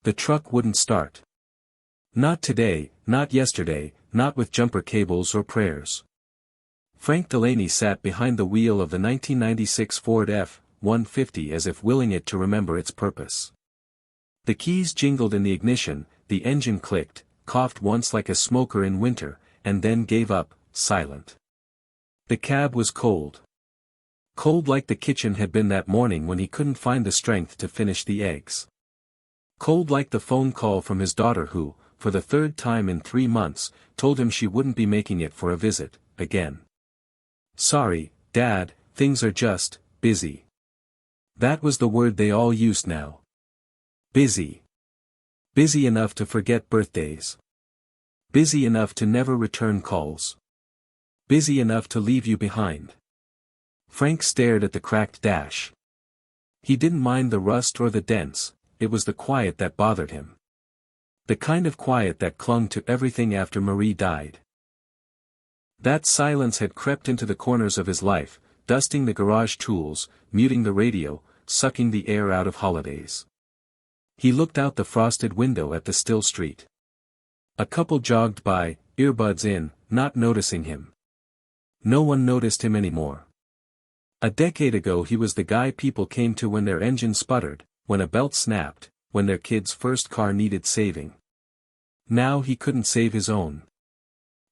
The truck wouldn't start. Not today, not yesterday, not with jumper cables or prayers. Frank Delaney sat behind the wheel of the 1996 Ford F-150 as if willing it to remember its purpose. The keys jingled in the ignition, the engine clicked, coughed once like a smoker in winter, and then gave up, silent. The cab was cold. Cold like the kitchen had been that morning when he couldn't find the strength to finish the eggs. Cold like the phone call from his daughter who, for the third time in 3 months, told him she wouldn't be making it for a visit, again. Sorry, Dad, things are just, busy. That was the word they all used now. Busy. Busy enough to forget birthdays. Busy enough to never return calls. Busy enough to leave you behind. Frank stared at the cracked dash. He didn't mind the rust or the dents, it was the quiet that bothered him. The kind of quiet that clung to everything after Marie died. That silence had crept into the corners of his life, dusting the garage tools, muting the radio, sucking the air out of holidays. He looked out the frosted window at the still street. A couple jogged by, earbuds in, not noticing him. No one noticed him anymore. A decade ago he was the guy people came to when their engine sputtered, when a belt snapped, when their kid's first car needed saving. Now he couldn't save his own.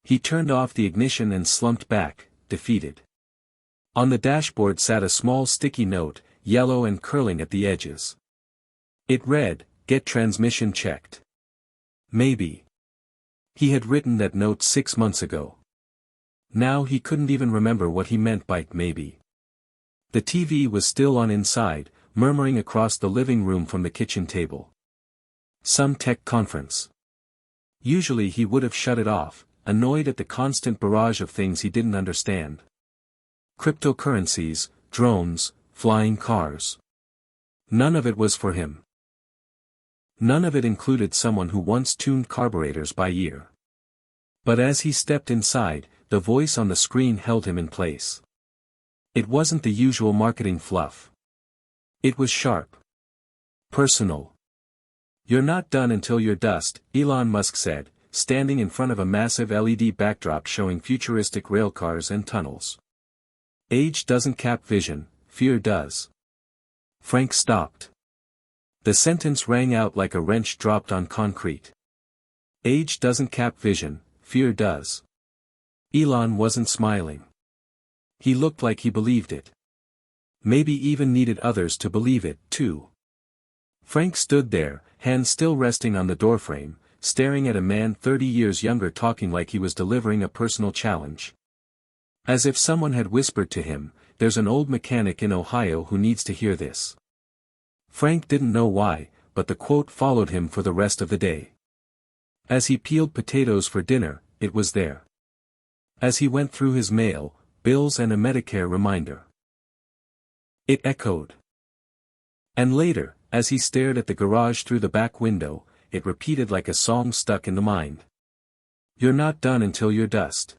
He turned off the ignition and slumped back, defeated. On the dashboard sat a small sticky note, yellow and curling at the edges. It read, "Get transmission checked." Maybe. He had written that note 6 months ago. Now he couldn't even remember what he meant by maybe. The TV was still on inside, murmuring across the living room from the kitchen table. Some tech conference. Usually he would have shut it off, annoyed at the constant barrage of things he didn't understand. Cryptocurrencies, drones, flying cars. None of it was for him. None of it included someone who once tuned carburetors by ear. But as he stepped inside, the voice on the screen held him in place. It wasn't the usual marketing fluff. It was sharp. Personal. "You're not done until you're dust," Elon Musk said, standing in front of a massive LED backdrop showing futuristic railcars and tunnels. "Age doesn't cap vision, fear does." Frank stopped. The sentence rang out like a wrench dropped on concrete. Age doesn't cap vision, fear does. Elon wasn't smiling. He looked like he believed it. Maybe even needed others to believe it, too. Frank stood there, hands still resting on the doorframe, staring at a man 30 years younger talking like he was delivering a personal challenge. As if someone had whispered to him, "There's an old mechanic in Ohio who needs to hear this." Frank didn't know why, but the quote followed him for the rest of the day. As he peeled potatoes for dinner, it was there. As he went through his mail, bills and a Medicare reminder. It echoed. And later, as he stared at the garage through the back window, it repeated like a song stuck in the mind. "You're not done until you're dust."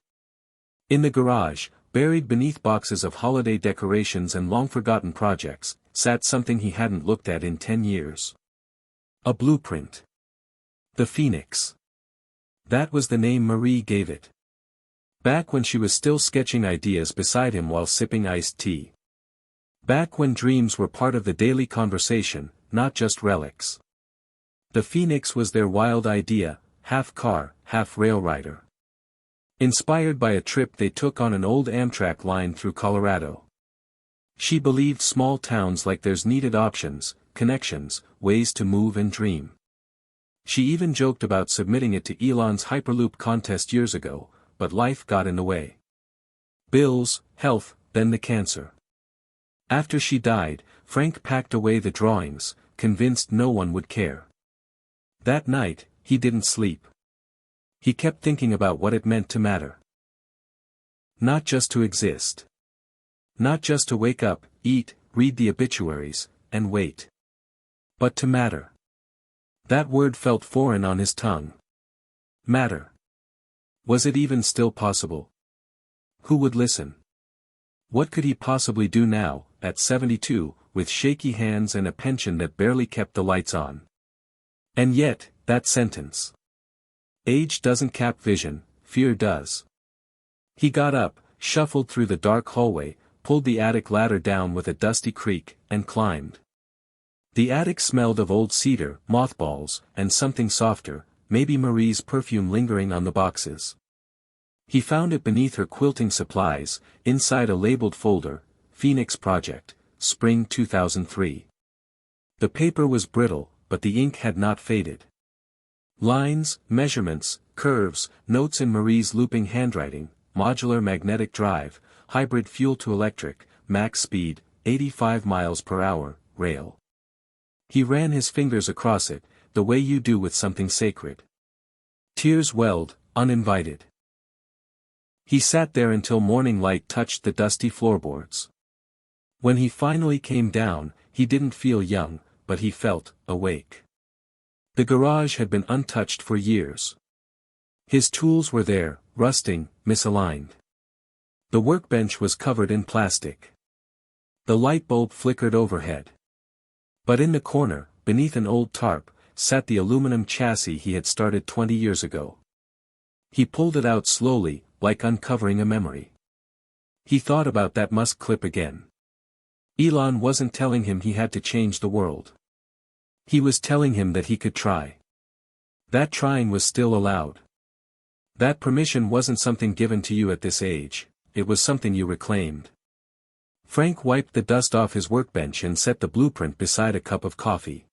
In the garage, buried beneath boxes of holiday decorations and long-forgotten projects, sat something he hadn't looked at in 10 years. A blueprint. The Phoenix. That was the name Marie gave it. Back when she was still sketching ideas beside him while sipping iced tea. Back when dreams were part of the daily conversation, not just relics. The Phoenix was their wild idea, half car, half rail rider. Inspired by a trip they took on an old Amtrak line through Colorado. She believed small towns like theirs needed options, connections, ways to move and dream. She even joked about submitting it to Elon's Hyperloop contest years ago, but life got in the way. Bills, health, then the cancer. After she died, Frank packed away the drawings, convinced no one would care. That night, he didn't sleep. He kept thinking about what it meant to matter. Not just to exist. Not just to wake up, eat, read the obituaries, and wait. But to matter. That word felt foreign on his tongue. Matter. Was it even still possible? Who would listen? What could he possibly do now, at 72, with shaky hands and a pension that barely kept the lights on? And yet, that sentence. Age doesn't cap vision, fear does. He got up, shuffled through the dark hallway, pulled the attic ladder down with a dusty creak, and climbed. The attic smelled of old cedar, mothballs, and something softer, maybe Marie's perfume lingering on the boxes. He found it beneath her quilting supplies, inside a labeled folder, Phoenix Project, Spring 2003. The paper was brittle, but the ink had not faded. Lines, measurements, curves, notes in Marie's looping handwriting, modular magnetic drive, hybrid fuel to electric, max speed, 85 miles per hour, rail. He ran his fingers across it, the way you do with something sacred. Tears welled, uninvited. He sat there until morning light touched the dusty floorboards. When he finally came down, he didn't feel young, but he felt awake. The garage had been untouched for years. His tools were there, rusting, misaligned. The workbench was covered in plastic. The light bulb flickered overhead. But in the corner, beneath an old tarp, sat the aluminum chassis he had started 20 years ago. He pulled it out slowly, like uncovering a memory. He thought about that Musk clip again. Elon wasn't telling him he had to change the world. He was telling him that he could try. That trying was still allowed. That permission wasn't something given to you at this age, it was something you reclaimed. Frank wiped the dust off his workbench and set the blueprint beside a cup of coffee.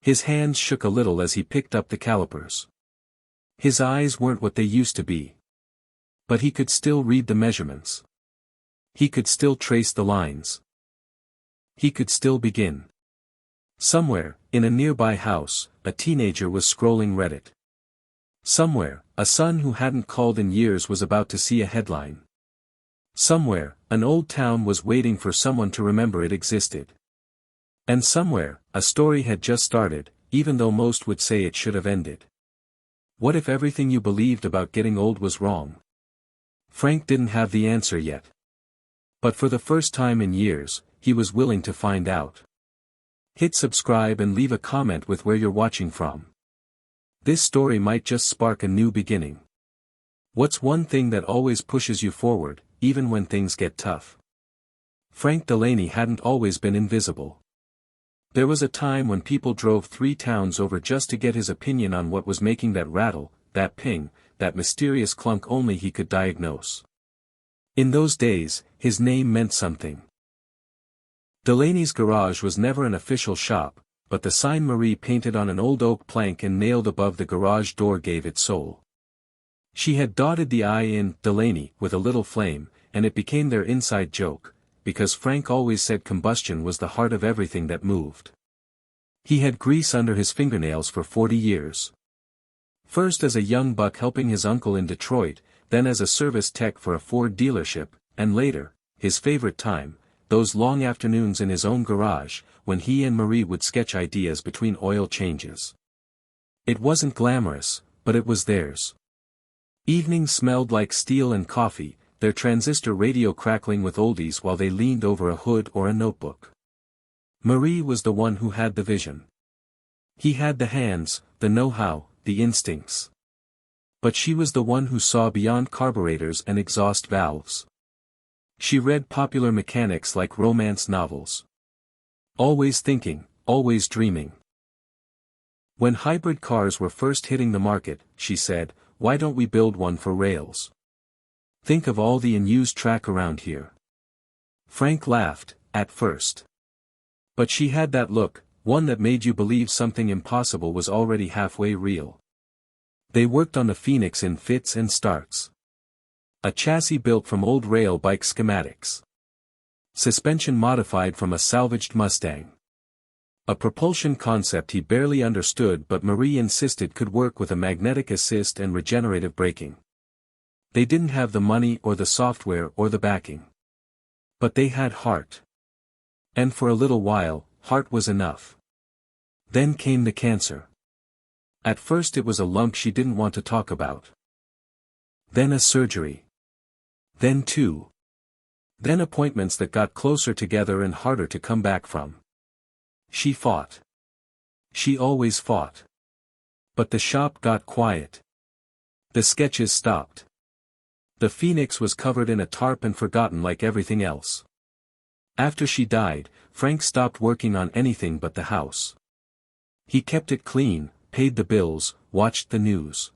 His hands shook a little as he picked up the calipers. His eyes weren't what they used to be. But he could still read the measurements. He could still trace the lines. He could still begin. Somewhere, in a nearby house, a teenager was scrolling Reddit. Somewhere, a son who hadn't called in years was about to see a headline. Somewhere, an old town was waiting for someone to remember it existed. And somewhere, a story had just started, even though most would say it should have ended. What if everything you believed about getting old was wrong? Frank didn't have the answer yet. But for the first time in years, he was willing to find out. Hit subscribe and leave a comment with where you're watching from. This story might just spark a new beginning. What's one thing that always pushes you forward, even when things get tough? Frank Delaney hadn't always been invisible. There was a time when people drove 3 towns over just to get his opinion on what was making that rattle, that ping, that mysterious clunk only he could diagnose. In those days, his name meant something. Delaney's garage was never an official shop, but the sign Marie painted on an old oak plank and nailed above the garage door gave it soul. She had dotted the I in Delaney with a little flame, and it became their inside joke, because Frank always said combustion was the heart of everything that moved. He had grease under his fingernails for 40 years. First as a young buck helping his uncle in Detroit, then as a service tech for a Ford dealership, and later, his favorite time, those long afternoons in his own garage, when he and Marie would sketch ideas between oil changes. It wasn't glamorous, but it was theirs. Evenings smelled like steel and coffee, their transistor radio crackling with oldies while they leaned over a hood or a notebook. Marie was the one who had the vision. He had the hands, the know-how, the instincts. But she was the one who saw beyond carburetors and exhaust valves. She read popular mechanics like romance novels. Always thinking, always dreaming. When hybrid cars were first hitting the market, she said, "Why don't we build one for rails? Think of all the unused track around here." Frank laughed, at first. But she had that look, one that made you believe something impossible was already halfway real. They worked on the Phoenix in fits and starts. A chassis built from old rail bike schematics. Suspension modified from a salvaged Mustang. A propulsion concept he barely understood but Marie insisted could work with a magnetic assist and regenerative braking. They didn't have the money or the software or the backing. But they had heart. And for a little while, heart was enough. Then came the cancer. At first it was a lump she didn't want to talk about. Then a surgery. Then 2. Then appointments that got closer together and harder to come back from. She fought. She always fought. But the shop got quiet. The sketches stopped. The Phoenix was covered in a tarp and forgotten like everything else. After she died, Frank stopped working on anything but the house. He kept it clean, paid the bills, watched the news.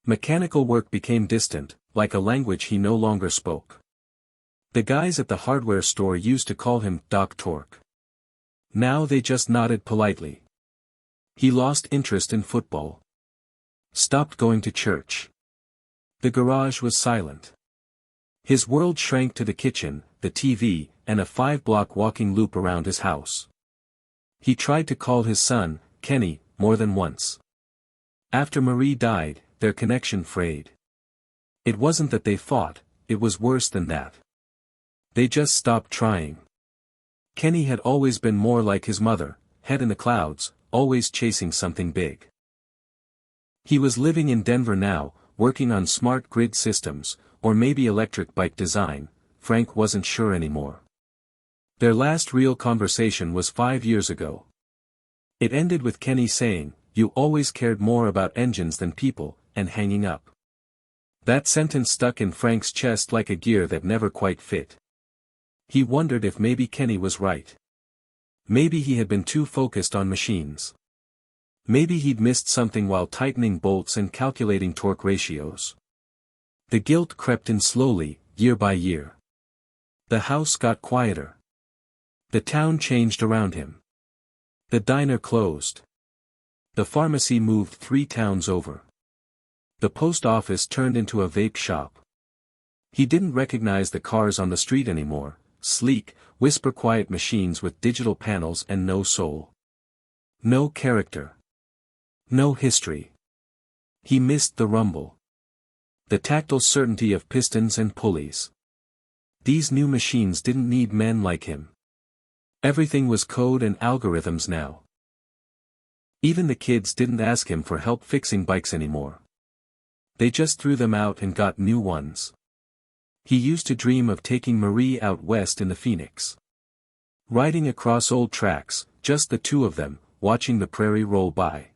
Mechanical work became distant, like a language he no longer spoke. The guys at the hardware store used to call him Doc Torque. Now they just nodded politely. He lost interest in football. Stopped going to church. The garage was silent. His world shrank to the kitchen, the TV, and a 5-block walking loop around his house. He tried to call his son, Kenny, more than once. After Marie died, their connection frayed. It wasn't that they fought, it was worse than that. They just stopped trying. Kenny had always been more like his mother, head in the clouds, always chasing something big. He was living in Denver now, working on smart grid systems, or maybe electric bike design. Frank wasn't sure anymore. Their last real conversation was 5 years ago. It ended with Kenny saying, "You always cared more about engines than people," and hanging up. That sentence stuck in Frank's chest like a gear that never quite fit. He wondered if maybe Kenny was right. Maybe he had been too focused on machines. Maybe he'd missed something while tightening bolts and calculating torque ratios. The guilt crept in slowly, year by year. The house got quieter. The town changed around him. The diner closed. The pharmacy moved 3 towns over. The post office turned into a vape shop. He didn't recognize the cars on the street anymore, sleek, whisper-quiet machines with digital panels and no soul. No character. No history. He missed the rumble. The tactile certainty of pistons and pulleys. These new machines didn't need men like him. Everything was code and algorithms now. Even the kids didn't ask him for help fixing bikes anymore. They just threw them out and got new ones. He used to dream of taking Marie out west in the Phoenix. Riding across old tracks, just the two of them, watching the prairie roll by.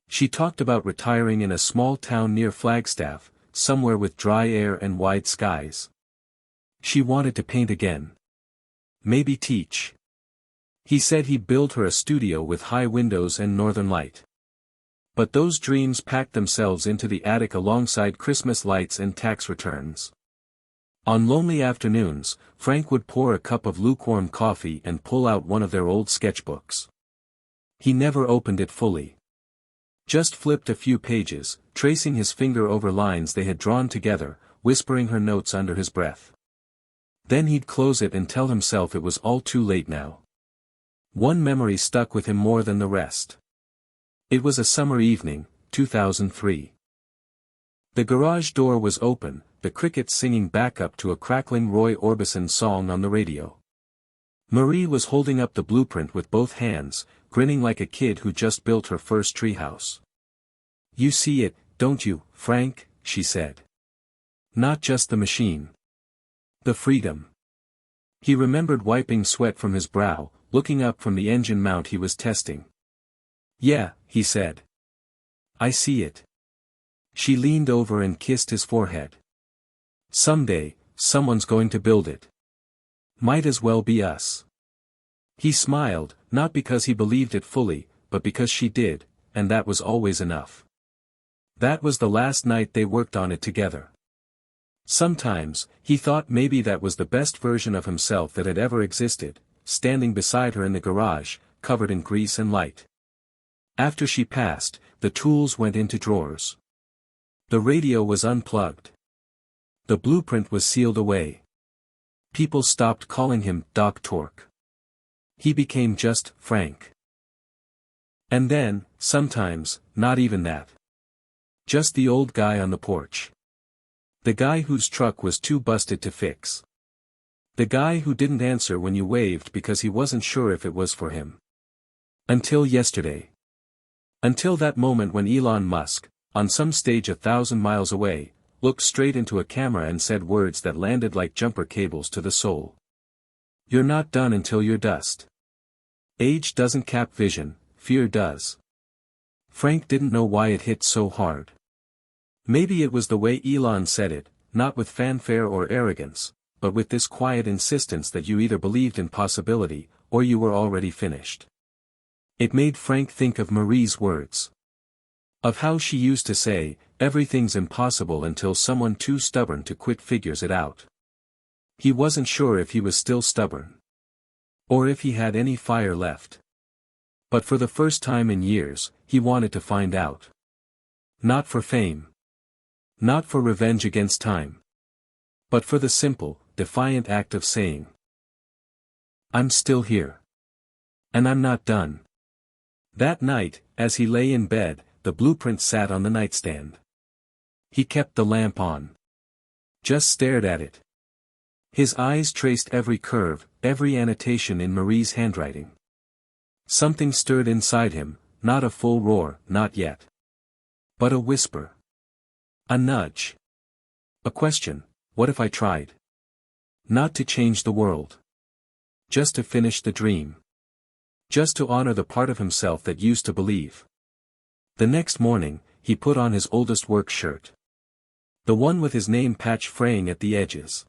She talked about retiring in a small town near Flagstaff, somewhere with dry air and wide skies. She wanted to paint again. Maybe teach. He said he'd build her a studio with high windows and northern light. But those dreams packed themselves into the attic alongside Christmas lights and tax returns. On lonely afternoons, Frank would pour a cup of lukewarm coffee and pull out one of their old sketchbooks. He never opened it fully. Just flipped a few pages, tracing his finger over lines they had drawn together, whispering her notes under his breath. Then he'd close it and tell himself it was all too late now. One memory stuck with him more than the rest. It was a summer evening, 2003. The garage door was open, the crickets singing backup to a crackling Roy Orbison song on the radio. Marie was holding up the blueprint with both hands, grinning like a kid who just built her first treehouse. "You see it, don't you, Frank?" she said. "Not just the machine. The freedom." He remembered wiping sweat from his brow, looking up from the engine mount he was testing. "Yeah," he said. "I see it." She leaned over and kissed his forehead. "Someday, someone's going to build it. Might as well be us." He smiled, not because he believed it fully, but because she did, and that was always enough. That was the last night they worked on it together. Sometimes, he thought maybe that was the best version of himself that had ever existed, standing beside her in the garage, covered in grease and light. After she passed, the tools went into drawers. The radio was unplugged. The blueprint was sealed away. People stopped calling him Doc Torque. He became just Frank. And then, sometimes, not even that. Just the old guy on the porch. The guy whose truck was too busted to fix. The guy who didn't answer when you waved because he wasn't sure if it was for him. Until yesterday. Until that moment when Elon Musk, on some stage 1,000 miles away, looked straight into a camera and said words that landed like jumper cables to the soul. "You're not done until you're dust. Age doesn't cap vision, fear does." Frank didn't know why it hit so hard. Maybe it was the way Elon said it, not with fanfare or arrogance, but with this quiet insistence that you either believed in possibility, or you were already finished. It made Frank think of Marie's words. Of how she used to say, everything's impossible until someone too stubborn to quit figures it out. He wasn't sure if he was still stubborn. Or if he had any fire left. But for the first time in years, he wanted to find out. Not for fame. Not for revenge against time. But for the simple, defiant act of saying, I'm still here. And I'm not done. That night, as he lay in bed, the blueprint sat on the nightstand. He kept the lamp on. Just stared at it. His eyes traced every curve, every annotation in Marie's handwriting. Something stirred inside him, not a full roar, not yet. But a whisper. A nudge. A question, what if I tried? Not to change the world. Just to finish the dream. Just to honor the part of himself that used to believe. The next morning, he put on his oldest work shirt. The one with his name patch fraying at the edges.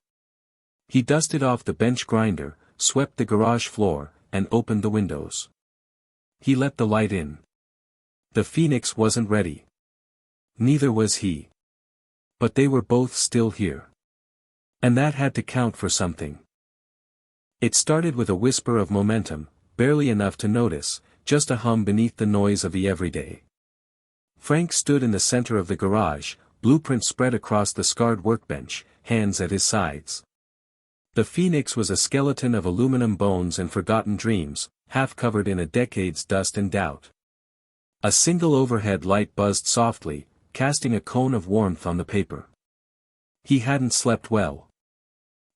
He dusted off the bench grinder, swept the garage floor, and opened the windows. He let the light in. The Phoenix wasn't ready. Neither was he. But they were both still here. And that had to count for something. It started with a whisper of momentum, barely enough to notice, just a hum beneath the noise of the everyday. Frank stood in the center of the garage, blueprint spread across the scarred workbench, hands at his sides. The Phoenix was a skeleton of aluminum bones and forgotten dreams, half covered in a decade's dust and doubt. A single overhead light buzzed softly, casting a cone of warmth on the paper. He hadn't slept well.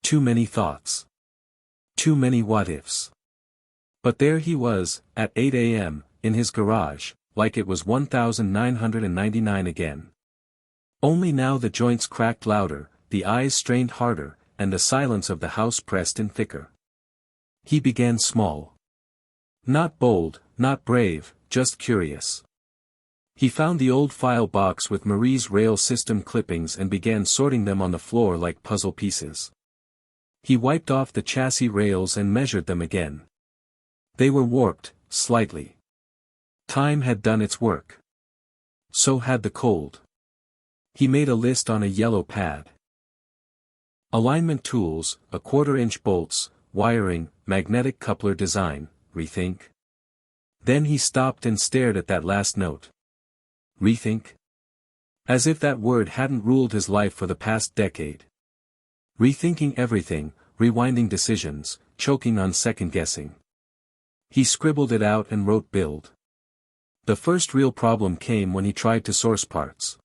Too many thoughts. Too many what-ifs. But there he was, at 8 a.m., in his garage, like it was 1999 again. Only now the joints cracked louder, the eyes strained harder, and the silence of the house pressed in thicker. He began small. Not bold, not brave, just curious. He found the old file box with Marie's rail system clippings and began sorting them on the floor like puzzle pieces. He wiped off the chassis rails and measured them again. They were warped, slightly. Time had done its work. So had the cold. He made a list on a yellow pad. Alignment tools, a 1/4-inch bolts, wiring, magnetic coupler design, rethink. Then he stopped and stared at that last note. Rethink? As if that word hadn't ruled his life for the past decade. Rethinking everything, rewinding decisions, choking on second-guessing. He scribbled it out and wrote build. The first real problem came when he tried to source parts.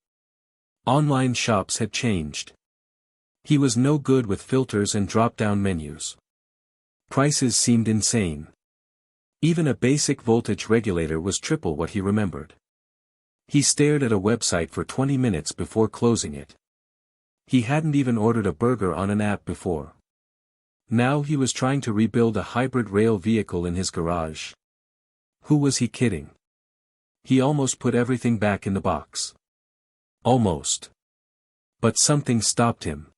Online shops had changed. He was no good with filters and drop-down menus. Prices seemed insane. Even a basic voltage regulator was triple what he remembered. He stared at a website for 20 minutes before closing it. He hadn't even ordered a burger on an app before. Now he was trying to rebuild a hybrid rail vehicle in his garage. Who was he kidding? He almost put everything back in the box. Almost. But something stopped him.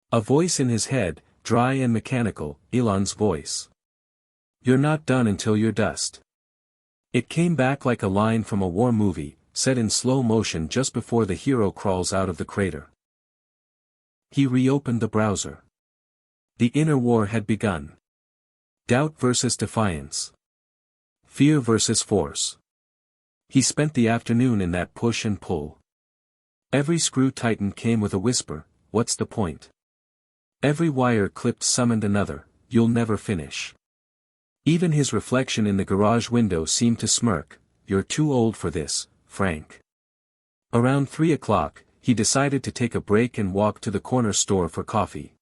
A voice in his head, dry and mechanical, Elon's voice. You're not done until you're dust. It came back like a line from a war movie, set in slow motion just before the hero crawls out of the crater. He reopened the browser. The inner war had begun. Doubt versus defiance. Fear versus force. He spent the afternoon in that push and pull. Every screw tightened came with a whisper, what's the point? Every wire clipped summoned another, you'll never finish. Even his reflection in the garage window seemed to smirk, you're too old for this, Frank. Around 3 o'clock, he decided to take a break and walk to the corner store for coffee.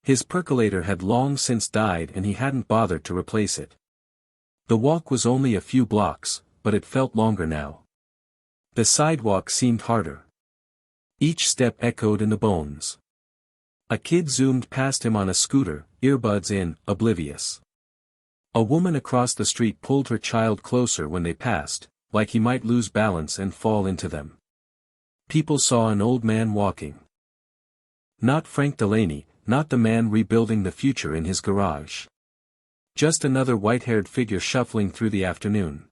His percolator had long since died and he hadn't bothered to replace it. The walk was only a few blocks, but it felt longer now. The sidewalk seemed harder. Each step echoed in the bones. A kid zoomed past him on a scooter, earbuds in, oblivious. A woman across the street pulled her child closer when they passed, like he might lose balance and fall into them. People saw an old man walking. Not Frank Delaney, not the man rebuilding the future in his garage. Just another white-haired figure shuffling through the afternoon.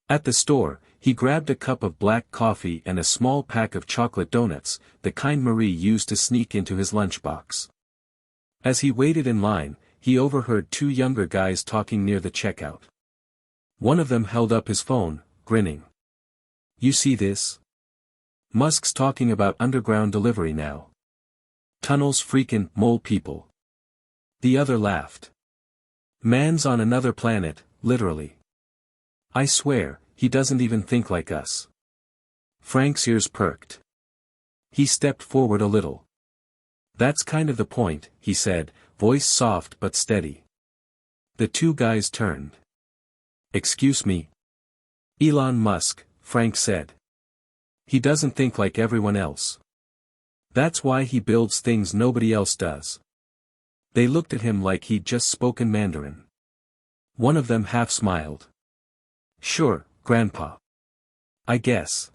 At the store, he grabbed a cup of black coffee and a small pack of chocolate donuts, the kind Marie used to sneak into his lunchbox. As he waited in line, he overheard two younger guys talking near the checkout. One of them held up his phone, grinning. "You see this? Musk's talking about underground delivery now. Tunnels freakin' mole people." The other laughed. "Man's on another planet, literally. I swear, he doesn't even think like us." Frank's ears perked. He stepped forward a little. "That's kind of the point," he said, voice soft but steady. The two guys turned. "Excuse me?" "Elon Musk," Frank said. "He doesn't think like everyone else. That's why he builds things nobody else does." They looked at him like he'd just spoken Mandarin. One of them half smiled. "Sure, Grandpa. I guess."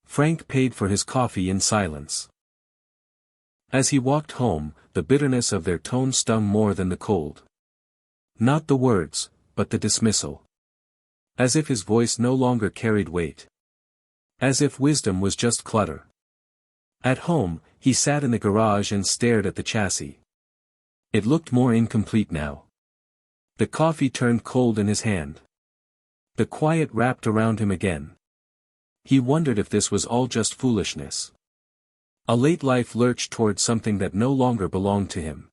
Frank paid for his coffee in silence. As he walked home, the bitterness of their tone stung more than the cold. Not the words, but the dismissal. As if his voice no longer carried weight. As if wisdom was just clutter. At home, he sat in the garage and stared at the chassis. It looked more incomplete now. The coffee turned cold in his hand. The quiet wrapped around him again. He wondered if this was all just foolishness. A late life lurched toward something that no longer belonged to him.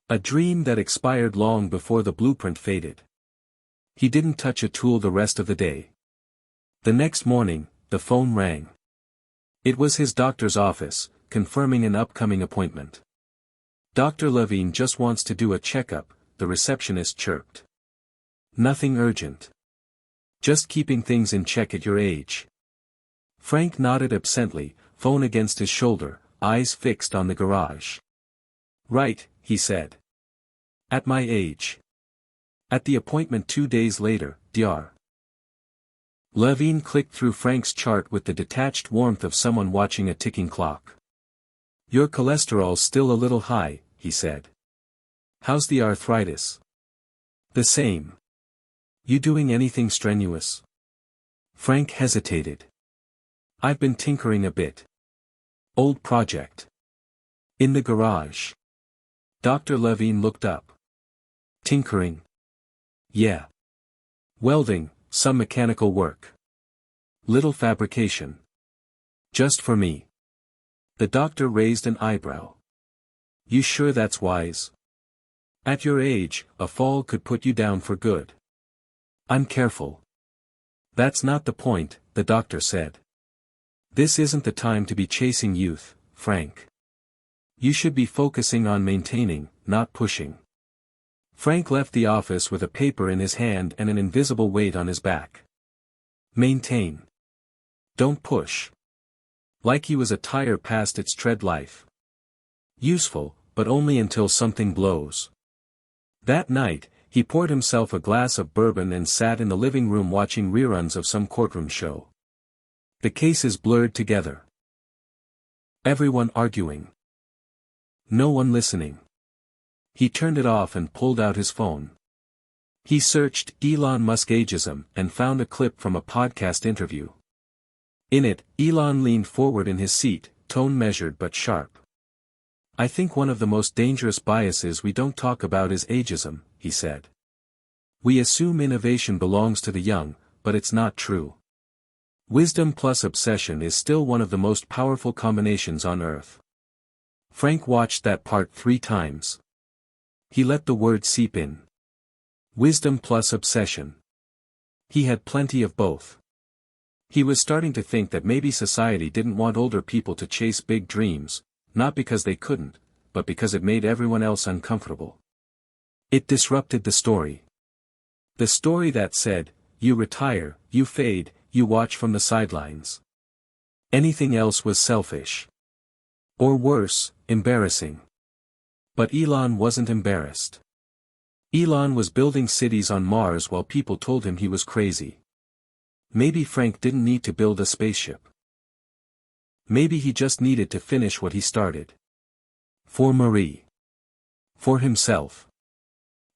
A dream that expired long before the blueprint faded. He didn't touch a tool the rest of the day. The next morning, the phone rang. It was his doctor's office, confirming an upcoming appointment. "Dr. Levine just wants to do a checkup," the receptionist chirped. "Nothing urgent. Just keeping things in check at your age." Frank nodded absently, phone against his shoulder, eyes fixed on the garage. "Right," he said. "At my age." At the appointment 2 days later, Dr. Levine clicked through Frank's chart with the detached warmth of someone watching a ticking clock. "Your cholesterol's still a little high," he said. "How's the arthritis?" "The same." "You doing anything strenuous?" Frank hesitated. "I've been tinkering a bit. Old project. In the garage." Dr. Levine looked up. "Tinkering?" "Yeah. Welding, some mechanical work. Little fabrication. Just for me." The doctor raised an eyebrow. "You sure that's wise? At your age, a fall could put you down for good." "I'm careful." "That's not the point," the doctor said. "This isn't the time to be chasing youth, Frank. You should be focusing on maintaining, not pushing." Frank left the office with a paper in his hand and an invisible weight on his back. Maintain. Don't push. Like he was a tire past its tread life. Useful, but only until something blows. That night, he poured himself a glass of bourbon and sat in the living room watching reruns of some courtroom show. The cases blurred together. Everyone arguing. No one listening. He turned it off and pulled out his phone. He searched Elon Musk ageism and found a clip from a podcast interview. In it, Elon leaned forward in his seat, tone measured but sharp. "I think one of the most dangerous biases we don't talk about is ageism," he said. "We assume innovation belongs to the young, but it's not true. Wisdom plus obsession is still one of the most powerful combinations on Earth." Frank watched that part 3 times. He let the word seep in. Wisdom plus obsession. He had plenty of both. He was starting to think that maybe society didn't want older people to chase big dreams, not because they couldn't, but because it made everyone else uncomfortable. It disrupted the story. The story that said, you retire, you fade, you watch from the sidelines. Anything else was selfish. Or worse, embarrassing. But Elon wasn't embarrassed. Elon was building cities on Mars while people told him he was crazy. Maybe Frank didn't need to build a spaceship. Maybe he just needed to finish what he started. For Marie. For himself.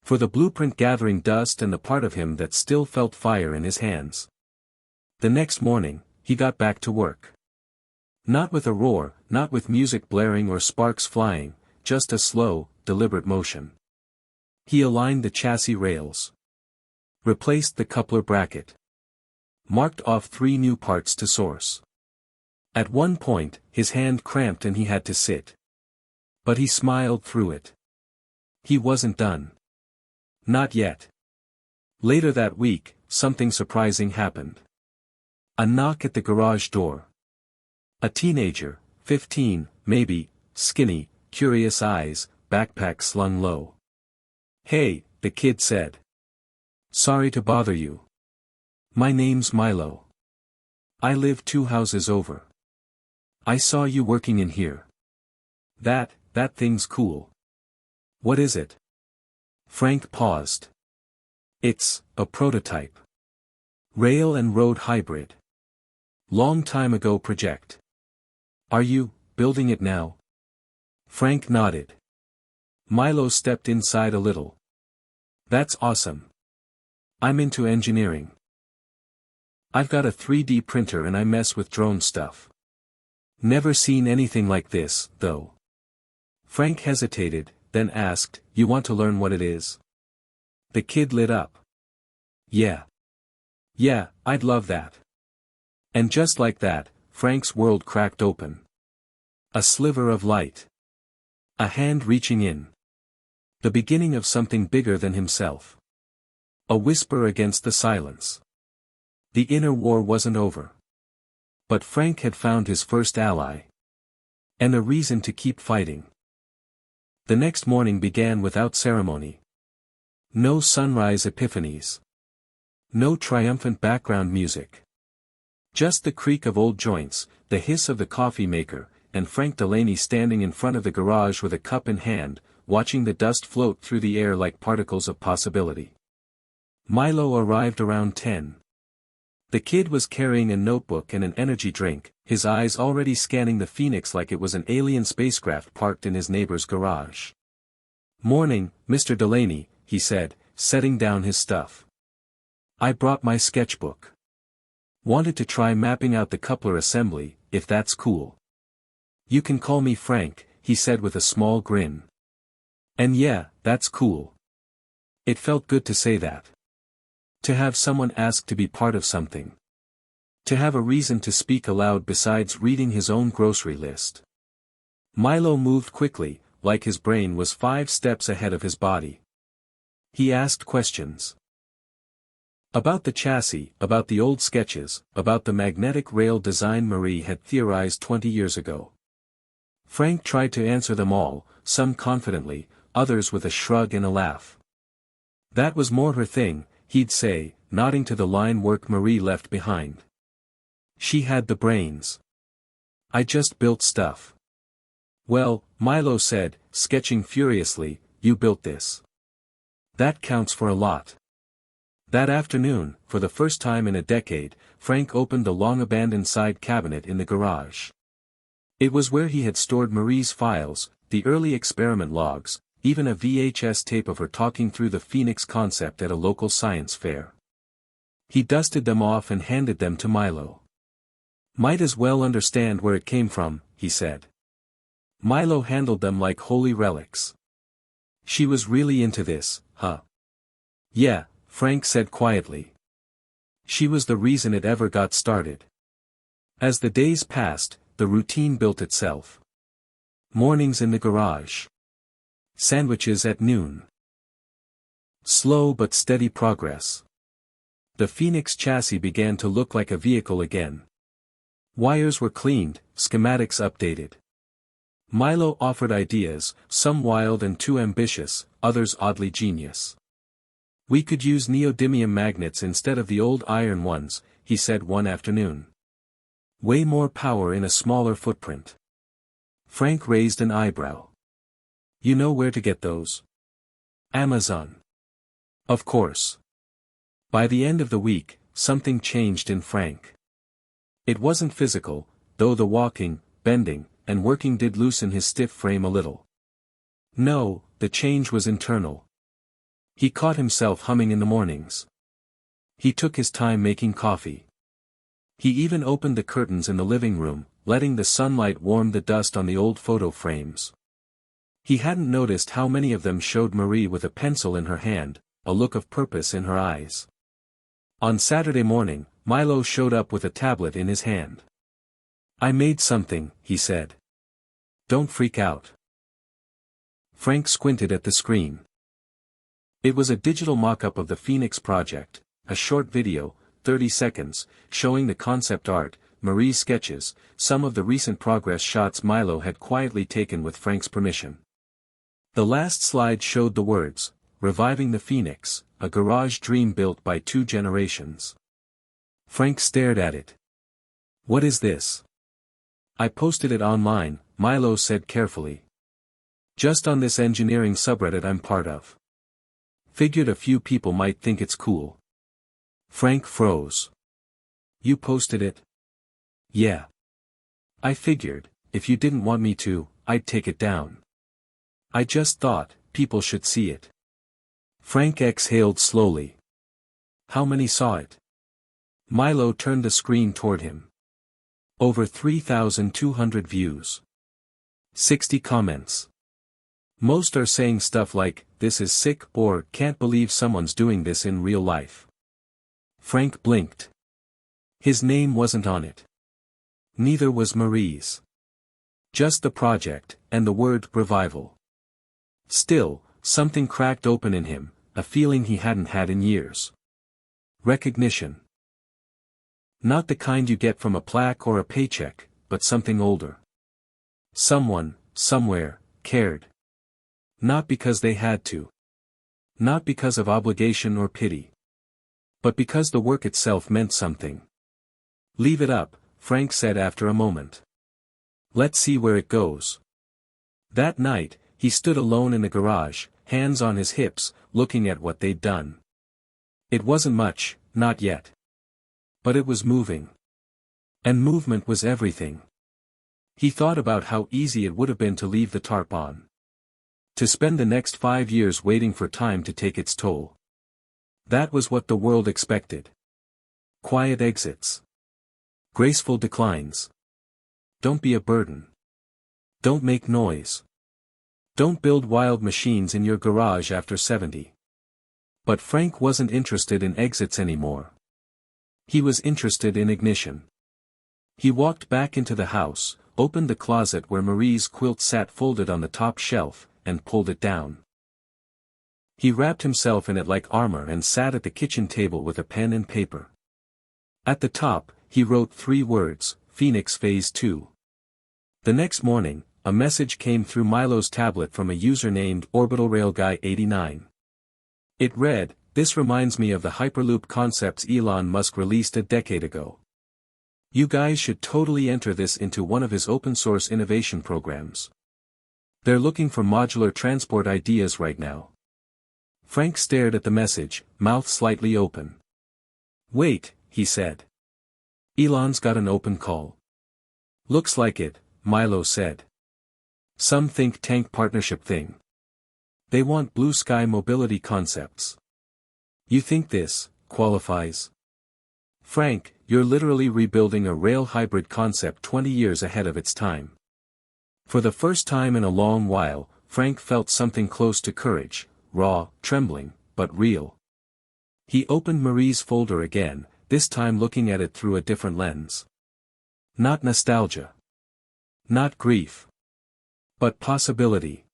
For the blueprint gathering dust and the part of him that still felt fire in his hands. The next morning, he got back to work. Not with a roar, not with music blaring or sparks flying, just a slow, deliberate motion. He aligned the chassis rails. Replaced the coupler bracket. Marked off 3 new parts to source. At one point, his hand cramped and he had to sit. But he smiled through it. He wasn't done. Not yet. Later that week, something surprising happened. A knock at the garage door. A teenager, 15, maybe, skinny, curious eyes, backpack slung low. "Hey," the kid said. "Sorry to bother you. My name's Milo. I live 2 houses over. I saw you working in here. That thing's cool." "What is it?" Frank paused. "It's a prototype. Rail and road hybrid. Long time ago project. Are you building it now?" Frank nodded. Milo stepped inside a little. "That's awesome. I'm into engineering. I've got a 3D printer and I mess with drone stuff. Never seen anything like this, though." Frank hesitated, then asked, "You want to learn what it is?" The kid lit up. Yeah, I'd love that." And just like that, Frank's world cracked open. A sliver of light. A hand reaching in. The beginning of something bigger than himself. A whisper against the silence. The inner war wasn't over. But Frank had found his first ally. And a reason to keep fighting. The next morning began without ceremony. No sunrise epiphanies. No triumphant background music. Just the creak of old joints, the hiss of the coffee maker, and Frank Delaney standing in front of the garage with a cup in hand, watching the dust float through the air like particles of possibility. Milo arrived around 10. The kid was carrying a notebook and an energy drink, his eyes already scanning the Phoenix like it was an alien spacecraft parked in his neighbor's garage. "Morning, Mr. Delaney," he said, setting down his stuff. "I brought my sketchbook. Wanted to try mapping out the coupler assembly, if that's cool." "You can call me Frank," he said with a small grin. And yeah, that's cool. It felt good to say that. To have someone ask to be part of something. To have a reason to speak aloud besides reading his own grocery list. Milo moved quickly, like his brain was 5 steps ahead of his body. He asked questions. About the chassis, about the old sketches, about the magnetic rail design Marie had theorized 20 years ago. Frank tried to answer them all, some confidently, others with a shrug and a laugh. That was more her thing, he'd say, nodding to the line work Marie left behind. She had the brains. "I just built stuff." "Well," Milo said, sketching furiously, "you built this. That counts for a lot." That afternoon, for the first time in a decade, Frank opened the long-abandoned side cabinet in the garage. It was where he had stored Marie's files, the early experiment logs, even a VHS tape of her talking through the Phoenix concept at a local science fair. He dusted them off and handed them to Milo. "Might as well understand where it came from," he said. Milo handled them like holy relics. "She was really into this, huh?" "Yeah," Frank said quietly. "She was the reason it ever got started." As the days passed, the routine built itself. Mornings in the garage. Sandwiches at noon. Slow but steady progress. The Phoenix chassis began to look like a vehicle again. Wires were cleaned, schematics updated. Milo offered ideas, some wild and too ambitious, others oddly genius. "We could use neodymium magnets instead of the old iron ones," he said one afternoon. "Way more power in a smaller footprint." Frank raised an eyebrow. "You know where to get those?" "Amazon." "Of course." By the end of the week, something changed in Frank. It wasn't physical, though the walking, bending, and working did loosen his stiff frame a little. No, the change was internal. He caught himself humming in the mornings. He took his time making coffee. He even opened the curtains in the living room, letting the sunlight warm the dust on the old photo frames. He hadn't noticed how many of them showed Marie with a pencil in her hand, a look of purpose in her eyes. On Saturday morning, Milo showed up with a tablet in his hand. "I made something," he said. "Don't freak out." Frank squinted at the screen. It was a digital mock-up of the Phoenix project, a short video, 30 seconds, showing the concept art, Marie's sketches, some of the recent progress shots Milo had quietly taken with Frank's permission. The last slide showed the words, "Reviving the Phoenix, a garage dream built by 2 generations." Frank stared at it. "What is this?" "I posted it online," Milo said carefully. "Just on this engineering subreddit I'm part of. Figured a few people might think it's cool." Frank froze. "You posted it?" "Yeah. I figured, if you didn't want me to, I'd take it down. I just thought, people should see it." Frank exhaled slowly. "How many saw it?" Milo turned the screen toward him. "Over 3,200 views. 60 comments. Most are saying stuff like, 'This is sick' or 'Can't believe someone's doing this in real life.'" Frank blinked. His name wasn't on it. Neither was Marie's. Just the project, and the word revival. Still, something cracked open in him, a feeling he hadn't had in years. Recognition. Not the kind you get from a plaque or a paycheck, but something older. Someone, somewhere, cared. Not because they had to. Not because of obligation or pity. But because the work itself meant something. "Leave it up," Frank said after a moment. "Let's see where it goes." That night, he stood alone in the garage, hands on his hips, looking at what they'd done. It wasn't much, not yet. But it was moving. And movement was everything. He thought about how easy it would have been to leave the tarp on. To spend the next 5 years waiting for time to take its toll. That was what the world expected. Quiet exits. Graceful declines. Don't be a burden. Don't make noise. Don't build wild machines in your garage after 70. But Frank wasn't interested in exits anymore. He was interested in ignition. He walked back into the house, opened the closet where Marie's quilt sat folded on the top shelf, and pulled it down. He wrapped himself in it like armor and sat at the kitchen table with a pen and paper. At the top, he wrote 3 words, Phoenix Phase 2. The next morning, a message came through Milo's tablet from a user named OrbitalRailGuy89. It read, "This reminds me of the Hyperloop concepts Elon Musk released a decade ago. You guys should totally enter this into one of his open-source innovation programs. They're looking for modular transport ideas right now." Frank stared at the message, mouth slightly open. "Wait," he said. "Elon's got an open call." "Looks like it," Milo said. "Some think tank partnership thing. They want blue sky mobility concepts. You think this qualifies?" "Frank, you're literally rebuilding a rail hybrid concept 20 years ahead of its time." For the first time in a long while, Frank felt something close to courage, raw, trembling, but real. He opened Marie's folder again, this time looking at it through a different lens. Not nostalgia. Not grief. But possibility.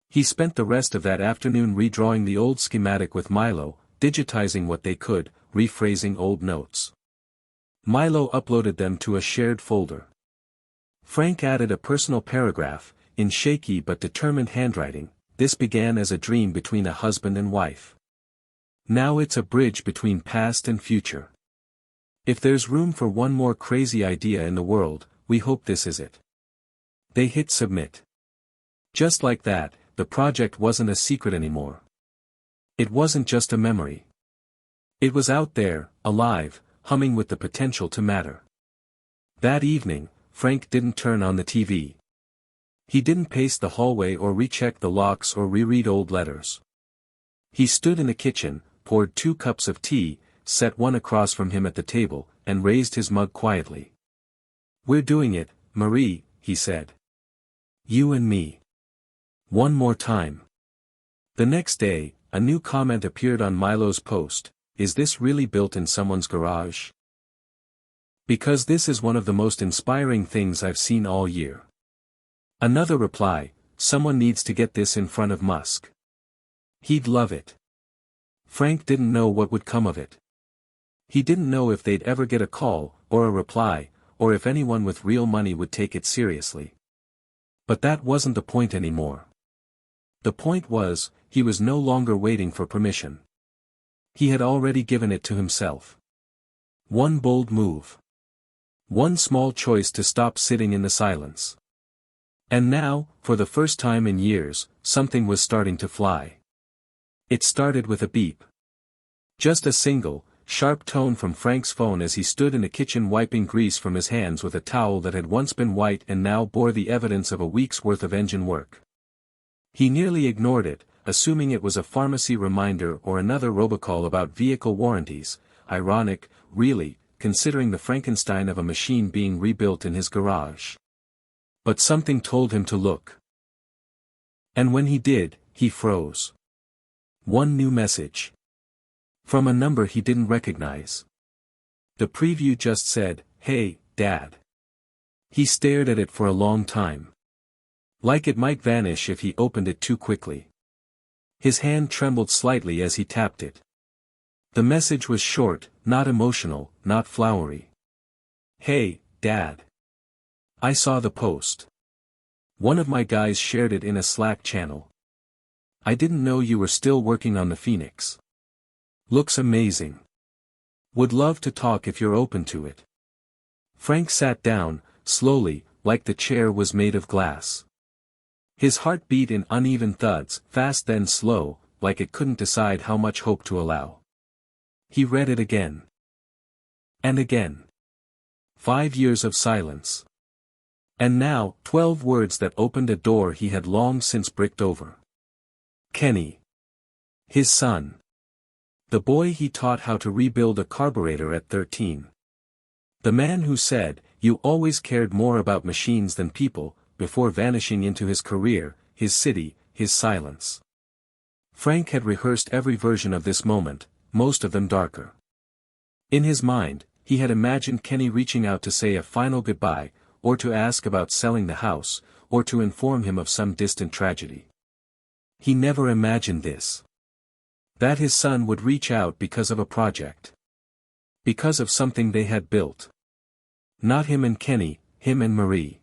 He spent the rest of that afternoon redrawing the old schematic with Milo, digitizing what they could, rephrasing old notes. Milo uploaded them to a shared folder. Frank added a personal paragraph, in shaky but determined handwriting. "This began as a dream between a husband and wife. Now it's a bridge between past and future. If there's room for one more crazy idea in the world, we hope this is it." They hit submit. Just like that, the project wasn't a secret anymore. It wasn't just a memory. It was out there, alive, humming with the potential to matter. That evening, Frank didn't turn on the TV. He didn't pace the hallway or recheck the locks or reread old letters. He stood in the kitchen, poured 2 cups of tea, set one across from him at the table, and raised his mug quietly. "We're doing it, Marie," he said. "You and me. One more time." The next day, a new comment appeared on Milo's post: "Is this really built in someone's garage? Because this is one of the most inspiring things I've seen all year." Another reply: "Someone needs to get this in front of Musk. He'd love it." Frank didn't know what would come of it. He didn't know if they'd ever get a call, or a reply, or if anyone with real money would take it seriously. But that wasn't the point anymore. The point was, he was no longer waiting for permission. He had already given it to himself. One bold move. One small choice to stop sitting in the silence. And now, for the first time in years, something was starting to fly. It started with a beep. Just a single, sharp tone from Frank's phone as he stood in the kitchen wiping grease from his hands with a towel that had once been white and now bore the evidence of a week's worth of engine work. He nearly ignored it, assuming it was a pharmacy reminder or another robocall about vehicle warranties. Ironic, really, considering the Frankenstein of a machine being rebuilt in his garage. But something told him to look. And when he did, he froze. One new message. From a number he didn't recognize. The preview just said, "Hey, Dad." He stared at it for a long time. Like it might vanish if he opened it too quickly. His hand trembled slightly as he tapped it. The message was short, not emotional, not flowery. "Hey, Dad. I saw the post. One of my guys shared it in a Slack channel. I didn't know you were still working on the Phoenix. Looks amazing. Would love to talk if you're open to it." Frank sat down, slowly, like the chair was made of glass. His heart beat in uneven thuds, fast then slow, like it couldn't decide how much hope to allow. He read it again. And again. 5 years of silence. And now, 12 words that opened a door he had long since bricked over. Kenny. His son. The boy he taught how to rebuild a carburetor at 13. The man who said, "You always cared more about machines than people," before vanishing into his career, his city, his silence. Frank had rehearsed every version of this moment, most of them darker. In his mind, he had imagined Kenny reaching out to say a final goodbye, or to ask about selling the house, or to inform him of some distant tragedy. He never imagined this. That his son would reach out because of a project. Because of something they had built. Not him and Kenny, him and Marie.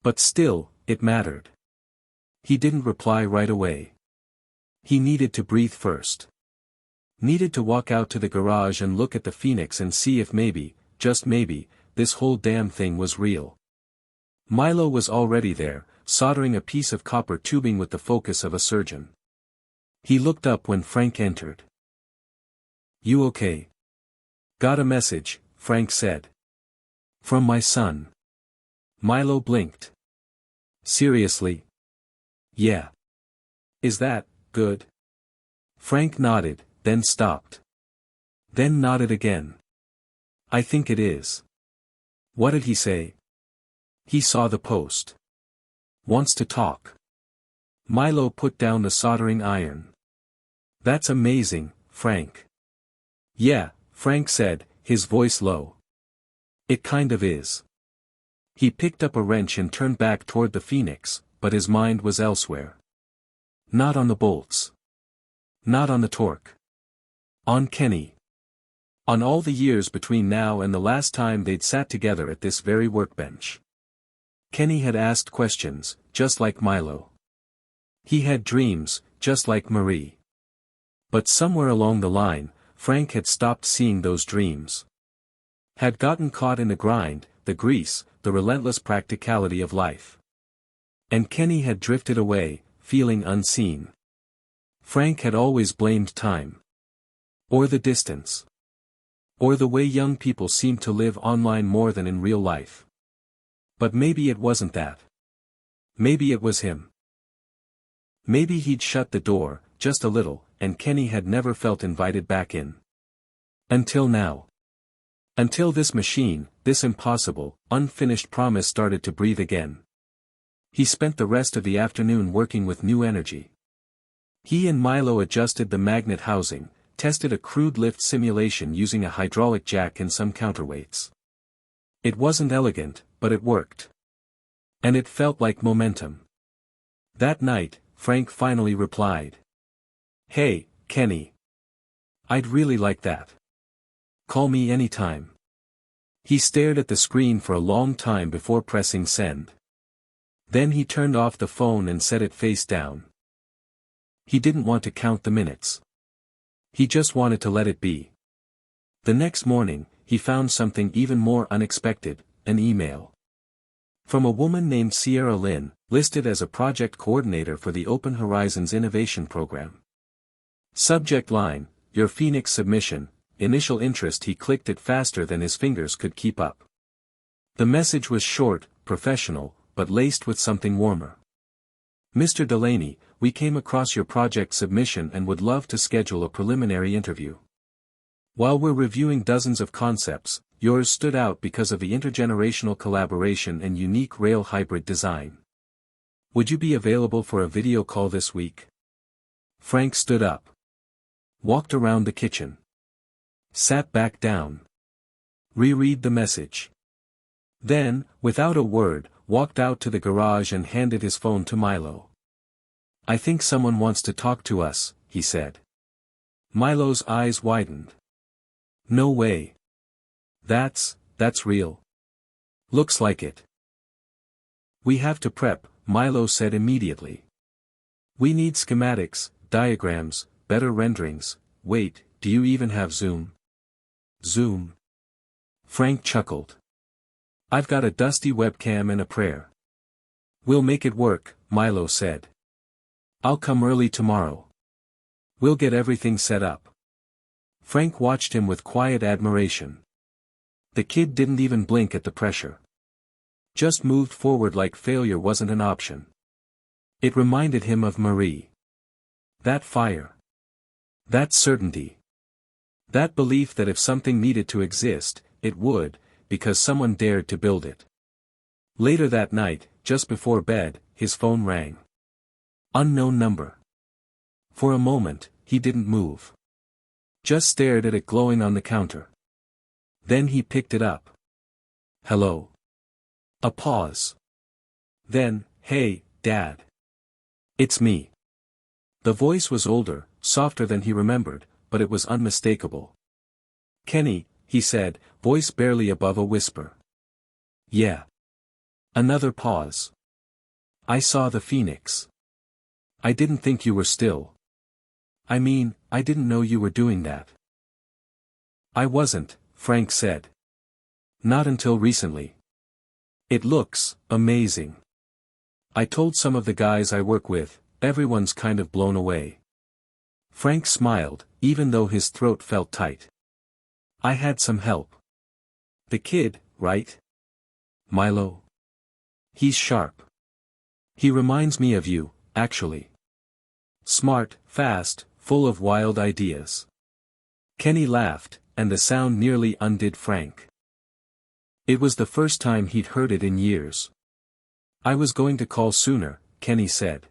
But still, it mattered. He didn't reply right away. He needed to breathe first. Needed to walk out to the garage and look at the Phoenix and see if maybe, just maybe, this whole damn thing was real. Milo was already there, soldering a piece of copper tubing with the focus of a surgeon. He looked up when Frank entered. "You okay?" "Got a message," Frank said. "From my son." Milo blinked. "Seriously?" "Yeah." "Is that good?" Frank nodded, then stopped. Then nodded again. "I think it is." "What did he say?" "He saw the post. Wants to talk." Milo put down the soldering iron. "That's amazing, Frank." "Yeah," Frank said, his voice low. "It kind of is." He picked up a wrench and turned back toward the Phoenix, but his mind was elsewhere. Not on the bolts. Not on the torque. On Kenny. On all the years between now and the last time they'd sat together at this very workbench. Kenny had asked questions, just like Milo. He had dreams, just like Marie. But somewhere along the line, Frank had stopped seeing those dreams. Had gotten caught in the grind, the grease, the relentless practicality of life. And Kenny had drifted away, feeling unseen. Frank had always blamed time. Or the distance. Or the way young people seem to live online more than in real life. But maybe it wasn't that. Maybe it was him. Maybe he'd shut the door, just a little, and Kenny had never felt invited back in. Until now. Until this machine, this impossible, unfinished promise started to breathe again. He spent the rest of the afternoon working with new energy. He and Milo adjusted the magnet housing, tested a crude lift simulation using a hydraulic jack and some counterweights. It wasn't elegant, but it worked. And it felt like momentum. That night, Frank finally replied. "Hey, Kenny. I'd really like that. Call me anytime." He stared at the screen for a long time before pressing send. Then he turned off the phone and set it face down. He didn't want to count the minutes. He just wanted to let it be. The next morning, he found something even more unexpected, an email. From a woman named Sierra Lynn, listed as a project coordinator for the Open Horizons Innovation Program. Subject line, "Your Phoenix submission." Initial interest. He clicked it faster than his fingers could keep up. The message was short, professional, but laced with something warmer. "Mr. Delaney, we came across your project submission and would love to schedule a preliminary interview. While we're reviewing dozens of concepts, yours stood out because of the intergenerational collaboration and unique rail hybrid design. Would you be available for a video call this week?" Frank stood up. Walked around the kitchen. Sat back down. Reread the message. Then, without a word, walked out to the garage and handed his phone to Milo. "I think someone wants to talk to us," he said. Milo's eyes widened. "No way. That's real." "Looks like it." "We have to prep," Milo said immediately. "We need schematics, diagrams, better renderings. Wait, do you even have Zoom?" "Zoom?" Frank chuckled. "I've got a dusty webcam and a prayer." "We'll make it work," Milo said. "I'll come early tomorrow. We'll get everything set up." Frank watched him with quiet admiration. The kid didn't even blink at the pressure. Just moved forward like failure wasn't an option. It reminded him of Marie. That fire. That certainty. That belief that if something needed to exist, it would, because someone dared to build it. Later that night, just before bed, his phone rang. Unknown number. For a moment, he didn't move. Just stared at it glowing on the counter. Then he picked it up. "Hello." A pause. Then, "Hey, Dad. It's me." The voice was older, softer than he remembered, but it was unmistakable. "Kenny," he said, voice barely above a whisper. "Yeah." Another pause. "I saw the Phoenix. I didn't think you were still. I mean, I didn't know you were doing that." "I wasn't," Frank said. "Not until recently. It looks amazing. I told some of the guys I work with, everyone's kind of blown away." Frank smiled, even though his throat felt tight. "I had some help. The kid, right? Milo. He's sharp. He reminds me of you, actually. Smart, fast, full of wild ideas." Kenny laughed, and the sound nearly undid Frank. It was the first time he'd heard it in years. "I was going to call sooner," Kenny said.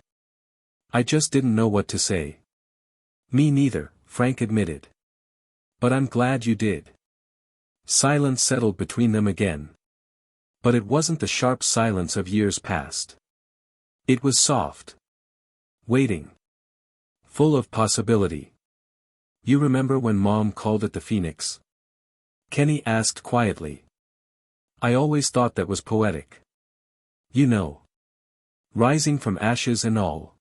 "I just didn't know what to say." "Me neither," Frank admitted. "But I'm glad you did." Silence settled between them again. But it wasn't the sharp silence of years past. It was soft. Waiting. Full of possibility. "You remember when Mom called it the Phoenix?" Kenny asked quietly. "I always thought that was poetic. You know. Rising from ashes and all.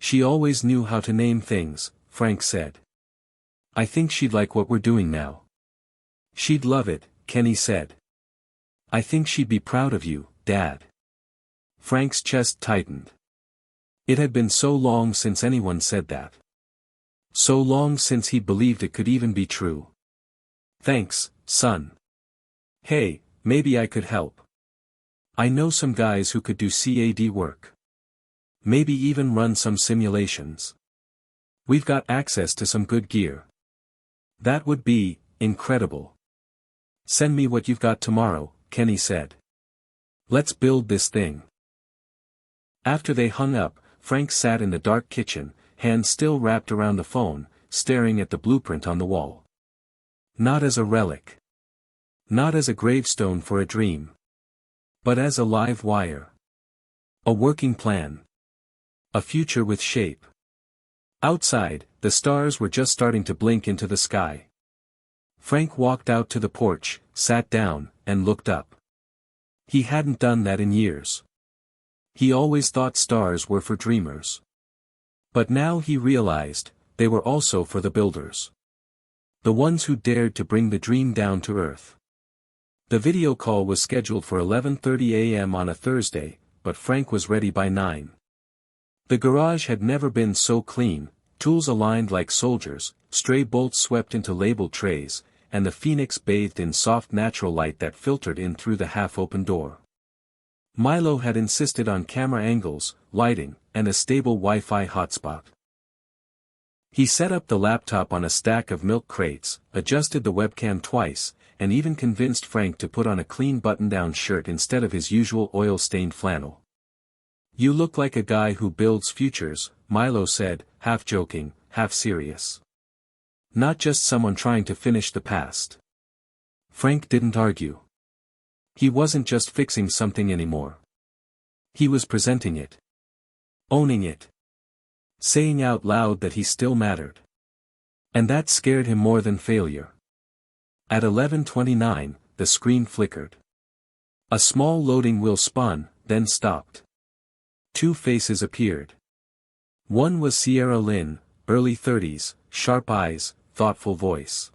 She always knew how to name things," Frank said. "I think she'd like what we're doing now." "She'd love it," Kenny said. "I think she'd be proud of you, Dad." Frank's chest tightened. It had been so long since anyone said that. So long since he believed it could even be true. Thanks, son. Hey, maybe I could help. I know some guys who could do CAD work. Maybe even run some simulations. We've got access to some good gear. That would be incredible. Send me what you've got tomorrow, Kenny said. Let's build this thing. After they hung up, Frank sat in the dark kitchen, hands still wrapped around the phone, staring at the blueprint on the wall. Not as a relic. Not as a gravestone for a dream. But as a live wire. A working plan. A future with shape. Outside, the stars were just starting to blink into the sky. Frank walked out to the porch, sat down, and looked up. He hadn't done that in years. He always thought stars were for dreamers. But now he realized, they were also for the builders. The ones who dared to bring the dream down to earth. The video call was scheduled for 11:30 a.m. on a Thursday, but Frank was ready by 9. The garage had never been so clean, tools aligned like soldiers, stray bolts swept into labeled trays, and the Phoenix bathed in soft natural light that filtered in through the half-open door. Milo had insisted on camera angles, lighting, and a stable Wi-Fi hotspot. He set up the laptop on a stack of milk crates, adjusted the webcam twice, and even convinced Frank to put on a clean button-down shirt instead of his usual oil-stained flannel. "You look like a guy who builds futures," Milo said, half joking, half serious. "Not just someone trying to finish the past." Frank didn't argue. He wasn't just fixing something anymore. He was presenting it. Owning it. Saying out loud that he still mattered. And that scared him more than failure. At 11:29, the screen flickered. A small loading wheel spun, then stopped. 2 faces appeared. One was Sierra Lynn, early 30s, sharp eyes, thoughtful voice.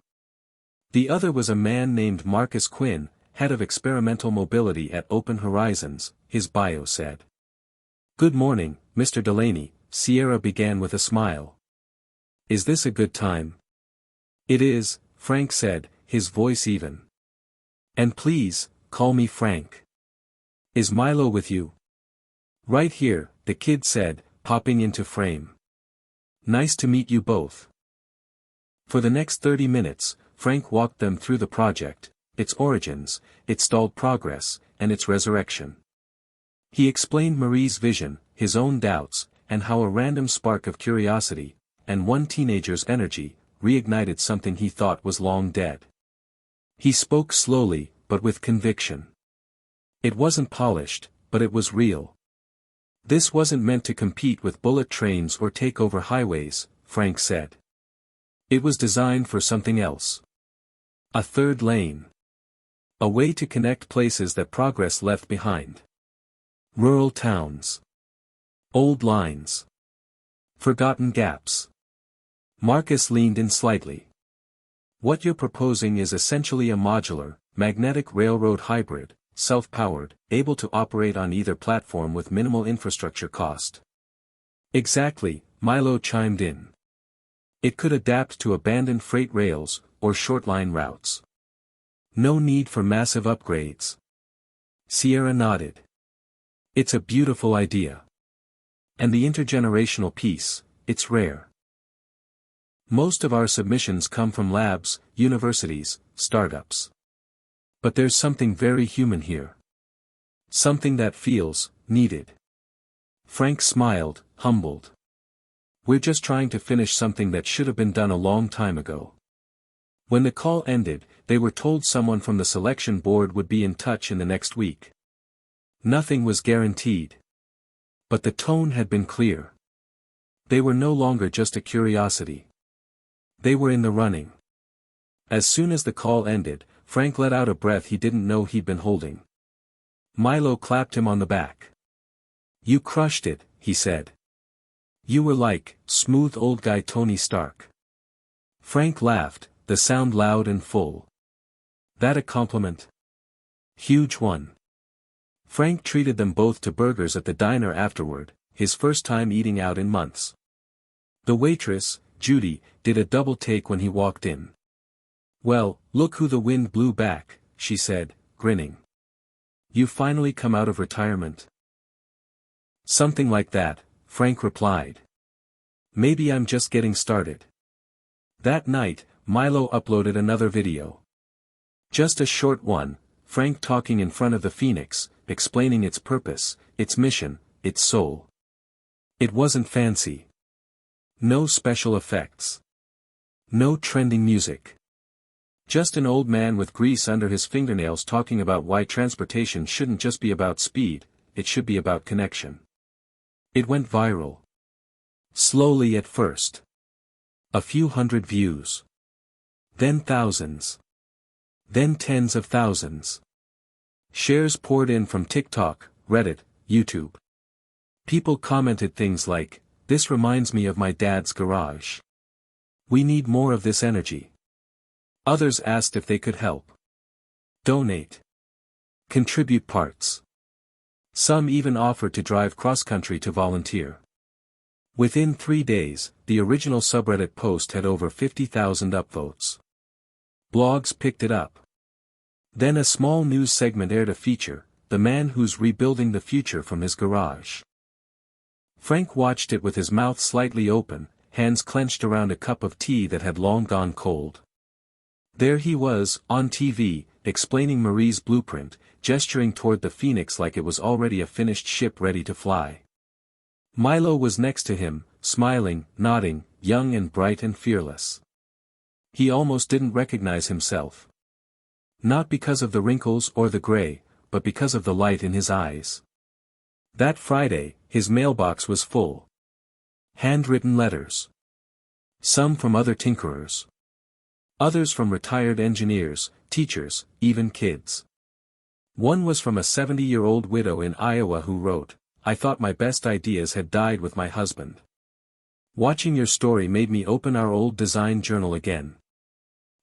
The other was a man named Marcus Quinn, head of experimental mobility at Open Horizons, his bio said. "Good morning, Mr. Delaney," Sierra began with a smile. "Is this a good time?" "It is," Frank said, his voice even. "And please, call me Frank. Is Milo with you?" "Right here," the kid said, popping into frame. "Nice to meet you both." For the next 30 minutes, Frank walked them through the project, its origins, its stalled progress, and its resurrection. He explained Marie's vision, his own doubts, and how a random spark of curiosity, and one teenager's energy, reignited something he thought was long dead. He spoke slowly, but with conviction. It wasn't polished, but it was real. This wasn't meant to compete with bullet trains or take over highways, Frank said. It was designed for something else. A third lane. A way to connect places that progress left behind. Rural towns. Old lines. Forgotten gaps. Marcus leaned in slightly. "What you're proposing is essentially a modular, magnetic railroad hybrid, self-powered, able to operate on either platform with minimal infrastructure cost." "Exactly," Milo chimed in. "It could adapt to abandoned freight rails, or short-line routes. No need for massive upgrades." Sierra nodded. "It's a beautiful idea. And the intergenerational piece, it's rare. Most of our submissions come from labs, universities, startups. But there's something very human here. Something that feels needed." Frank smiled, humbled. "We're just trying to finish something that should have been done a long time ago." When the call ended, they were told someone from the selection board would be in touch in the next week. Nothing was guaranteed. But the tone had been clear. They were no longer just a curiosity. They were in the running. As soon as the call ended, Frank let out a breath he didn't know he'd been holding. Milo clapped him on the back. "You crushed it," he said. "You were like, smooth old guy Tony Stark." Frank laughed, the sound loud and full. "That a compliment?" "Huge one." Frank treated them both to burgers at the diner afterward, his first time eating out in months. The waitress, Judy, did a double take when he walked in. "Well, look who the wind blew back," she said, grinning. "You finally come out of retirement?" "Something like that," Frank replied. "Maybe I'm just getting started." That night, Milo uploaded another video. Just a short one, Frank talking in front of the Phoenix, explaining its purpose, its mission, its soul. It wasn't fancy. No special effects. No trending music. Just an old man with grease under his fingernails talking about why transportation shouldn't just be about speed, it should be about connection. It went viral. Slowly at first. A few hundred views. Then thousands. Then tens of thousands. Shares poured in from TikTok, Reddit, YouTube. People commented things like, "This reminds me of my dad's garage. We need more of this energy." Others asked if they could help. Donate. Contribute parts. Some even offered to drive cross-country to volunteer. Within 3 days, the original subreddit post had over 50,000 upvotes. Blogs picked it up. Then a small news segment aired a feature, "The Man Who's Rebuilding the Future from His Garage." Frank watched it with his mouth slightly open, hands clenched around a cup of tea that had long gone cold. There he was, on TV, explaining Marie's blueprint, gesturing toward the Phoenix like it was already a finished ship ready to fly. Milo was next to him, smiling, nodding, young and bright and fearless. He almost didn't recognize himself. Not because of the wrinkles or the gray, but because of the light in his eyes. That Friday, his mailbox was full. Handwritten letters. Some from other tinkerers. Others from retired engineers, teachers, even kids. One was from a 70-year-old widow in Iowa who wrote, "I thought my best ideas had died with my husband. Watching your story made me open our old design journal again."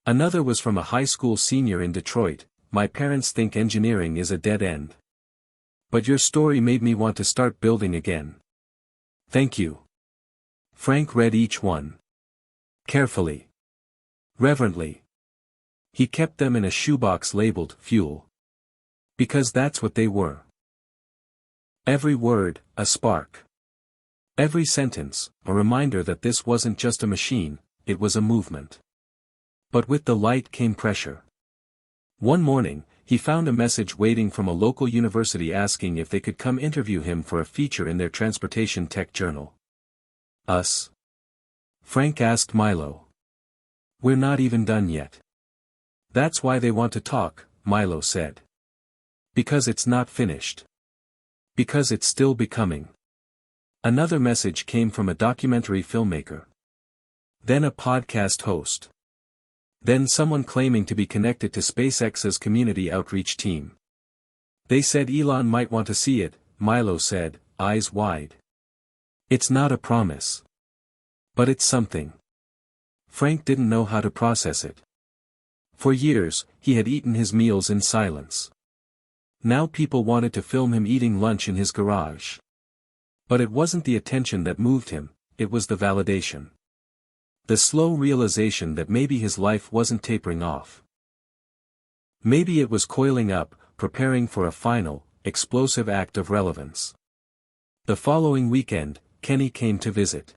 Another was from a high school senior in Detroit, "My parents think engineering is a dead end. But your story made me want to start building again. Thank you." Frank read each one. Carefully. Reverently. He kept them in a shoebox labeled "Fuel." Because that's what they were. Every word, a spark. Every sentence, a reminder that this wasn't just a machine, it was a movement. But with the light came pressure. One morning, he found a message waiting from a local university asking if they could come interview him for a feature in their transportation tech journal. "Us?" Frank asked Milo. "We're not even done yet." "That's why they want to talk," Milo said. "Because it's not finished. Because it's still becoming." Another message came from a documentary filmmaker. Then a podcast host. Then someone claiming to be connected to SpaceX's community outreach team. "They said Elon might want to see it," Milo said, eyes wide. "It's not a promise. But it's something." Frank didn't know how to process it. For years, he had eaten his meals in silence. Now people wanted to film him eating lunch in his garage. But it wasn't the attention that moved him, it was the validation. The slow realization that maybe his life wasn't tapering off. Maybe it was coiling up, preparing for a final, explosive act of relevance. The following weekend, Kenny came to visit.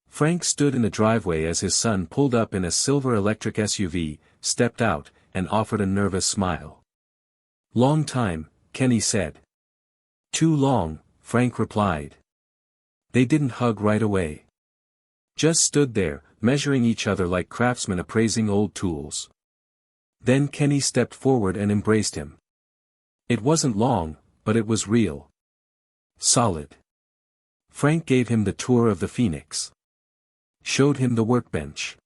Frank stood in the driveway as his son pulled up in a silver electric SUV, stepped out, and offered a nervous smile. "Long time," Kenny said. "Too long," Frank replied. They didn't hug right away. Just stood there, measuring each other like craftsmen appraising old tools. Then Kenny stepped forward and embraced him. It wasn't long, but it was real. Solid. Frank gave him the tour of the Phoenix. Showed him the workbench.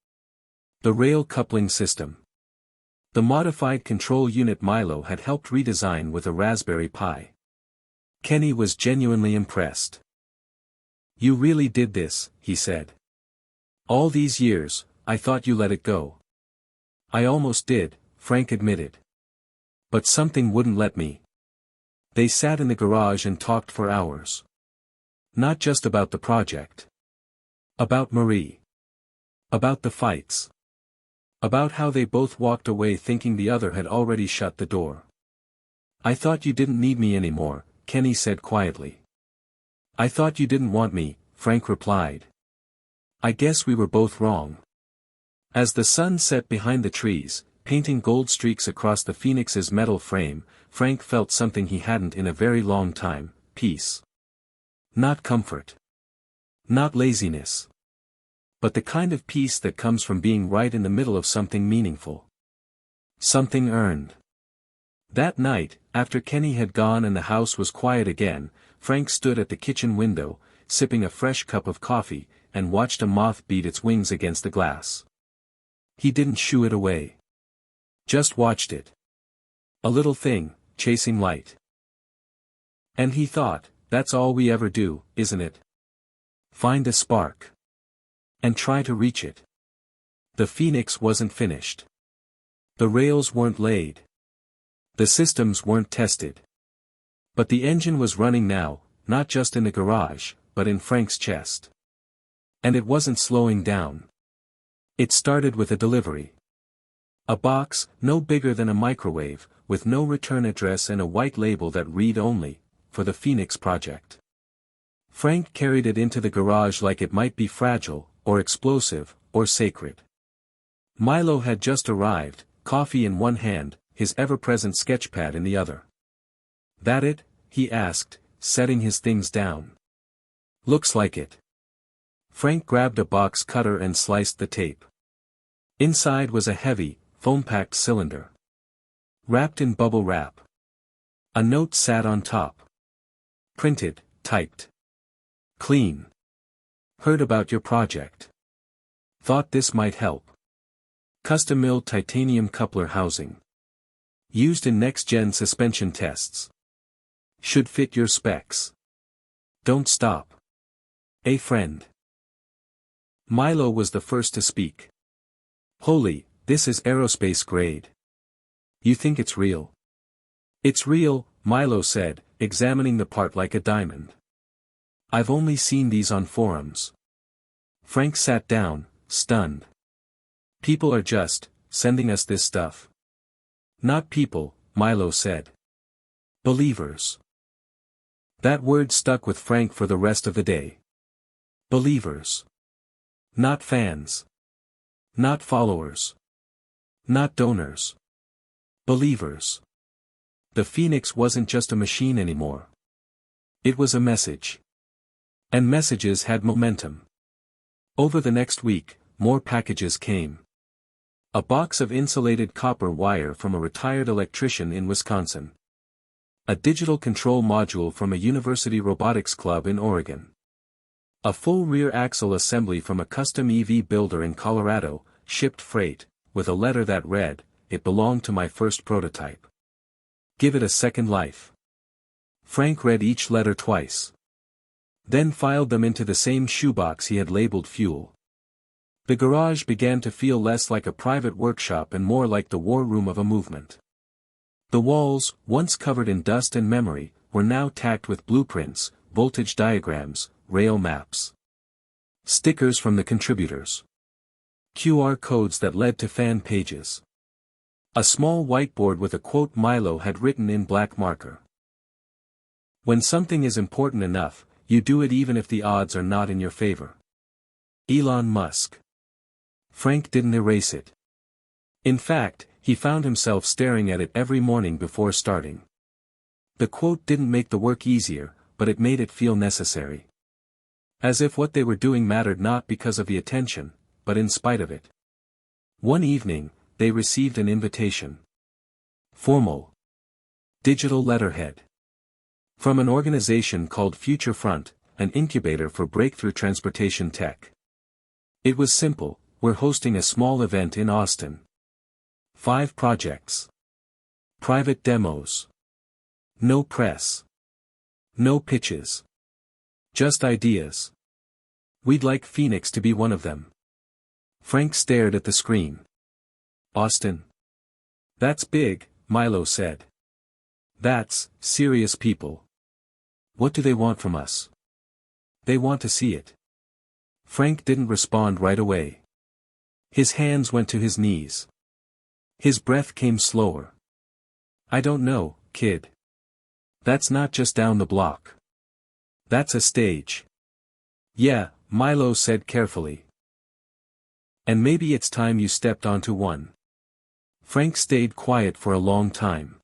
The rail coupling system. The modified control unit Milo had helped redesign with a Raspberry Pi. Kenny was genuinely impressed. "You really did this," he said. "All these years, I thought you let it go." "I almost did," Frank admitted. "But something wouldn't let me." They sat in the garage and talked for hours. Not just about the project. About Marie. About the fights. About how they both walked away thinking the other had already shut the door. "I thought you didn't need me anymore," Kenny said quietly. "I thought you didn't want me," Frank replied. "I guess we were both wrong." As the sun set behind the trees, painting gold streaks across the Phoenix's metal frame, Frank felt something he hadn't in a very long time: peace. Not comfort. Not laziness. But the kind of peace that comes from being right in the middle of something meaningful. Something earned. That night, after Kenny had gone and the house was quiet again, Frank stood at the kitchen window, sipping a fresh cup of coffee, and watched a moth beat its wings against the glass. He didn't shoo it away. Just watched it. A little thing, chasing light. And he thought, that's all we ever do, isn't it? Find a spark. And try to reach it. The Phoenix wasn't finished. The rails weren't laid. The systems weren't tested. But the engine was running now, not just in the garage, but in Frank's chest. And it wasn't slowing down. It started with a delivery. A box, no bigger than a microwave, with no return address and a white label that read only, "For the Phoenix Project." Frank carried it into the garage like it might be fragile, or explosive, or sacred. Milo had just arrived, coffee in one hand, his ever-present sketchpad in the other. "That it?" he asked, setting his things down. "Looks like it." Frank grabbed a box cutter and sliced the tape. Inside was a heavy, foam-packed cylinder. Wrapped in bubble wrap. A note sat on top. Printed, typed. Clean. "Heard about your project. Thought this might help. Custom-milled titanium coupler housing. Used in next-gen suspension tests. Should fit your specs. Don't stop. A friend." Milo was the first to speak. "Holy, this is aerospace grade. You think it's real?" "It's real," Milo said, examining the part like a diamond. "I've only seen these on forums." Frank sat down, stunned. "People are just sending us this stuff." "Not people," Milo said. "Believers." That word stuck with Frank for the rest of the day. Believers. Not fans. Not followers. Not donors. Believers. The Phoenix wasn't just a machine anymore. It was a message. And messages had momentum. Over the next week, more packages came. A box of insulated copper wire from a retired electrician in Wisconsin. A digital control module from a university robotics club in Oregon. A full rear axle assembly from a custom EV builder in Colorado, shipped freight, with a letter that read, "It belonged to my first prototype. Give it a second life." Frank read each letter twice. Then filed them into the same shoebox he had labeled fuel. The garage began to feel less like a private workshop and more like the war room of a movement. The walls, once covered in dust and memory, were now tacked with blueprints, voltage diagrams, rail maps. Stickers from the contributors. QR codes that led to fan pages. A small whiteboard with a quote Milo had written in black marker. "When something is important enough, you do it even if the odds are not in your favor." Elon Musk. Frank didn't erase it. In fact, he found himself staring at it every morning before starting. The quote didn't make the work easier, but it made it feel necessary. As if what they were doing mattered not because of the attention, but in spite of it. One evening, they received an invitation. Formal. Digital letterhead. From an organization called Future Front, an incubator for breakthrough transportation tech. It was simple: "We're hosting a small event in Austin. 5 projects. Private demos. No press. No pitches. Just ideas. We'd like Phoenix to be one of them." Frank stared at the screen. "Austin? That's big," Milo said. "That's serious people. What do they want from us?" "They want to see it." Frank didn't respond right away. His hands went to his knees. His breath came slower. I don't know, kid. That's not just down the block. That's a stage. Yeah, Milo said carefully. And maybe it's time you stepped onto one. Frank stayed quiet for a long time.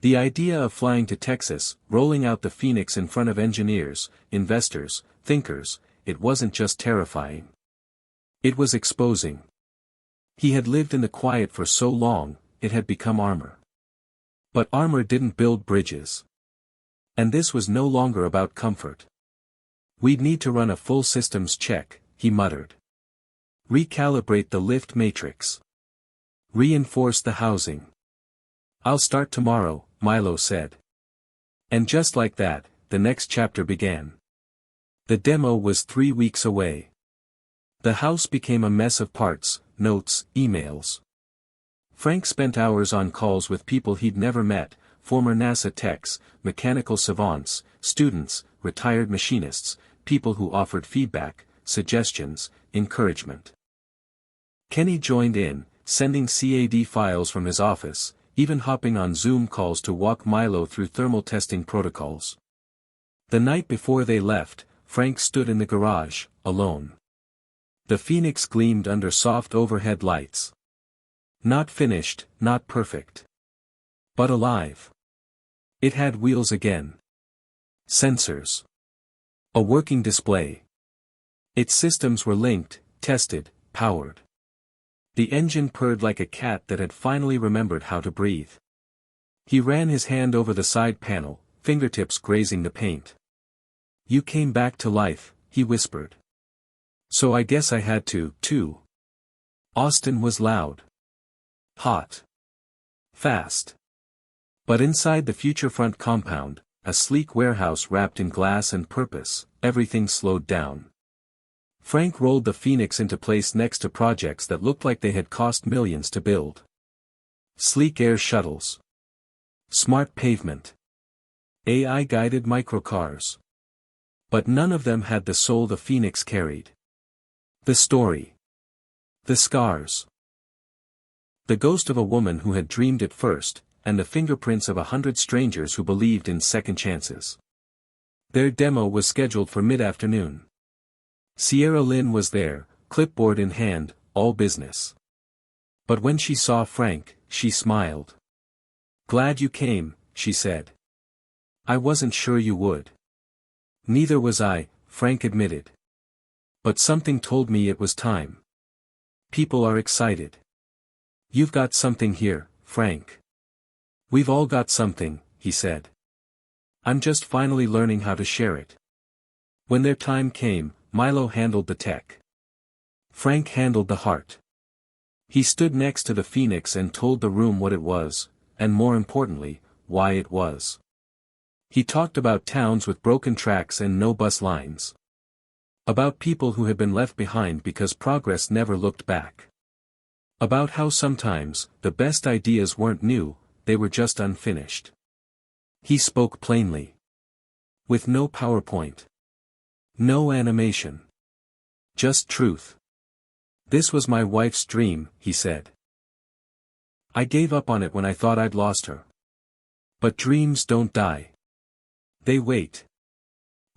The idea of flying to Texas, rolling out the Phoenix in front of engineers, investors, thinkers, it wasn't just terrifying. It was exposing. He had lived in the quiet for so long, it had become armor. But armor didn't build bridges. And this was no longer about comfort. We'd need to run a full systems check, he muttered. Recalibrate the lift matrix. Reinforce the housing. I'll start tomorrow, Milo said. And just like that, the next chapter began. The demo was 3 weeks away. The house became a mess of parts, notes, emails. Frank spent hours on calls with people he'd never met, former NASA techs, mechanical savants, students, retired machinists, people who offered feedback, suggestions, encouragement. Kenny joined in, sending CAD files from his office, even hopping on Zoom calls to walk Milo through thermal testing protocols. The night before they left, Frank stood in the garage, alone. The Phoenix gleamed under soft overhead lights. Not finished, not perfect. But alive. It had wheels again. Sensors. A working display. Its systems were linked, tested, powered. The engine purred like a cat that had finally remembered how to breathe. He ran his hand over the side panel, fingertips grazing the paint. You came back to life, he whispered. So I guess I had to, too. Austin was loud. Hot. Fast. But inside the future front compound, a sleek warehouse wrapped in glass and purpose, everything slowed down. Frank rolled the Phoenix into place next to projects that looked like they had cost millions to build. Sleek air shuttles. Smart pavement. AI-guided microcars. But none of them had the soul the Phoenix carried. The story. The scars. The ghost of a woman who had dreamed it first, and the fingerprints of 100 strangers who believed in second chances. Their demo was scheduled for mid-afternoon. Sierra Lynn was there, clipboard in hand, all business. But when she saw Frank, she smiled. Glad you came, she said. I wasn't sure you would. Neither was I, Frank admitted. But something told me it was time. People are excited. You've got something here, Frank. We've all got something, he said. I'm just finally learning how to share it. When their time came, Milo handled the tech. Frank handled the heart. He stood next to the Phoenix and told the room what it was, and more importantly, why it was. He talked about towns with broken tracks and no bus lines. About people who had been left behind because progress never looked back. About how sometimes, the best ideas weren't new, they were just unfinished. He spoke plainly. With no PowerPoint. No animation. Just truth. This was my wife's dream, he said. I gave up on it when I thought I'd lost her. But dreams don't die. They wait.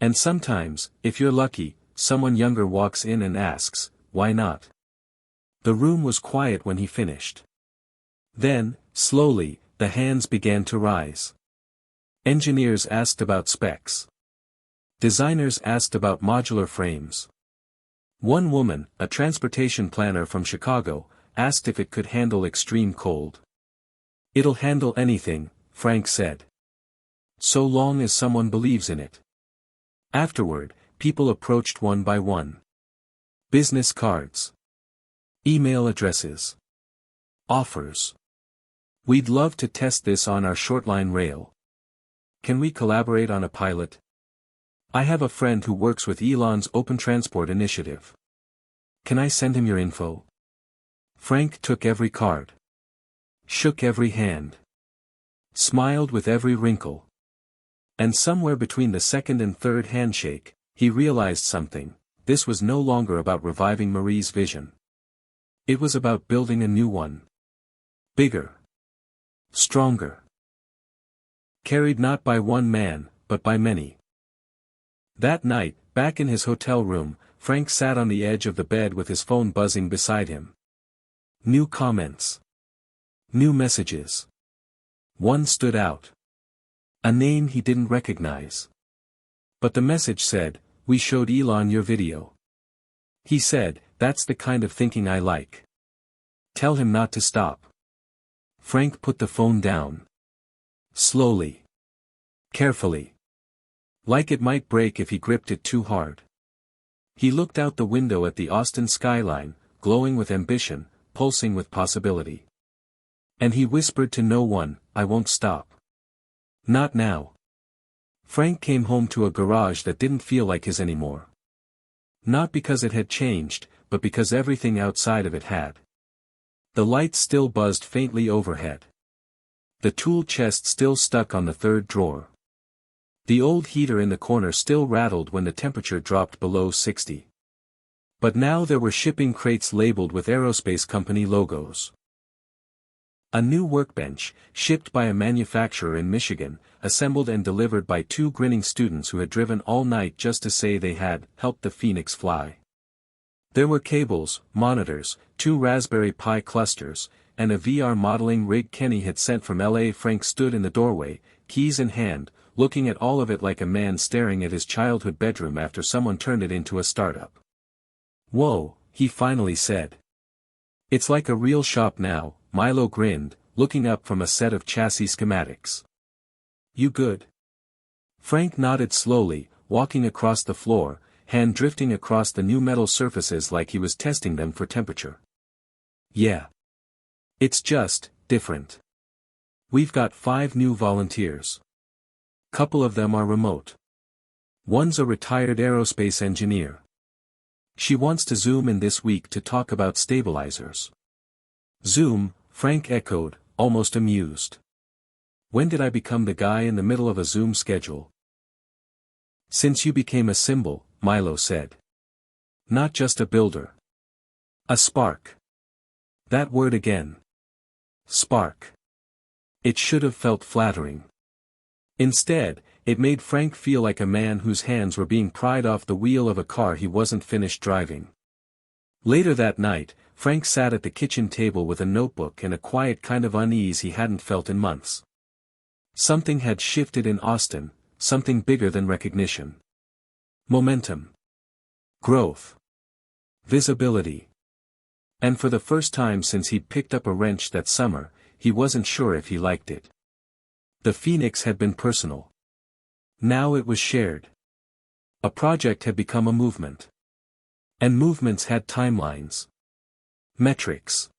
And sometimes, if you're lucky, someone younger walks in and asks, why not? The room was quiet when he finished. Then, slowly, the hands began to rise. Engineers asked about specs. Designers asked about modular frames. One woman, a transportation planner from Chicago, asked if it could handle extreme cold. It'll handle anything, Frank said. So long as someone believes in it. Afterward, people approached one by one. Business cards. Email addresses. Offers. We'd love to test this on our shortline rail. Can we collaborate on a pilot? I have a friend who works with Elon's Open Transport initiative. Can I send him your info? Frank took every card. Shook every hand. Smiled with every wrinkle. And somewhere between the second and third handshake, he realized something. This was no longer about reviving Marie's vision. It was about building a new one. Bigger. Stronger. Carried not by one man, but by many. That night, back in his hotel room, Frank sat on the edge of the bed with his phone buzzing beside him. New comments. New messages. One stood out. A name he didn't recognize. But the message said, "We showed Elon your video. He said, that's the kind of thinking I like. Tell him not to stop." Frank put the phone down. Slowly. Carefully. Like it might break if he gripped it too hard. He looked out the window at the Austin skyline, glowing with ambition, pulsing with possibility. And he whispered to no one, "I won't stop. Not now." Frank came home to a garage that didn't feel like his anymore. Not because it had changed, but because everything outside of it had. The lights still buzzed faintly overhead. The tool chest still stuck on the third drawer. The old heater in the corner still rattled when the temperature dropped below 60. But now there were shipping crates labeled with aerospace company logos. A new workbench, shipped by a manufacturer in Michigan, assembled and delivered by two grinning students who had driven all night just to say they had helped the Phoenix fly. There were cables, monitors, 2 Raspberry Pi clusters, and a VR modeling rig Kenny had sent from LA. Frank stood in the doorway, keys in hand, looking at all of it like a man staring at his childhood bedroom after someone turned it into a startup. "Whoa," he finally said. "It's like a real shop now," Milo grinned, looking up from a set of chassis schematics. "You good?" Frank nodded slowly, walking across the floor, hand drifting across the new metal surfaces like he was testing them for temperature. "Yeah. It's just, different. We've got 5 new volunteers. Couple of them are remote. One's a retired aerospace engineer. She wants to Zoom in this week to talk about stabilizers." "Zoom," Frank echoed, almost amused. "When did I become the guy in the middle of a Zoom schedule?" "Since you became a symbol," Milo said. "Not just a builder. A spark." That word again. Spark. It should have felt flattering. Instead, it made Frank feel like a man whose hands were being pried off the wheel of a car he wasn't finished driving. Later that night, Frank sat at the kitchen table with a notebook and a quiet kind of unease he hadn't felt in months. Something had shifted in Austin, something bigger than recognition. Momentum. Growth. Visibility. And for the first time since he'd picked up a wrench that summer, he wasn't sure if he liked it. The Phoenix had been personal. Now it was shared. A project had become a movement. And movements had timelines. Metrics.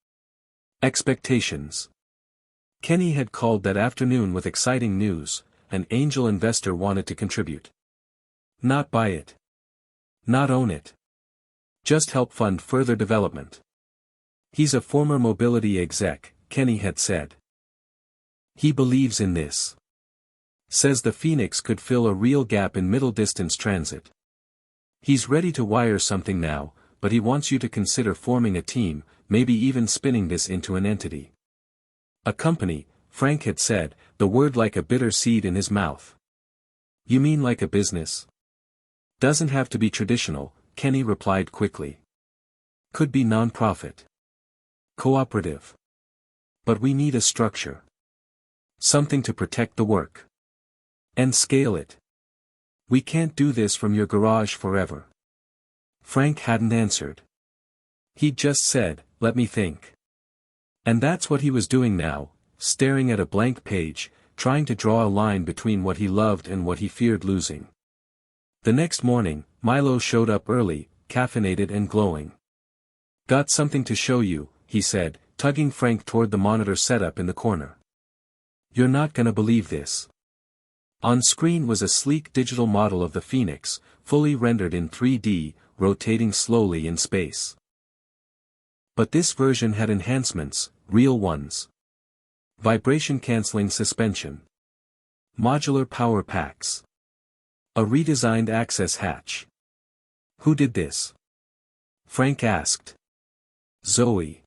Expectations. Kenny had called that afternoon with exciting news. An angel investor wanted to contribute. Not buy it. Not own it. Just help fund further development. He's a former mobility exec, Kenny had said. He believes in this. Says the Phoenix could fill a real gap in middle-distance transit. He's ready to wire something now, but he wants you to consider forming a team, maybe even spinning this into an entity. A company, Frank had said, the word like a bitter seed in his mouth. "You mean like a business?" "Doesn't have to be traditional," Kenny replied quickly. "Could be non-profit. Cooperative. But we need a structure. Something to protect the work. And scale it. We can't do this from your garage forever." Frank hadn't answered. He'd just said, "Let me think." And that's what he was doing now, staring at a blank page, trying to draw a line between what he loved and what he feared losing. The next morning, Milo showed up early, caffeinated and glowing. "Got something to show you," he said, tugging Frank toward the monitor setup in the corner. "You're not gonna believe this." On screen was a sleek digital model of the Phoenix, fully rendered in 3D, rotating slowly in space. But this version had enhancements, real ones. Vibration-canceling suspension. Modular power packs. A redesigned access hatch. "Who did this?" Frank asked. "Zoe.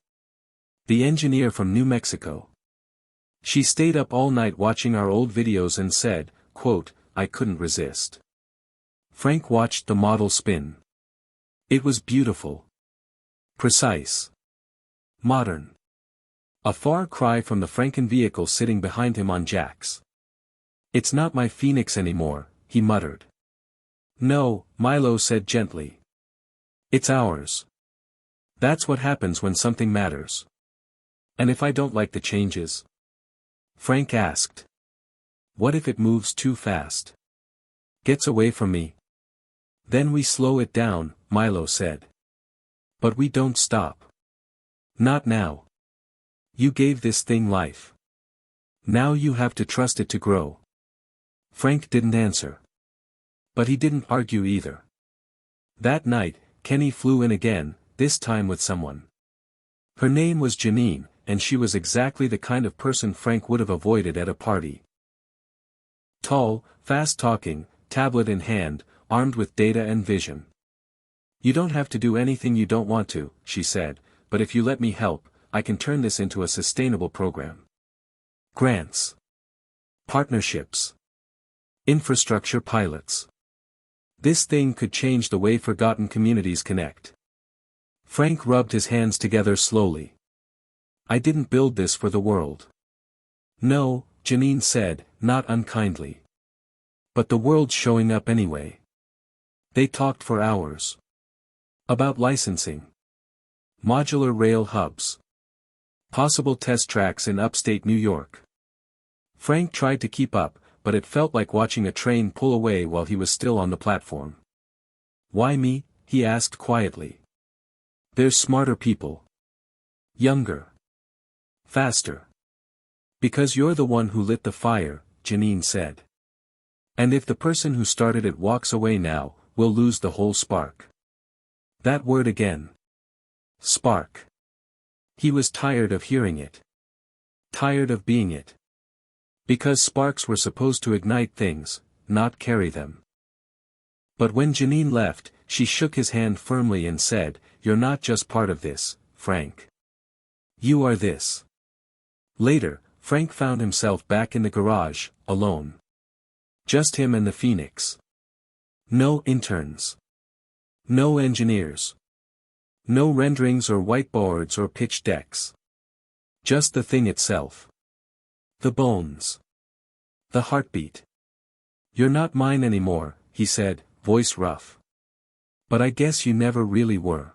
The engineer from New Mexico. She stayed up all night watching our old videos and said, quote, I couldn't resist. Frank watched the model spin. It was beautiful. Precise. Modern. A far cry from the Franken vehicle sitting behind him on jacks. It's not my Phoenix anymore, he muttered. No, Milo said gently. It's ours. That's what happens when something matters. And if I don't like the changes? Frank asked. What if it moves too fast? Gets away from me? Then we slow it down, Milo said. But we don't stop. Not now. You gave this thing life. Now you have to trust it to grow. Frank didn't answer. But he didn't argue either. That night, Kenny flew in again, this time with someone. Her name was Janine, and she was exactly the kind of person Frank would have avoided at a party. Tall, fast-talking, tablet in hand, armed with data and vision. You don't have to do anything you don't want to, she said, but if you let me help, I can turn this into a sustainable program. Grants. Partnerships. Infrastructure pilots. This thing could change the way forgotten communities connect. Frank rubbed his hands together slowly. I didn't build this for the world. No, Janine said, not unkindly. But the world's showing up anyway. They talked for hours. About licensing. Modular rail hubs. Possible test tracks in upstate New York. Frank tried to keep up, but it felt like watching a train pull away while he was still on the platform. Why me? He asked quietly. There's smarter people. Younger. Faster. Because you're the one who lit the fire, Janine said. And if the person who started it walks away now, we'll lose the whole spark. That word again. Spark. He was tired of hearing it. Tired of being it. Because sparks were supposed to ignite things, not carry them. But when Janine left, she shook his hand firmly and said, You're not just part of this, Frank. You are this. Later, Frank found himself back in the garage, alone. Just him and the Phoenix. No interns. No engineers. No renderings or whiteboards or pitch decks. Just the thing itself. The bones. The heartbeat. You're not mine anymore, he said, voice rough. But I guess you never really were.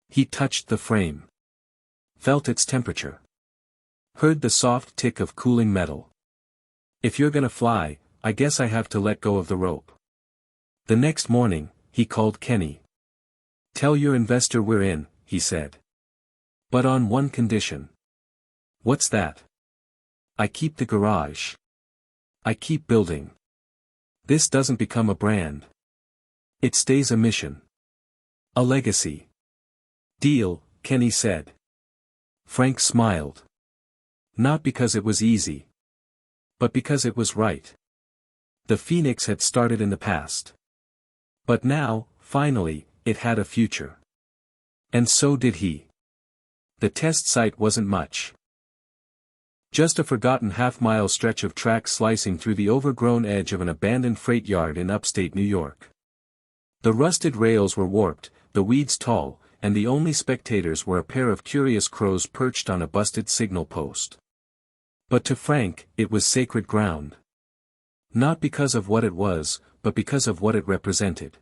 He touched the frame. Felt its temperature. Heard the soft tick of cooling metal. If you're gonna fly, I guess I have to let go of the rope. The next morning, he called Kenny. Tell your investor we're in, he said. But on one condition. What's that? I keep the garage. I keep building. This doesn't become a brand. It stays a mission. A legacy. Deal, Kenny said. Frank smiled. Not because it was easy. But because it was right. The Phoenix had started in the past. But now, finally, it had a future. And so did he. The test site wasn't much. Just a forgotten half-mile stretch of track slicing through the overgrown edge of an abandoned freight yard in upstate New York. The rusted rails were warped, the weeds tall, and the only spectators were a pair of curious crows perched on a busted signal post. But to Frank, it was sacred ground. Not because of what it was, but because of what it represented.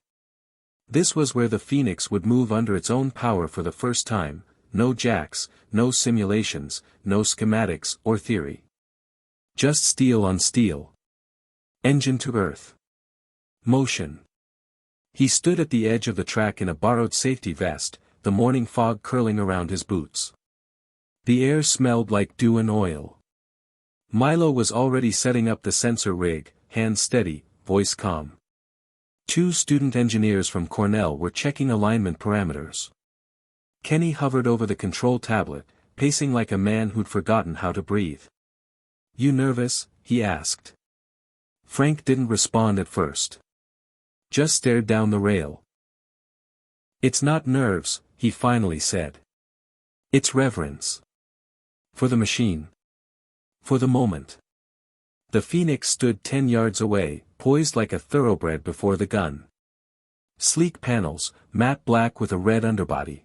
This was where the Phoenix would move under its own power for the first time. No jacks, no simulations, no schematics or theory. Just steel on steel. Engine to earth. Motion. He stood at the edge of the track in a borrowed safety vest, the morning fog curling around his boots. The air smelled like dew and oil. Milo was already setting up the sensor rig, hands steady, voice calm. 2 student engineers from Cornell were checking alignment parameters. Kenny hovered over the control tablet, pacing like a man who'd forgotten how to breathe. You nervous? He asked. Frank didn't respond at first. Just stared down the rail. It's not nerves, he finally said. It's reverence. For the machine. For the moment. The Phoenix stood 10 yards away, poised like a thoroughbred before the gun. Sleek panels, matte black with a red underbody.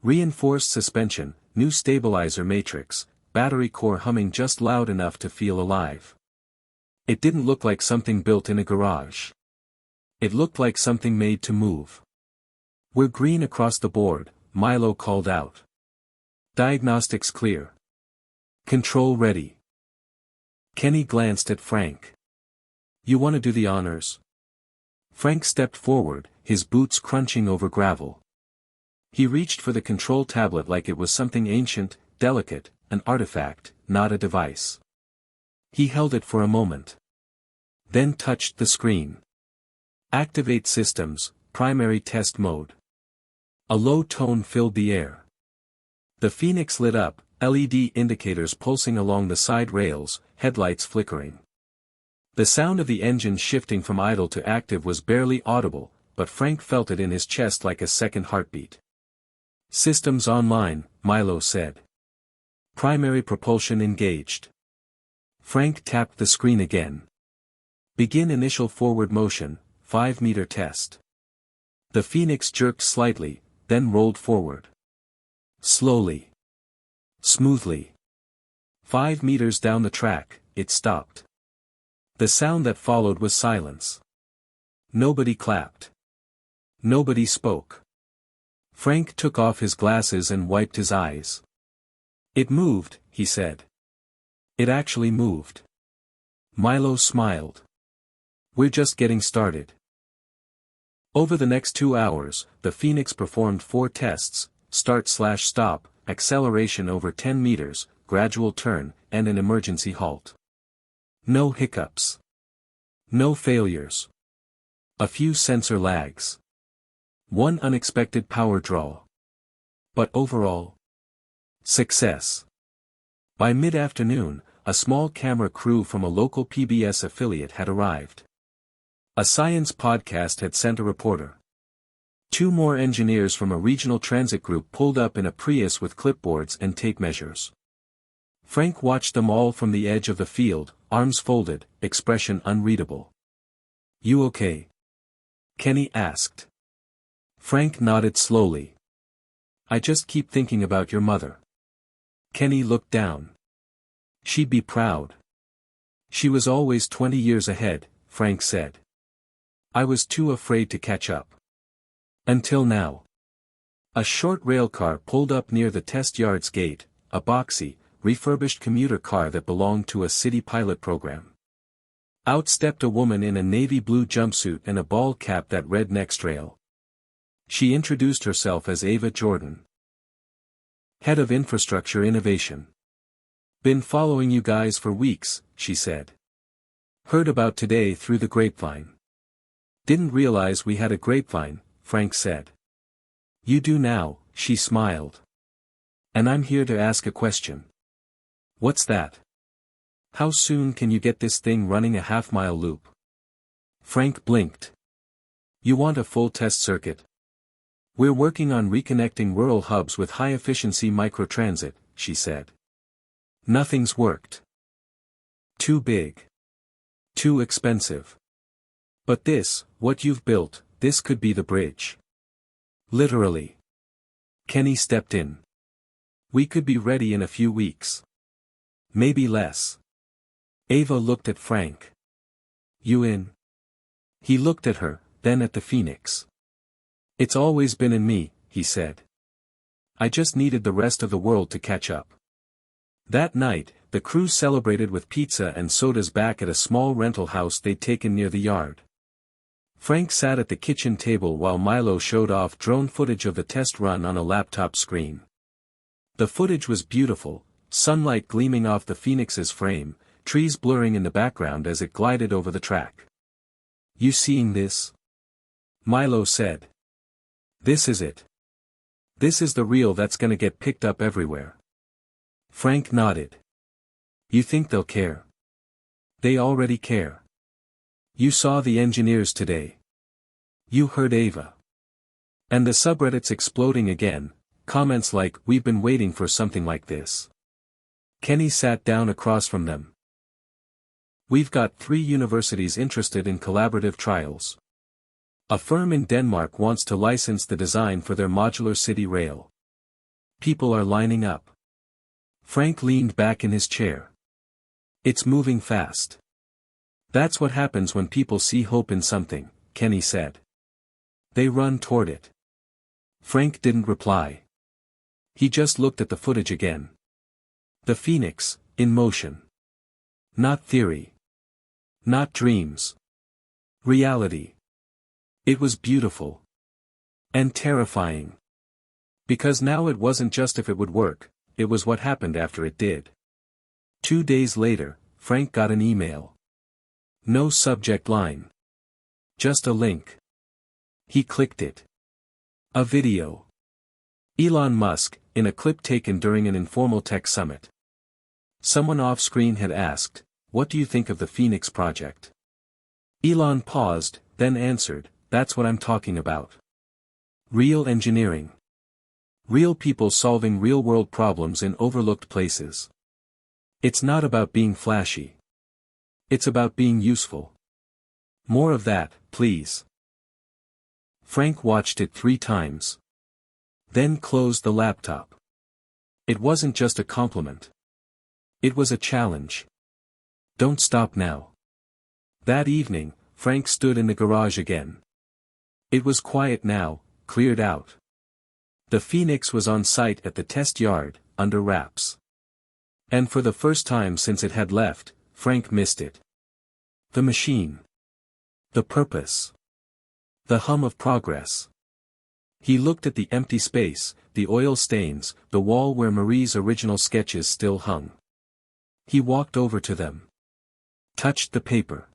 Reinforced suspension, new stabilizer matrix, battery core humming just loud enough to feel alive. It didn't look like something built in a garage. It looked like something made to move. "We're green across the board," Milo called out. "Diagnostics clear. Control ready." Kenny glanced at Frank. "You want to do the honors?" Frank stepped forward, his boots crunching over gravel. He reached for the control tablet like it was something ancient, delicate, an artifact, not a device. He held it for a moment. Then touched the screen. "Activate systems, primary test mode." A low tone filled the air. The Phoenix lit up, LED indicators pulsing along the side rails, headlights flickering. The sound of the engine shifting from idle to active was barely audible, but Frank felt it in his chest like a second heartbeat. "Systems online," Milo said. "Primary propulsion engaged." Frank tapped the screen again. "Begin initial forward motion, 5-meter test." The Phoenix jerked slightly, then rolled forward. Slowly. Smoothly. 5 meters down the track, it stopped. The sound that followed was silence. Nobody clapped. Nobody spoke. Frank took off his glasses and wiped his eyes. "It moved," he said. "It actually moved." Milo smiled. "We're just getting started." Over the next 2 hours, the Phoenix performed 4 tests: start/stop, acceleration over 10 meters, gradual turn, and an emergency halt. No hiccups. No failures. A few sensor lags. One unexpected power draw. But overall, success. By mid-afternoon, a small camera crew from a local PBS affiliate had arrived. A science podcast had sent a reporter. 2 more engineers from a regional transit group pulled up in a Prius with clipboards and tape measures. Frank watched them all from the edge of the field, arms folded, expression unreadable. "You okay?" Kenny asked. Frank nodded slowly. "I just keep thinking about your mother." Kenny looked down. "She'd be proud." "She was always 20 years ahead," Frank said. "I was too afraid to catch up. Until now." A short railcar pulled up near the test yard's gate, a boxy, refurbished commuter car that belonged to a city pilot program. Out stepped a woman in a navy blue jumpsuit and a ball cap that read "Next Rail." She introduced herself as Ava Jordan, Head of Infrastructure Innovation. "Been following you guys for weeks," she said. "Heard about today through the grapevine." "Didn't realize we had a grapevine," Frank said. "You do now," she smiled. "And I'm here to ask a question." "What's that?" "How soon can you get this thing running a half-mile loop?" Frank blinked. "You want a full test circuit?" "We're working on reconnecting rural hubs with high-efficiency microtransit," she said. "Nothing's worked. Too big. Too expensive. But this, what you've built, this could be the bridge." "Literally." Kenny stepped in. "We could be ready in a few weeks. Maybe less." Ava looked at Frank. "You in?" He looked at her, then at the Phoenix. "It's always been in me," he said. "I just needed the rest of the world to catch up." That night, the crew celebrated with pizza and sodas back at a small rental house they'd taken near the yard. Frank sat at the kitchen table while Milo showed off drone footage of the test run on a laptop screen. The footage was beautiful, sunlight gleaming off the Phoenix's frame, trees blurring in the background as it glided over the track. "You seeing this?" Milo said. "This is it. This is the reel that's gonna get picked up everywhere." Frank nodded. "You think they'll care?" "They already care. You saw the engineers today. You heard Ava. And the subreddit's exploding again, comments like, 'We've been waiting for something like this.' Kenny sat down across from them. We've got 3 universities interested in collaborative trials. A firm in Denmark wants to license the design for their modular city rail. People are lining up. Frank leaned back in his chair. It's moving fast. That's what happens when people see hope in something, Kenny said. They run toward it. Frank didn't reply. He just looked at the footage again. The Phoenix, in motion. Not theory. Not dreams. Reality. It was beautiful. And terrifying. Because now it wasn't just if it would work, it was what happened after it did. 2 days later, Frank got an email. No subject line. Just a link. He clicked it. A video. Elon Musk, in a clip taken during an informal tech summit. Someone off-screen had asked, "What do you think of the Phoenix project?" Elon paused, then answered, "That's what I'm talking about. Real engineering. Real people solving real-world problems in overlooked places. It's not about being flashy. It's about being useful. More of that, please." Frank watched it 3 times. Then closed the laptop. It wasn't just a compliment. It was a challenge. Don't stop now. That evening, Frank stood in the garage again. It was quiet now, cleared out. The Phoenix was on site at the test yard, under wraps. And for the first time since it had left, Frank missed it. The machine. The purpose. The hum of progress. He looked at the empty space, the oil stains, the wall where Marie's original sketches still hung. He walked over to them. Touched the paper.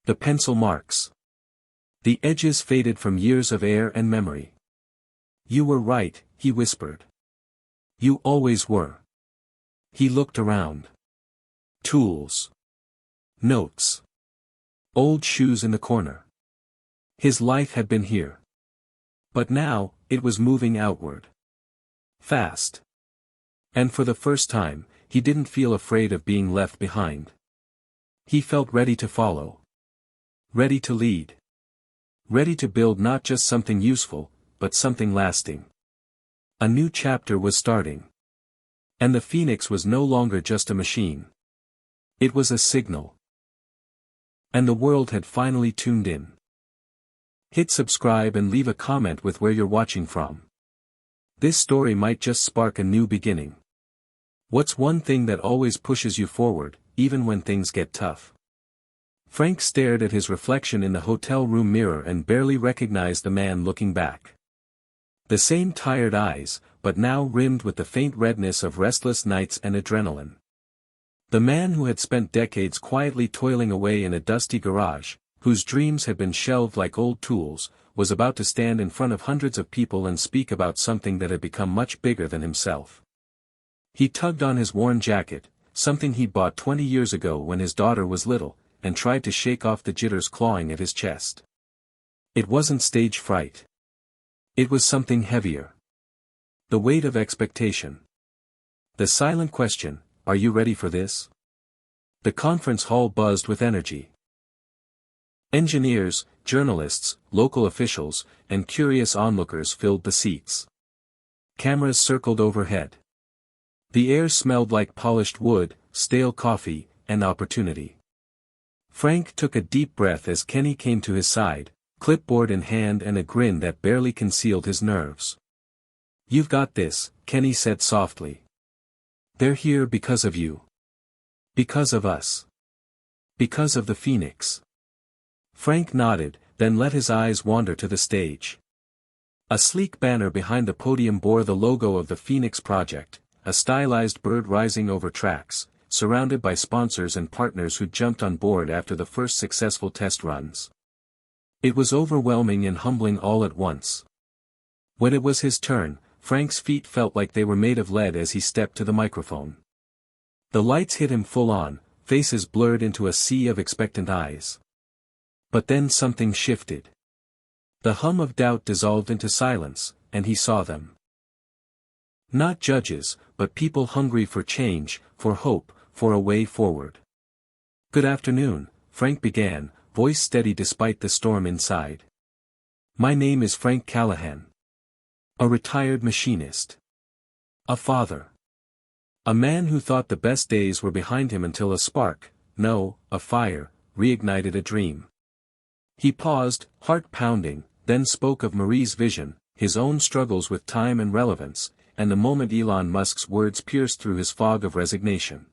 The pencil marks. The edges faded from years of air and memory. "You were right," he whispered. "You always were." He looked around. Tools. Notes. Old shoes in the corner. His life had been here. But now, it was moving outward. Fast. And for the first time, he didn't feel afraid of being left behind. He felt ready to follow. Ready to lead. Ready to build not just something useful, but something lasting. A new chapter was starting. And the Phoenix was no longer just a machine. It was a signal. And the world had finally tuned in. Hit subscribe and leave a comment with where you're watching from. This story might just spark a new beginning. What's one thing that always pushes you forward, even when things get tough? Frank stared at his reflection in the hotel room mirror and barely recognized the man looking back. The same tired eyes, but now rimmed with the faint redness of restless nights and adrenaline. The man who had spent decades quietly toiling away in a dusty garage, whose dreams had been shelved like old tools, was about to stand in front of hundreds of people and speak about something that had become much bigger than himself. He tugged on his worn jacket, something he'd bought 20 years ago when his daughter was little, and tried to shake off the jitters clawing at his chest. It wasn't stage fright. It was something heavier. The weight of expectation. The silent question, "Are you ready for this?" The conference hall buzzed with energy. Engineers, journalists, local officials, and curious onlookers filled the seats. Cameras circled overhead. The air smelled like polished wood, stale coffee, and opportunity. Frank took a deep breath as Kenny came to his side, clipboard in hand and a grin that barely concealed his nerves. "You've got this," Kenny said softly. "They're here because of you. Because of us. Because of the Phoenix." Frank nodded, then let his eyes wander to the stage. A sleek banner behind the podium bore the logo of the Phoenix Project, a stylized bird rising over tracks, surrounded by sponsors and partners who jumped on board after the first successful test runs. It was overwhelming and humbling all at once. When it was his turn, Frank's feet felt like they were made of lead as he stepped to the microphone. The lights hit him full on, faces blurred into a sea of expectant eyes. But then something shifted. The hum of doubt dissolved into silence, and he saw them. Not judges, but people hungry for change, for hope, for a way forward. "Good afternoon," Frank began, voice steady despite the storm inside. "My name is Frank Callahan. A retired machinist. A father. A man who thought the best days were behind him until a spark, no, a fire, reignited a dream." He paused, heart pounding, then spoke of Marie's vision, his own struggles with time and relevance, and the moment Elon Musk's words pierced through his fog of resignation.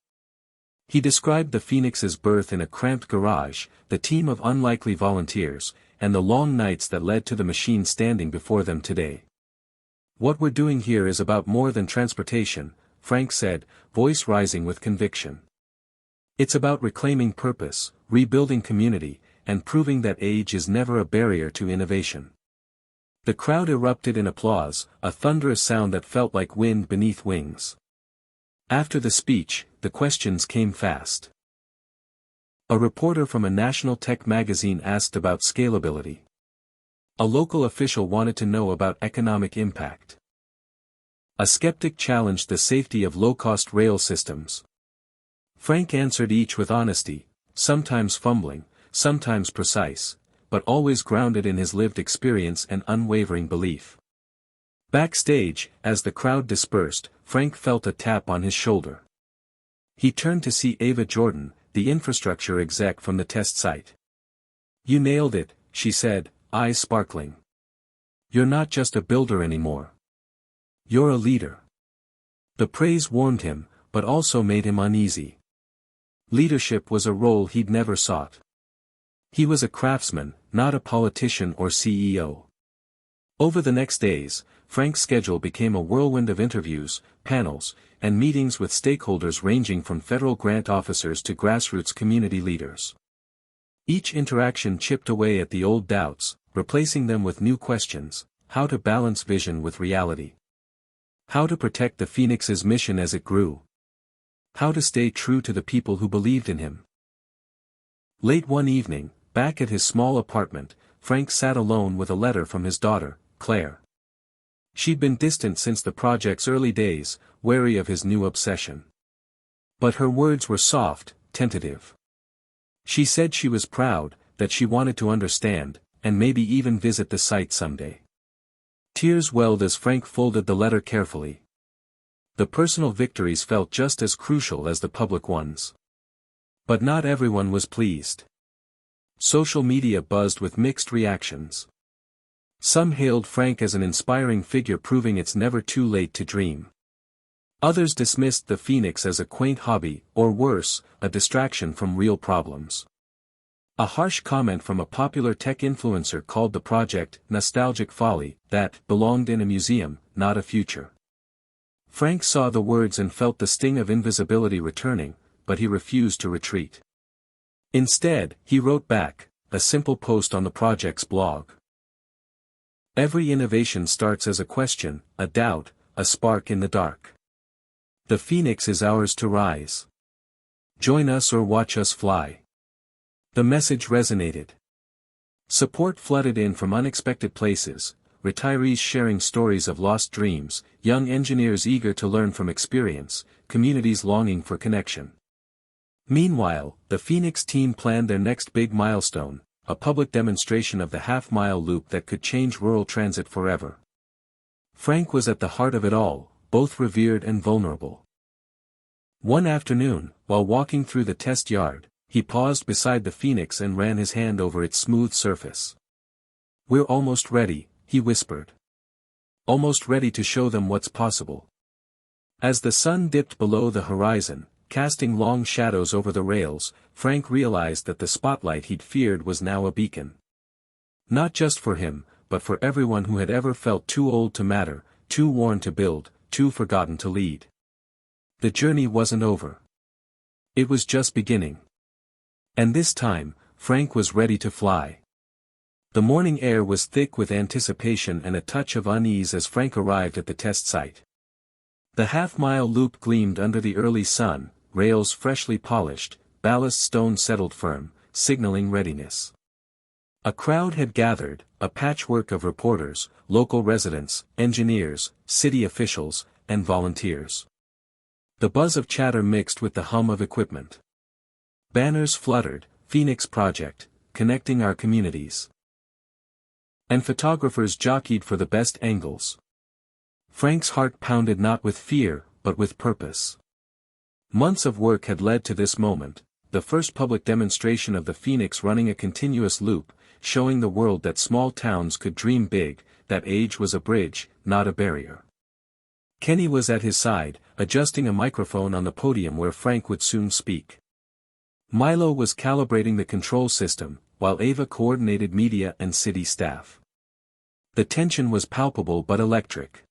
He described the Phoenix's birth in a cramped garage, the team of unlikely volunteers, and the long nights that led to the machine standing before them today. "What we're doing here is about more than transportation," Frank said, voice rising with conviction. "It's about reclaiming purpose, rebuilding community, and proving that age is never a barrier to innovation." The crowd erupted in applause, a thunderous sound that felt like wind beneath wings. After the speech, the questions came fast. A reporter from a national tech magazine asked about scalability. A local official wanted to know about economic impact. A skeptic challenged the safety of low-cost rail systems. Frank answered each with honesty, sometimes fumbling, sometimes precise, but always grounded in his lived experience and unwavering belief. Backstage, as the crowd dispersed, Frank felt a tap on his shoulder. He turned to see Ava Jordan, the infrastructure exec from the test site. "You nailed it," she said, eyes sparkling. "You're not just a builder anymore. You're a leader." The praise warmed him, but also made him uneasy. Leadership was a role he'd never sought. He was a craftsman, not a politician or CEO. Over the next days, Frank's schedule became a whirlwind of interviews, panels, and meetings with stakeholders ranging from federal grant officers to grassroots community leaders. Each interaction chipped away at the old doubts, replacing them with new questions: how to balance vision with reality, how to protect the Phoenix's mission as it grew, how to stay true to the people who believed in him. Late one evening, back at his small apartment, Frank sat alone with a letter from his daughter, Claire. She'd been distant since the project's early days, wary of his new obsession. But her words were soft, tentative. She said she was proud, that she wanted to understand, and maybe even visit the site someday. Tears welled as Frank folded the letter carefully. The personal victories felt just as crucial as the public ones. But not everyone was pleased. Social media buzzed with mixed reactions. Some hailed Frank as an inspiring figure proving it's never too late to dream. Others dismissed the Phoenix as a quaint hobby, or worse, a distraction from real problems. A harsh comment from a popular tech influencer called the project nostalgic folly, that belonged in a museum, not a future. Frank saw the words and felt the sting of invisibility returning, but he refused to retreat. Instead, he wrote back, a simple post on the project's blog. "Every innovation starts as a question, a doubt, a spark in the dark. The Phoenix is ours to rise. Join us or watch us fly." The message resonated. Support flooded in from unexpected places, retirees sharing stories of lost dreams, young engineers eager to learn from experience, communities longing for connection. Meanwhile, the Phoenix team planned their next big milestone, a public demonstration of the half-mile loop that could change rural transit forever. Frank was at the heart of it all, both revered and vulnerable. One afternoon, while walking through the test yard, he paused beside the Phoenix and ran his hand over its smooth surface. "We're almost ready," he whispered. "Almost ready to show them what's possible." As the sun dipped below the horizon, casting long shadows over the rails, Frank realized that the spotlight he'd feared was now a beacon. Not just for him, but for everyone who had ever felt too old to matter, too worn to build, too forgotten to lead. The journey wasn't over. It was just beginning. And this time, Frank was ready to fly. The morning air was thick with anticipation and a touch of unease as Frank arrived at the test site. The half-mile loop gleamed under the early sun, rails freshly polished, ballast stone settled firm, signaling readiness. A crowd had gathered, a patchwork of reporters, local residents, engineers, city officials, and volunteers. The buzz of chatter mixed with the hum of equipment. Banners fluttered, Phoenix Project, connecting our communities. And photographers jockeyed for the best angles. Frank's heart pounded not with fear, but with purpose. Months of work had led to this moment, the first public demonstration of the Phoenix running a continuous loop, showing the world that small towns could dream big, that age was a bridge, not a barrier. Kenny was at his side, adjusting a microphone on the podium where Frank would soon speak. Milo was calibrating the control system, while Ava coordinated media and city staff. The tension was palpable but electric.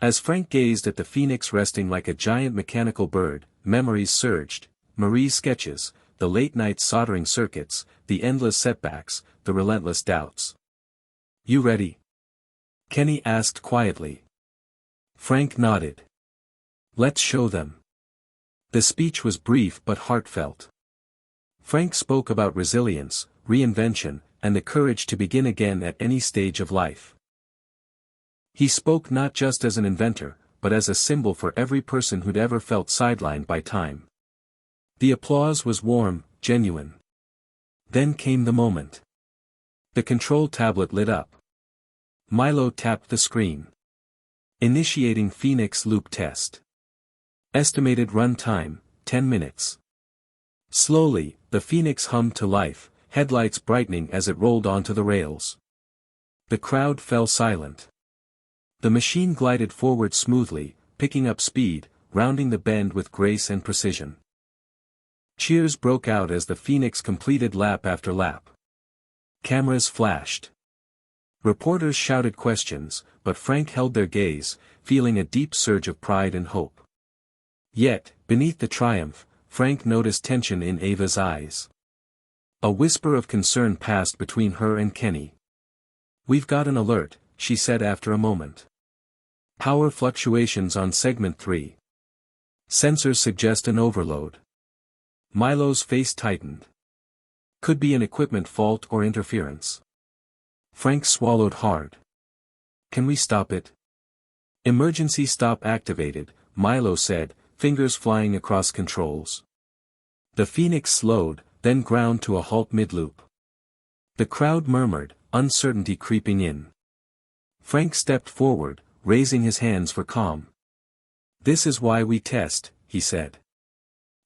As Frank gazed at the Phoenix resting like a giant mechanical bird, memories surged, Marie's sketches, the late-night soldering circuits, the endless setbacks, the relentless doubts. "You ready?" Kenny asked quietly. Frank nodded. "Let's show them." The speech was brief but heartfelt. Frank spoke about resilience, reinvention, and the courage to begin again at any stage of life. He spoke not just as an inventor, but as a symbol for every person who'd ever felt sidelined by time. The applause was warm, genuine. Then came the moment. The control tablet lit up. Milo tapped the screen. Initiating Phoenix loop test. Estimated run time, 10 minutes. Slowly, the Phoenix hummed to life, headlights brightening as it rolled onto the rails. The crowd fell silent. The machine glided forward smoothly, picking up speed, rounding the bend with grace and precision. Cheers broke out as the Phoenix completed lap after lap. Cameras flashed. Reporters shouted questions, but Frank held their gaze, feeling a deep surge of pride and hope. Yet, beneath the triumph, Frank noticed tension in Ava's eyes. A whisper of concern passed between her and Kenny. "We've got an alert," she said after a moment. "Power fluctuations on segment 3. Sensors suggest an overload." Milo's face tightened. Could be an equipment fault or interference. Frank swallowed hard. "Can we stop it?" "Emergency stop activated," Milo said, fingers flying across controls. The Phoenix slowed, then ground to a halt mid-loop. The crowd murmured, uncertainty creeping in. Frank stepped forward, raising his hands for calm. "This is why we test," he said.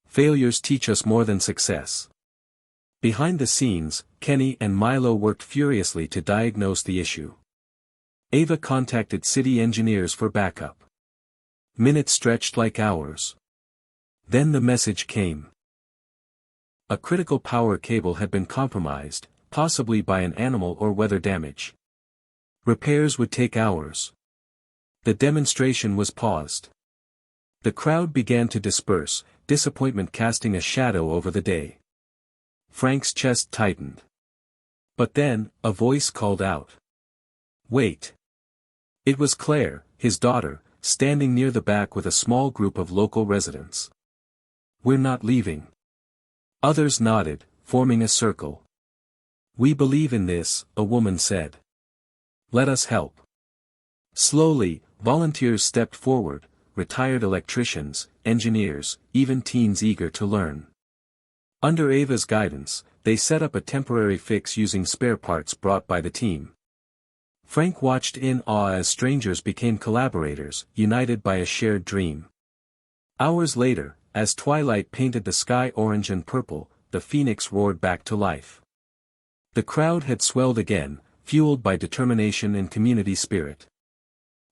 "Failures teach us more than success." Behind the scenes, Kenny and Milo worked furiously to diagnose the issue. Ava contacted city engineers for backup. Minutes stretched like hours. Then the message came. A critical power cable had been compromised, possibly by an animal or weather damage. Repairs would take hours. The demonstration was paused. The crowd began to disperse, disappointment casting a shadow over the day. Frank's chest tightened. But then, a voice called out. "Wait." It was Claire, his daughter, standing near the back with a small group of local residents. "We're not leaving." Others nodded, forming a circle. "We believe in this," a woman said. "Let us help." Slowly, volunteers stepped forward, retired electricians, engineers, even teens eager to learn. Under Ava's guidance, they set up a temporary fix using spare parts brought by the team. Frank watched in awe as strangers became collaborators, united by a shared dream. Hours later, as twilight painted the sky orange and purple, the Phoenix roared back to life. The crowd had swelled again, fueled by determination and community spirit.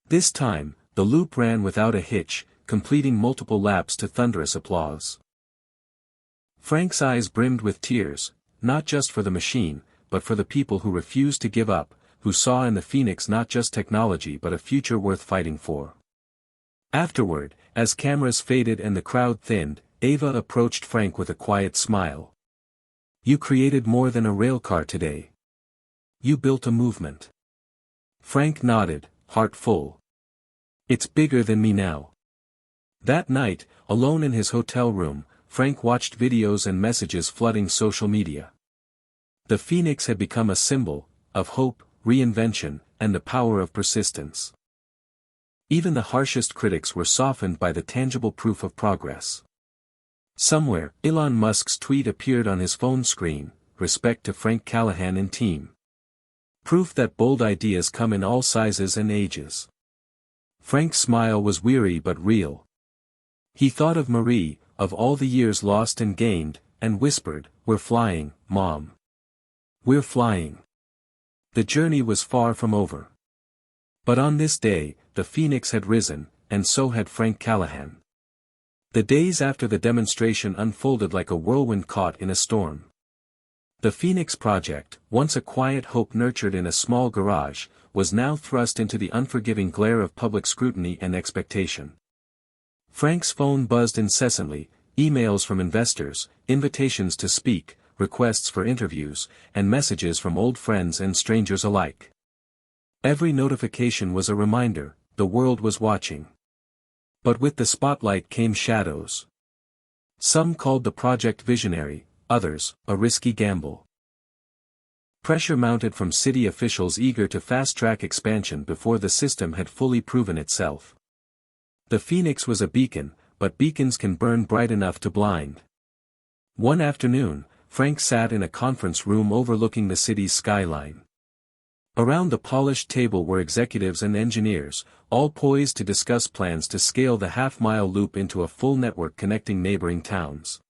This time, the loop ran without a hitch, completing multiple laps to thunderous applause. Frank's eyes brimmed with tears, not just for the machine, but for the people who refused to give up, who saw in the Phoenix not just technology but a future worth fighting for. Afterward, as cameras faded and the crowd thinned, Ava approached Frank with a quiet smile. "You created more than a railcar today. You built a movement." Frank nodded, heart full. "It's bigger than me now." That night, alone in his hotel room, Frank watched videos and messages flooding social media. The Phoenix had become a symbol of hope, reinvention, and the power of persistence. Even the harshest critics were softened by the tangible proof of progress. Somewhere, Elon Musk's tweet appeared on his phone screen, "Respect to Frank Callahan and team." Proof that bold ideas come in all sizes and ages. Frank's smile was weary but real. He thought of Marie, of all the years lost and gained, and whispered, "We're flying, Mom. We're flying." The journey was far from over. But on this day, the phoenix had risen, and so had Frank Callahan. The days after the demonstration unfolded like a whirlwind caught in a storm. The Phoenix Project, once a quiet hope nurtured in a small garage, was now thrust into the unforgiving glare of public scrutiny and expectation. Frank's phone buzzed incessantly, emails from investors, invitations to speak, requests for interviews, and messages from old friends and strangers alike. Every notification was a reminder, the world was watching. But with the spotlight came shadows. Some called the project visionary, others, a risky gamble. Pressure mounted from city officials eager to fast-track expansion before the system had fully proven itself. The Phoenix was a beacon, but beacons can burn bright enough to blind. One afternoon, Frank sat in a conference room overlooking the city's skyline. Around the polished table were executives and engineers, all poised to discuss plans to scale the half-mile loop into a full network connecting neighboring towns.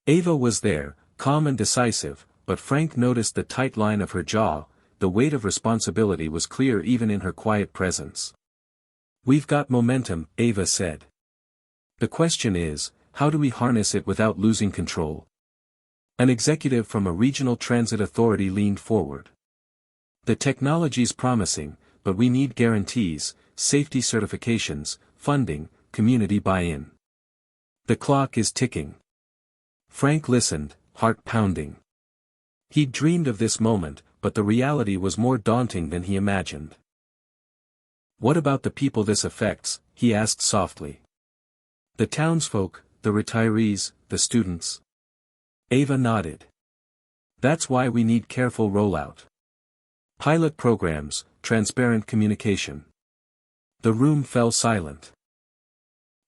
Ava was there, calm and decisive, but Frank noticed the tight line of her jaw. The weight of responsibility was clear even in her quiet presence. "We've got momentum," Ava said. "The question is, how do we harness it without losing control?" An executive from a regional transit authority leaned forward. "The technology's promising, but we need guarantees, safety certifications, funding, community buy-in. The clock is ticking." Frank listened, heart pounding. He'd dreamed of this moment, but the reality was more daunting than he imagined. "What about the people this affects?" he asked softly. "The townsfolk, the retirees, the students?" Ava nodded. "That's why we need careful rollout. Pilot programs, transparent communication." The room fell silent.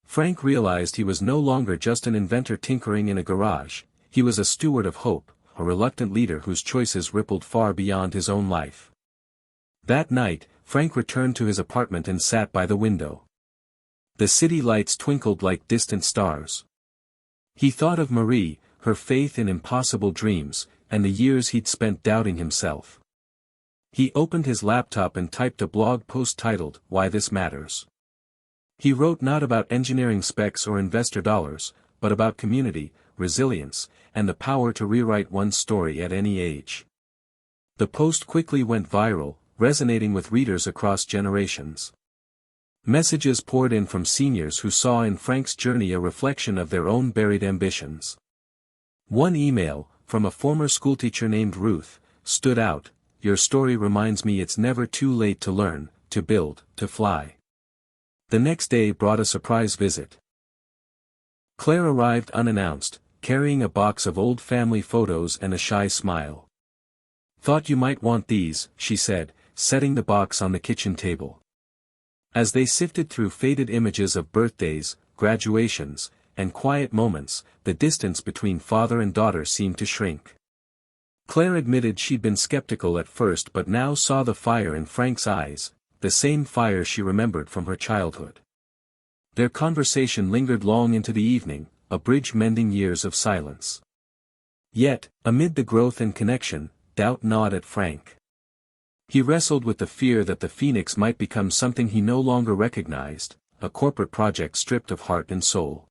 Frank realized he was no longer just an inventor tinkering in a garage, he was a steward of hope, a reluctant leader whose choices rippled far beyond his own life. That night, Frank returned to his apartment and sat by the window. The city lights twinkled like distant stars. He thought of Marie, her faith in impossible dreams, and the years he'd spent doubting himself. He opened his laptop and typed a blog post titled, "Why This Matters." He wrote not about engineering specs or investor dollars, but about community, resilience, and the power to rewrite one's story at any age. The post quickly went viral, resonating with readers across generations. Messages poured in from seniors who saw in Frank's journey a reflection of their own buried ambitions. One email, from a former schoolteacher named Ruth, stood out, "Your story reminds me it's never too late to learn, to build, to fly." The next day brought a surprise visit. Claire arrived unannounced, carrying a box of old family photos and a shy smile. "Thought you might want these," she said, setting the box on the kitchen table. As they sifted through faded images of birthdays, graduations, and quiet moments, the distance between father and daughter seemed to shrink. Claire admitted she'd been skeptical at first but now saw the fire in Frank's eyes, the same fire she remembered from her childhood. Their conversation lingered long into the evening, a bridge mending years of silence. Yet, amid the growth and connection, doubt gnawed at Frank. He wrestled with the fear that the Phoenix might become something he no longer recognized, a corporate project stripped of heart and soul.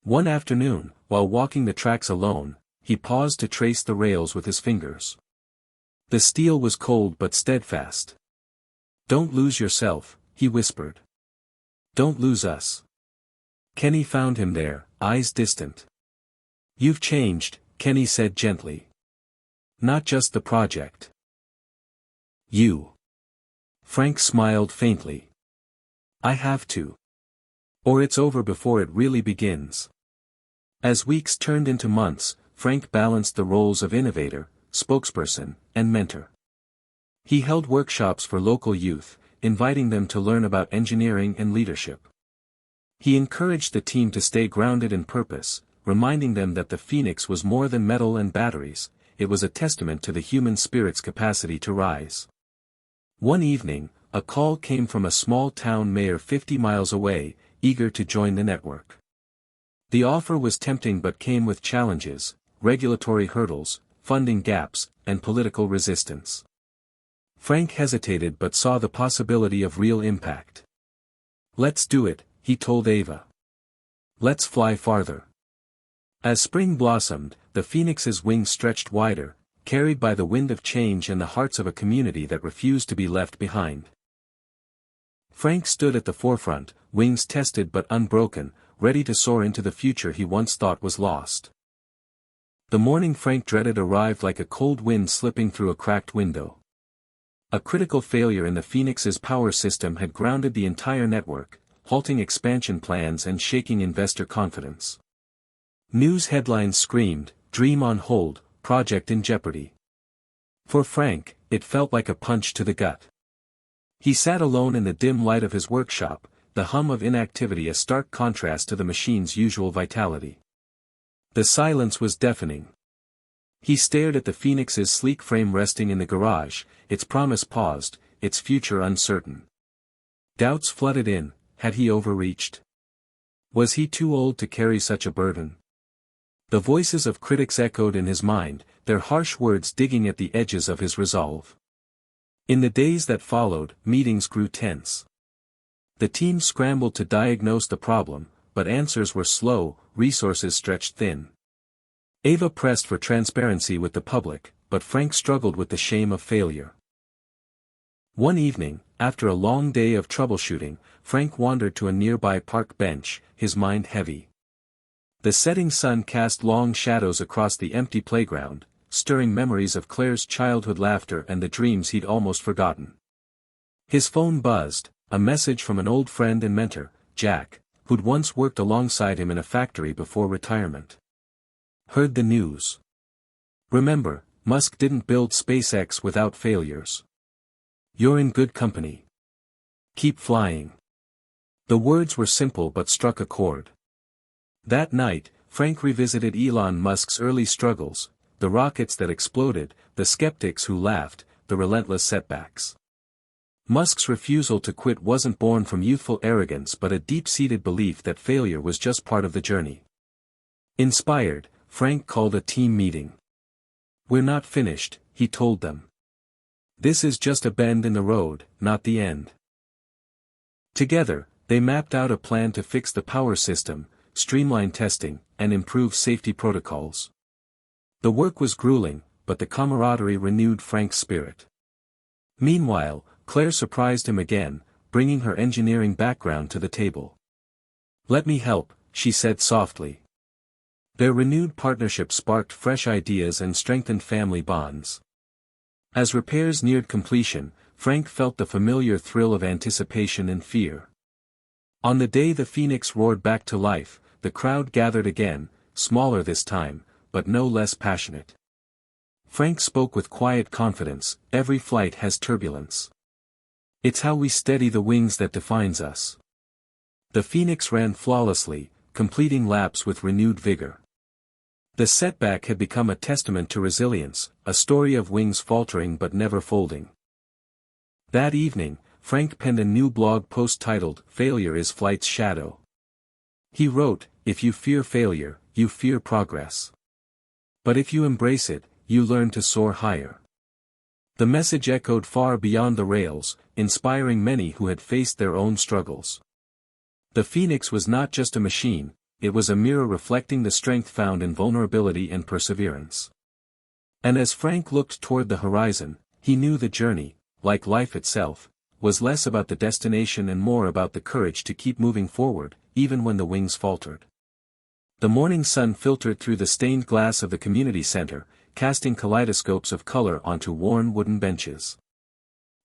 One afternoon, while walking the tracks alone, he paused to trace the rails with his fingers. The steel was cold but steadfast. "Don't lose yourself," he whispered. "Don't lose us." Kenny found him there, eyes distant. "You've changed," Kenny said gently. "Not just the project. You." Frank smiled faintly. "I have to. Or it's over before it really begins." As weeks turned into months, Frank balanced the roles of innovator, spokesperson, and mentor. He held workshops for local youth, inviting them to learn about engineering and leadership. He encouraged the team to stay grounded in purpose, reminding them that the Phoenix was more than metal and batteries, it was a testament to the human spirit's capacity to rise. One evening, a call came from a small town mayor 50 miles away, eager to join the network. The offer was tempting but came with challenges, regulatory hurdles, funding gaps, and political resistance. Frank hesitated but saw the possibility of real impact. "Let's do it," he told Ava. "Let's fly farther." As spring blossomed, the Phoenix's wings stretched wider, carried by the wind of change and the hearts of a community that refused to be left behind. Frank stood at the forefront, wings tested but unbroken, ready to soar into the future he once thought was lost. The morning Frank dreaded arrived like a cold wind slipping through a cracked window. A critical failure in the Phoenix's power system had grounded the entire network, halting expansion plans and shaking investor confidence. News headlines screamed, "Dream on hold, project in jeopardy." For Frank, it felt like a punch to the gut. He sat alone in the dim light of his workshop, the hum of inactivity a stark contrast to the machine's usual vitality. The silence was deafening. He stared at the Phoenix's sleek frame resting in the garage, its promise paused, its future uncertain. Doubts flooded in. Had he overreached? Was he too old to carry such a burden? The voices of critics echoed in his mind, their harsh words digging at the edges of his resolve. In the days that followed, meetings grew tense. The team scrambled to diagnose the problem, but answers were slow, resources stretched thin. Ava pressed for transparency with the public, but Frank struggled with the shame of failure. One evening, after a long day of troubleshooting, Frank wandered to a nearby park bench, his mind heavy. The setting sun cast long shadows across the empty playground, stirring memories of Claire's childhood laughter and the dreams he'd almost forgotten. His phone buzzed, a message from an old friend and mentor, Jack, who'd once worked alongside him in a factory before retirement. "Heard the news. Remember, Musk didn't build SpaceX without failures. You're in good company. Keep flying." The words were simple but struck a chord. That night, Frank revisited Elon Musk's early struggles, the rockets that exploded, the skeptics who laughed, the relentless setbacks. Musk's refusal to quit wasn't born from youthful arrogance but a deep-seated belief that failure was just part of the journey. Inspired, Frank called a team meeting. "We're not finished," he told them. "This is just a bend in the road, not the end." Together, they mapped out a plan to fix the power system, streamline testing, and improve safety protocols. The work was grueling, but the camaraderie renewed Frank's spirit. Meanwhile, Claire surprised him again, bringing her engineering background to the table. "Let me help," she said softly. Their renewed partnership sparked fresh ideas and strengthened family bonds. As repairs neared completion, Frank felt the familiar thrill of anticipation and fear. On the day the Phoenix roared back to life, the crowd gathered again, smaller this time, but no less passionate. Frank spoke with quiet confidence, "Every flight has turbulence. It's how we steady the wings that defines us." The Phoenix ran flawlessly, completing laps with renewed vigor. The setback had become a testament to resilience, a story of wings faltering but never folding. That evening, Frank penned a new blog post titled, "Failure is Flight's Shadow." He wrote, "If you fear failure, you fear progress. But if you embrace it, you learn to soar higher." The message echoed far beyond the rails, inspiring many who had faced their own struggles. The Phoenix was not just a machine, it was a mirror reflecting the strength found in vulnerability and perseverance. And as Frank looked toward the horizon, he knew the journey, like life itself, was less about the destination and more about the courage to keep moving forward, even when the wings faltered. The morning sun filtered through the stained glass of the community center, casting kaleidoscopes of color onto worn wooden benches.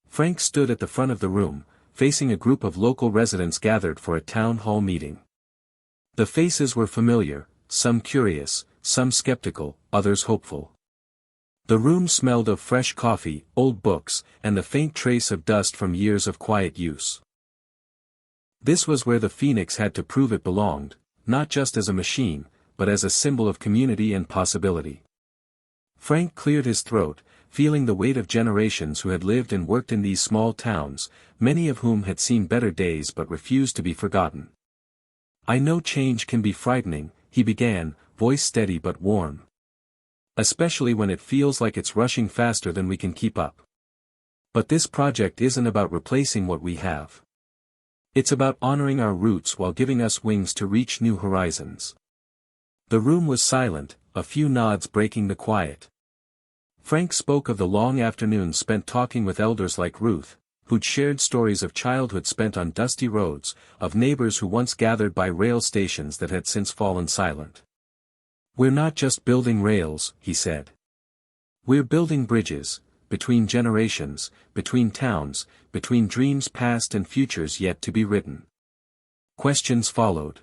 Frank stood at the front of the room, facing a group of local residents gathered for a town hall meeting. The faces were familiar, some curious, some skeptical, others hopeful. The room smelled of fresh coffee, old books, and the faint trace of dust from years of quiet use. This was where the Phoenix had to prove it belonged, not just as a machine, but as a symbol of community and possibility. Frank cleared his throat, feeling the weight of generations who had lived and worked in these small towns, many of whom had seen better days but refused to be forgotten. "I know change can be frightening," he began, voice steady but warm. "Especially when it feels like it's rushing faster than we can keep up. But this project isn't about replacing what we have. It's about honoring our roots while giving us wings to reach new horizons." The room was silent, a few nods breaking the quiet. Frank spoke of the long afternoons spent talking with elders like Ruth, who'd shared stories of childhood spent on dusty roads, of neighbors who once gathered by rail stations that had since fallen silent. "We're not just building rails," he said. "We're building bridges, between generations, between towns, between dreams past and futures yet to be written." Questions followed.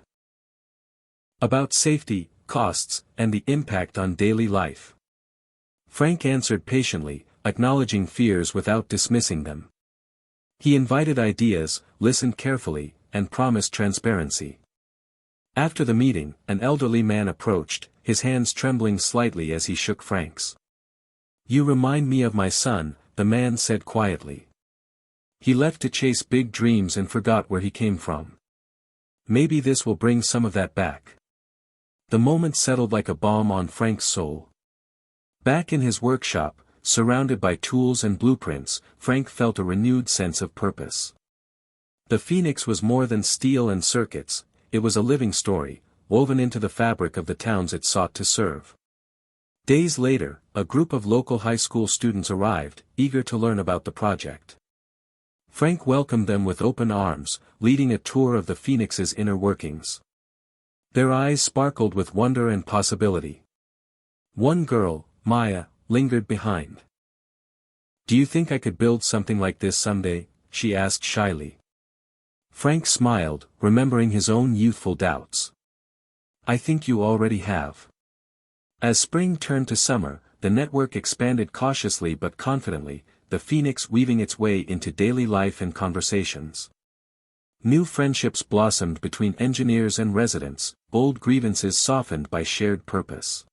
About safety, costs, and the impact on daily life. Frank answered patiently, acknowledging fears without dismissing them. He invited ideas, listened carefully, and promised transparency. After the meeting, an elderly man approached, his hands trembling slightly as he shook Frank's. "You remind me of my son," the man said quietly. "He left to chase big dreams and forgot where he came from. Maybe this will bring some of that back." The moment settled like a balm on Frank's soul. Back in his workshop, surrounded by tools and blueprints, Frank felt a renewed sense of purpose. The Phoenix was more than steel and circuits, it was a living story, woven into the fabric of the towns it sought to serve. Days later, a group of local high school students arrived, eager to learn about the project. Frank welcomed them with open arms, leading a tour of the Phoenix's inner workings. Their eyes sparkled with wonder and possibility. One girl, Maya, lingered behind. "Do you think I could build something like this someday?" she asked shyly. Frank smiled, remembering his own youthful doubts. "I think you already have." As spring turned to summer, the network expanded cautiously but confidently, the Phoenix weaving its way into daily life and conversations. New friendships blossomed between engineers and residents, old grievances softened by shared purpose.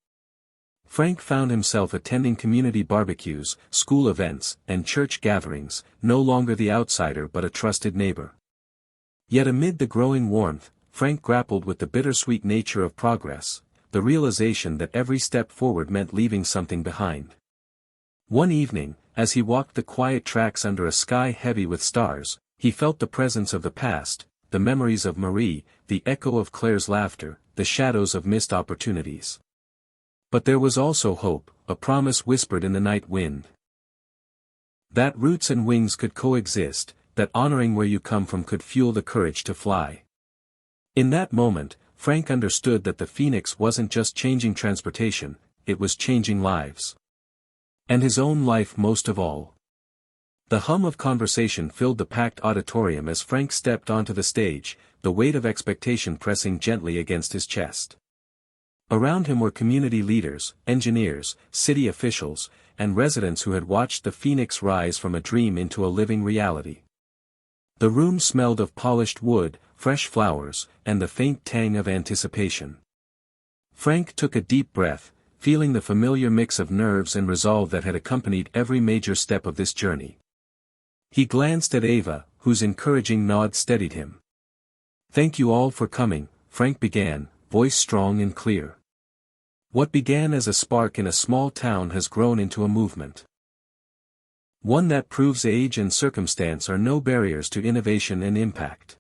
Frank found himself attending community barbecues, school events, and church gatherings, no longer the outsider but a trusted neighbor. Yet amid the growing warmth, Frank grappled with the bittersweet nature of progress, the realization that every step forward meant leaving something behind. One evening, as he walked the quiet tracks under a sky heavy with stars, he felt the presence of the past, the memories of Marie, the echo of Claire's laughter, the shadows of missed opportunities. But there was also hope, a promise whispered in the night wind. That roots and wings could coexist, that honoring where you come from could fuel the courage to fly. In that moment, Frank understood that the Phoenix wasn't just changing transportation, it was changing lives. And his own life most of all. The hum of conversation filled the packed auditorium as Frank stepped onto the stage, the weight of expectation pressing gently against his chest. Around him were community leaders, engineers, city officials, and residents who had watched the Phoenix rise from a dream into a living reality. The room smelled of polished wood, fresh flowers, and the faint tang of anticipation. Frank took a deep breath, feeling the familiar mix of nerves and resolve that had accompanied every major step of this journey. He glanced at Ava, whose encouraging nod steadied him. "Thank you all for coming," Frank began, voice strong and clear. "What began as a spark in a small town has grown into a movement. One that proves age and circumstance are no barriers to innovation and impact."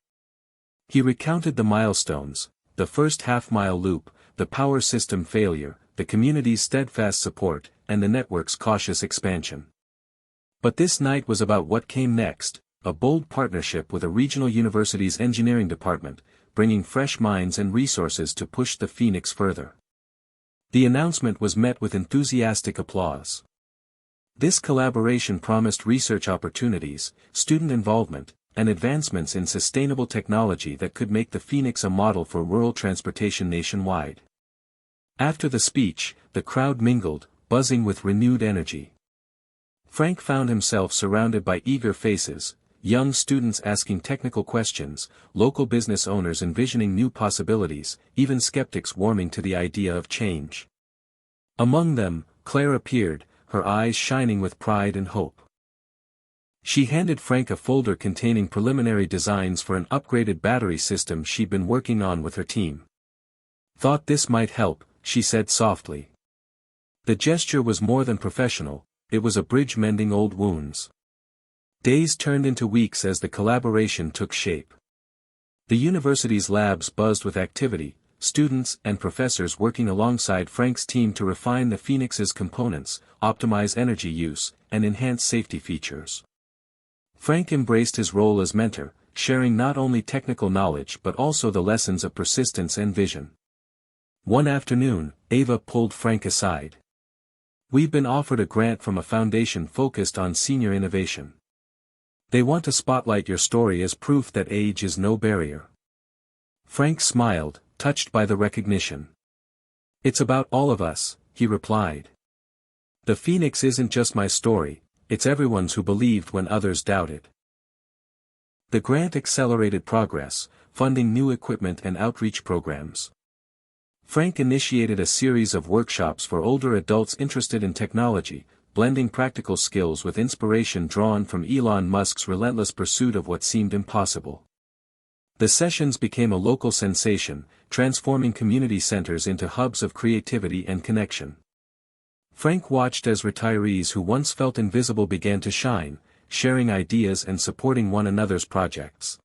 He recounted the milestones, the first half-mile loop, the power system failure, the community's steadfast support, and the network's cautious expansion. But this night was about what came next, a bold partnership with a regional university's engineering department, bringing fresh minds and resources to push the Phoenix further. The announcement was met with enthusiastic applause. This collaboration promised research opportunities, student involvement, and advancements in sustainable technology that could make the Phoenix a model for rural transportation nationwide. After the speech, the crowd mingled, buzzing with renewed energy. Frank found himself surrounded by eager faces, young students asking technical questions, local business owners envisioning new possibilities, even skeptics warming to the idea of change. Among them, Claire appeared, her eyes shining with pride and hope. She handed Frank a folder containing preliminary designs for an upgraded battery system she'd been working on with her team. "Thought this might help," she said softly. The gesture was more than professional, it was a bridge mending old wounds. Days turned into weeks as the collaboration took shape. The university's labs buzzed with activity, students and professors working alongside Frank's team to refine the Phoenix's components, optimize energy use, and enhance safety features. Frank embraced his role as mentor, sharing not only technical knowledge but also the lessons of persistence and vision. One afternoon, Ava pulled Frank aside. "We've been offered a grant from a foundation focused on senior innovation. They want to spotlight your story as proof that age is no barrier." Frank smiled, touched by the recognition. "It's about all of us," he replied. "The Phoenix isn't just my story, it's everyone's who believed when others doubted." The grant accelerated progress, funding new equipment and outreach programs. Frank initiated a series of workshops for older adults interested in technology, blending practical skills with inspiration drawn from Elon Musk's relentless pursuit of what seemed impossible. The sessions became a local sensation, transforming community centers into hubs of creativity and connection. Frank watched as retirees who once felt invisible began to shine, sharing ideas and supporting one another's projects.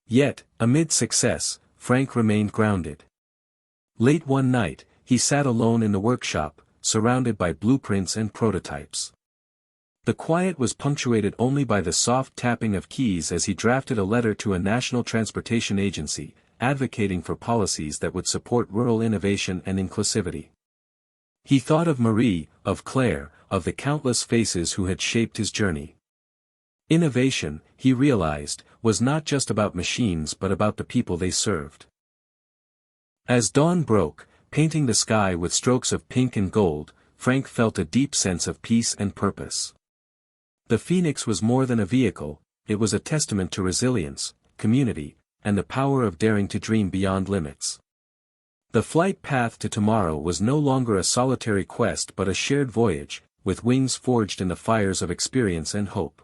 Yet, amid success, Frank remained grounded. Late one night, he sat alone in the workshop, surrounded by blueprints and prototypes. The quiet was punctuated only by the soft tapping of keys as he drafted a letter to a national transportation agency, advocating for policies that would support rural innovation and inclusivity. He thought of Marie, of Claire, of the countless faces who had shaped his journey. Innovation, he realized, was not just about machines but about the people they served. As dawn broke, painting the sky with strokes of pink and gold, Frank felt a deep sense of peace and purpose. The Phoenix was more than a vehicle, it was a testament to resilience, community, and the power of daring to dream beyond limits. The flight path to tomorrow was no longer a solitary quest but a shared voyage, with wings forged in the fires of experience and hope.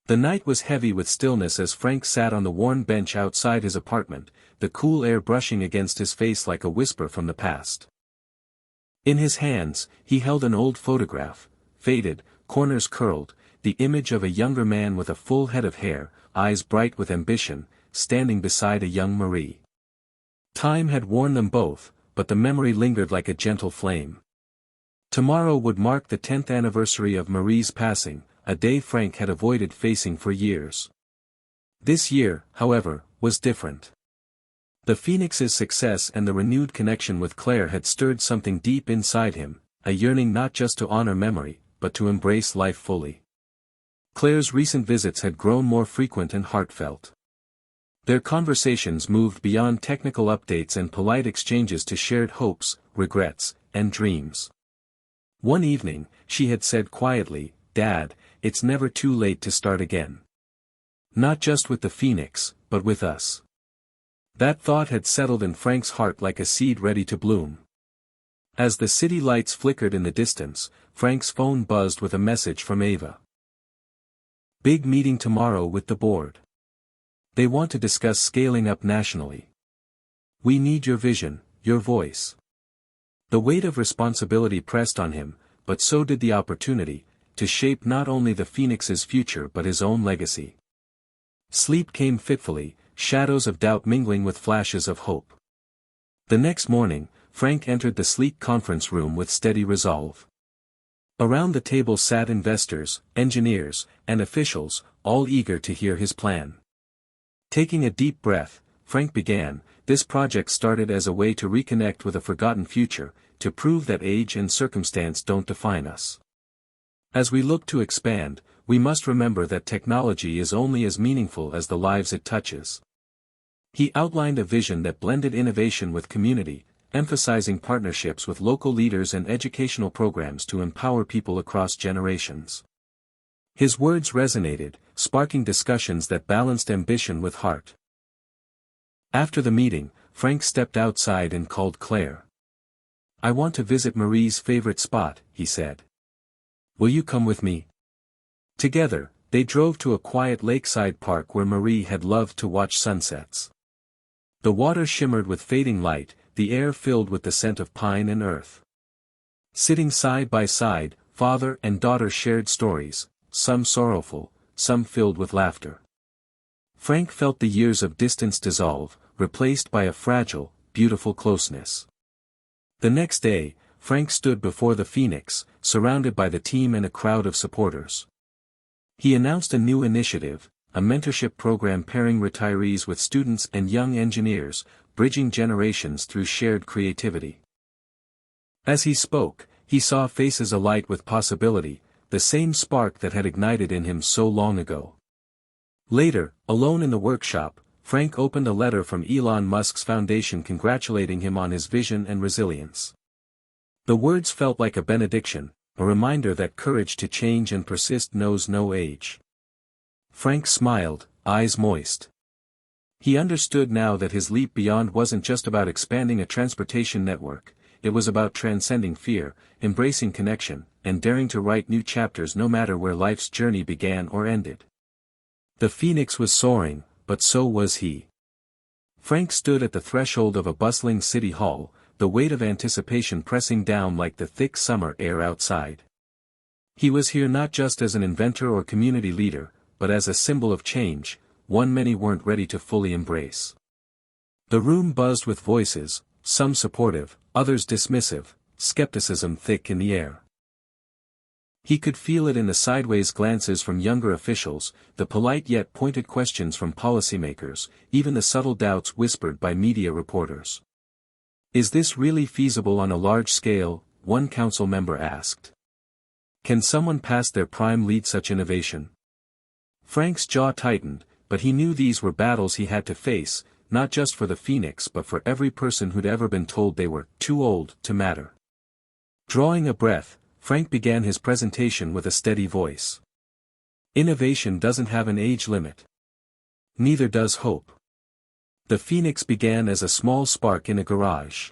The night was heavy with stillness as Frank sat on the worn bench outside his apartment, the cool air brushing against his face like a whisper from the past. In his hands, he held an old photograph, faded, corners curled, the image of a younger man with a full head of hair, eyes bright with ambition, standing beside a young Marie. Time had worn them both, but the memory lingered like a gentle flame. Tomorrow would mark the 10th anniversary of Marie's passing, a day Frank had avoided facing for years. This year, however, was different. The Phoenix's success and the renewed connection with Claire had stirred something deep inside him, a yearning not just to honor memory, but to embrace life fully. Claire's recent visits had grown more frequent and heartfelt. Their conversations moved beyond technical updates and polite exchanges to shared hopes, regrets, and dreams. One evening, she had said quietly, "Dad, it's never too late to start again. Not just with the Phoenix, but with us." That thought had settled in Frank's heart like a seed ready to bloom. As the city lights flickered in the distance, Frank's phone buzzed with a message from Ava. "Big meeting tomorrow with the board. They want to discuss scaling up nationally. We need your vision, your voice." The weight of responsibility pressed on him, but so did the opportunity, to shape not only the Phoenix's future but his own legacy. Sleep came fitfully, shadows of doubt mingling with flashes of hope. The next morning, Frank entered the sleek conference room with steady resolve. Around the table sat investors, engineers, and officials, all eager to hear his plan. Taking a deep breath, Frank began, "This project started as a way to reconnect with a forgotten future, to prove that age and circumstance don't define us. As we look to expand, we must remember that technology is only as meaningful as the lives it touches." He outlined a vision that blended innovation with community, emphasizing partnerships with local leaders and educational programs to empower people across generations. His words resonated, sparking discussions that balanced ambition with heart. After the meeting, Frank stepped outside and called Claire. "I want to visit Marie's favorite spot," he said. "Will you come with me?" Together, they drove to a quiet lakeside park where Marie had loved to watch sunsets. The water shimmered with fading light, the air filled with the scent of pine and earth. Sitting side by side, father and daughter shared stories, some sorrowful, some filled with laughter. Frank felt the years of distance dissolve, replaced by a fragile, beautiful closeness. The next day, Frank stood before the Phoenix, surrounded by the team and a crowd of supporters. He announced a new initiative, a mentorship program pairing retirees with students and young engineers, bridging generations through shared creativity. As he spoke, he saw faces alight with possibility, the same spark that had ignited in him so long ago. Later, alone in the workshop, Frank opened a letter from Elon Musk's foundation congratulating him on his vision and resilience. The words felt like a benediction, a reminder that courage to change and persist knows no age. Frank smiled, eyes moist. He understood now that his leap beyond wasn't just about expanding a transportation network, it was about transcending fear, embracing connection, and daring to write new chapters no matter where life's journey began or ended. The Phoenix was soaring, but so was he. Frank stood at the threshold of a bustling city hall, the weight of anticipation pressing down like the thick summer air outside. He was here not just as an inventor or community leader, but as a symbol of change, one many weren't ready to fully embrace. The room buzzed with voices, some supportive, others dismissive, skepticism thick in the air. He could feel it in the sideways glances from younger officials, the polite yet pointed questions from policymakers, even the subtle doubts whispered by media reporters. "Is this really feasible on a large scale?" one council member asked. "Can someone past their prime lead such innovation?" Frank's jaw tightened, but he knew these were battles he had to face, not just for the Phoenix but for every person who'd ever been told they were too old to matter. Drawing a breath, Frank began his presentation with a steady voice. "Innovation doesn't have an age limit. Neither does hope. The Phoenix began as a small spark in a garage.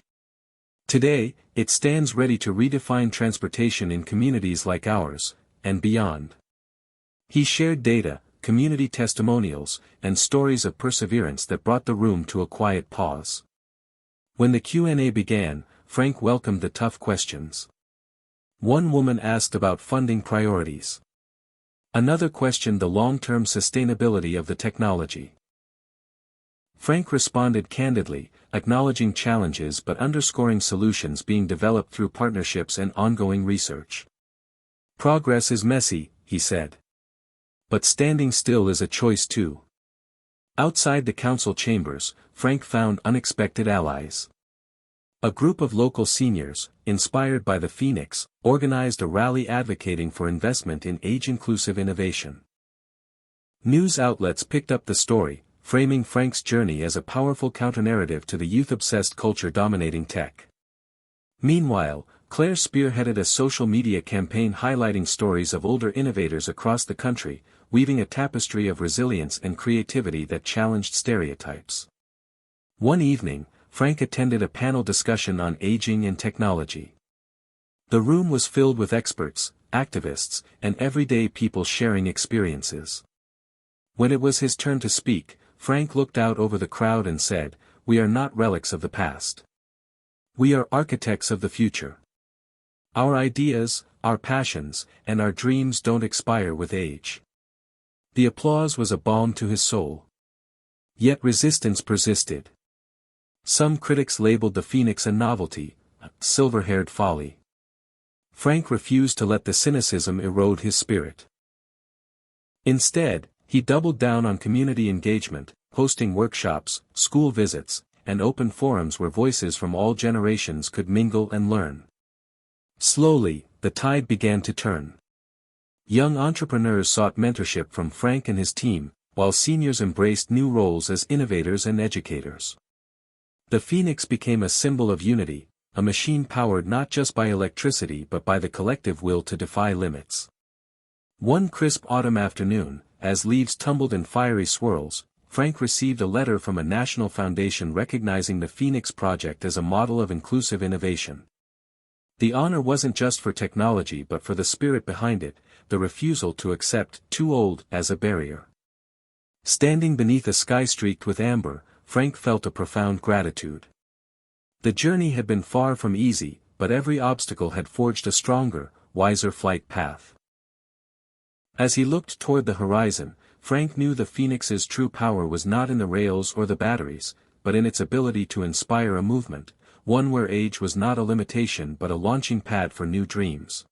Today, it stands ready to redefine transportation in communities like ours, and beyond." He shared data, community testimonials, and stories of perseverance that brought the room to a quiet pause. When the Q&A began, Frank welcomed the tough questions. One woman asked about funding priorities. Another questioned the long-term sustainability of the technology. Frank responded candidly, acknowledging challenges but underscoring solutions being developed through partnerships and ongoing research. "Progress is messy," he said. "But standing still is a choice too." Outside the council chambers, Frank found unexpected allies. A group of local seniors, inspired by the Phoenix, organized a rally advocating for investment in age-inclusive innovation. News outlets picked up the story, framing Frank's journey as a powerful counternarrative to the youth-obsessed culture dominating tech. Meanwhile, Claire spearheaded a social media campaign highlighting stories of older innovators across the country, weaving a tapestry of resilience and creativity that challenged stereotypes. One evening, Frank attended a panel discussion on aging and technology. The room was filled with experts, activists, and everyday people sharing experiences. When it was his turn to speak, Frank looked out over the crowd and said, "We are not relics of the past. We are architects of the future. Our ideas, our passions, and our dreams don't expire with age." The applause was a balm to his soul. Yet resistance persisted. Some critics labeled the Phoenix a novelty, a silver-haired folly. Frank refused to let the cynicism erode his spirit. Instead, he doubled down on community engagement, hosting workshops, school visits, and open forums where voices from all generations could mingle and learn. Slowly, the tide began to turn. Young entrepreneurs sought mentorship from Frank and his team, while seniors embraced new roles as innovators and educators. The Phoenix became a symbol of unity, a machine powered not just by electricity but by the collective will to defy limits. One crisp autumn afternoon, as leaves tumbled in fiery swirls, Frank received a letter from a national foundation recognizing the Phoenix project as a model of inclusive innovation. The honor wasn't just for technology but for the spirit behind it, the refusal to accept "too old" as a barrier. Standing beneath a sky streaked with amber, Frank felt a profound gratitude. The journey had been far from easy, but every obstacle had forged a stronger, wiser flight path. As he looked toward the horizon, Frank knew the Phoenix's true power was not in the rails or the batteries, but in its ability to inspire a movement, one where age was not a limitation but a launching pad for new dreams.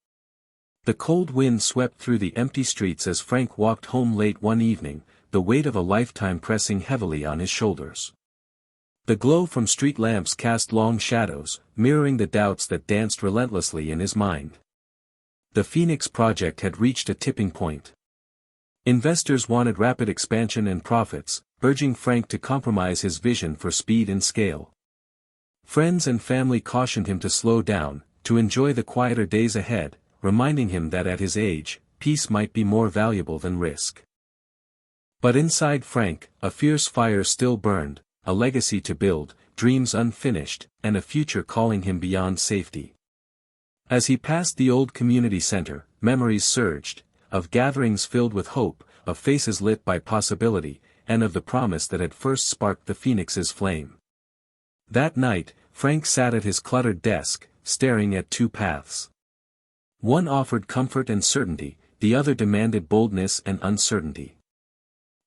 The cold wind swept through the empty streets as Frank walked home late one evening, the weight of a lifetime pressing heavily on his shoulders. The glow from street lamps cast long shadows, mirroring the doubts that danced relentlessly in his mind. The Phoenix project had reached a tipping point. Investors wanted rapid expansion and profits, urging Frank to compromise his vision for speed and scale. Friends and family cautioned him to slow down, to enjoy the quieter days ahead, reminding him that at his age, peace might be more valuable than risk. But inside Frank, a fierce fire still burned, a legacy to build, dreams unfinished, and a future calling him beyond safety. As he passed the old community center, memories surged, of gatherings filled with hope, of faces lit by possibility, and of the promise that had first sparked the Phoenix's flame. That night, Frank sat at his cluttered desk, staring at two paths. One offered comfort and certainty, the other demanded boldness and uncertainty.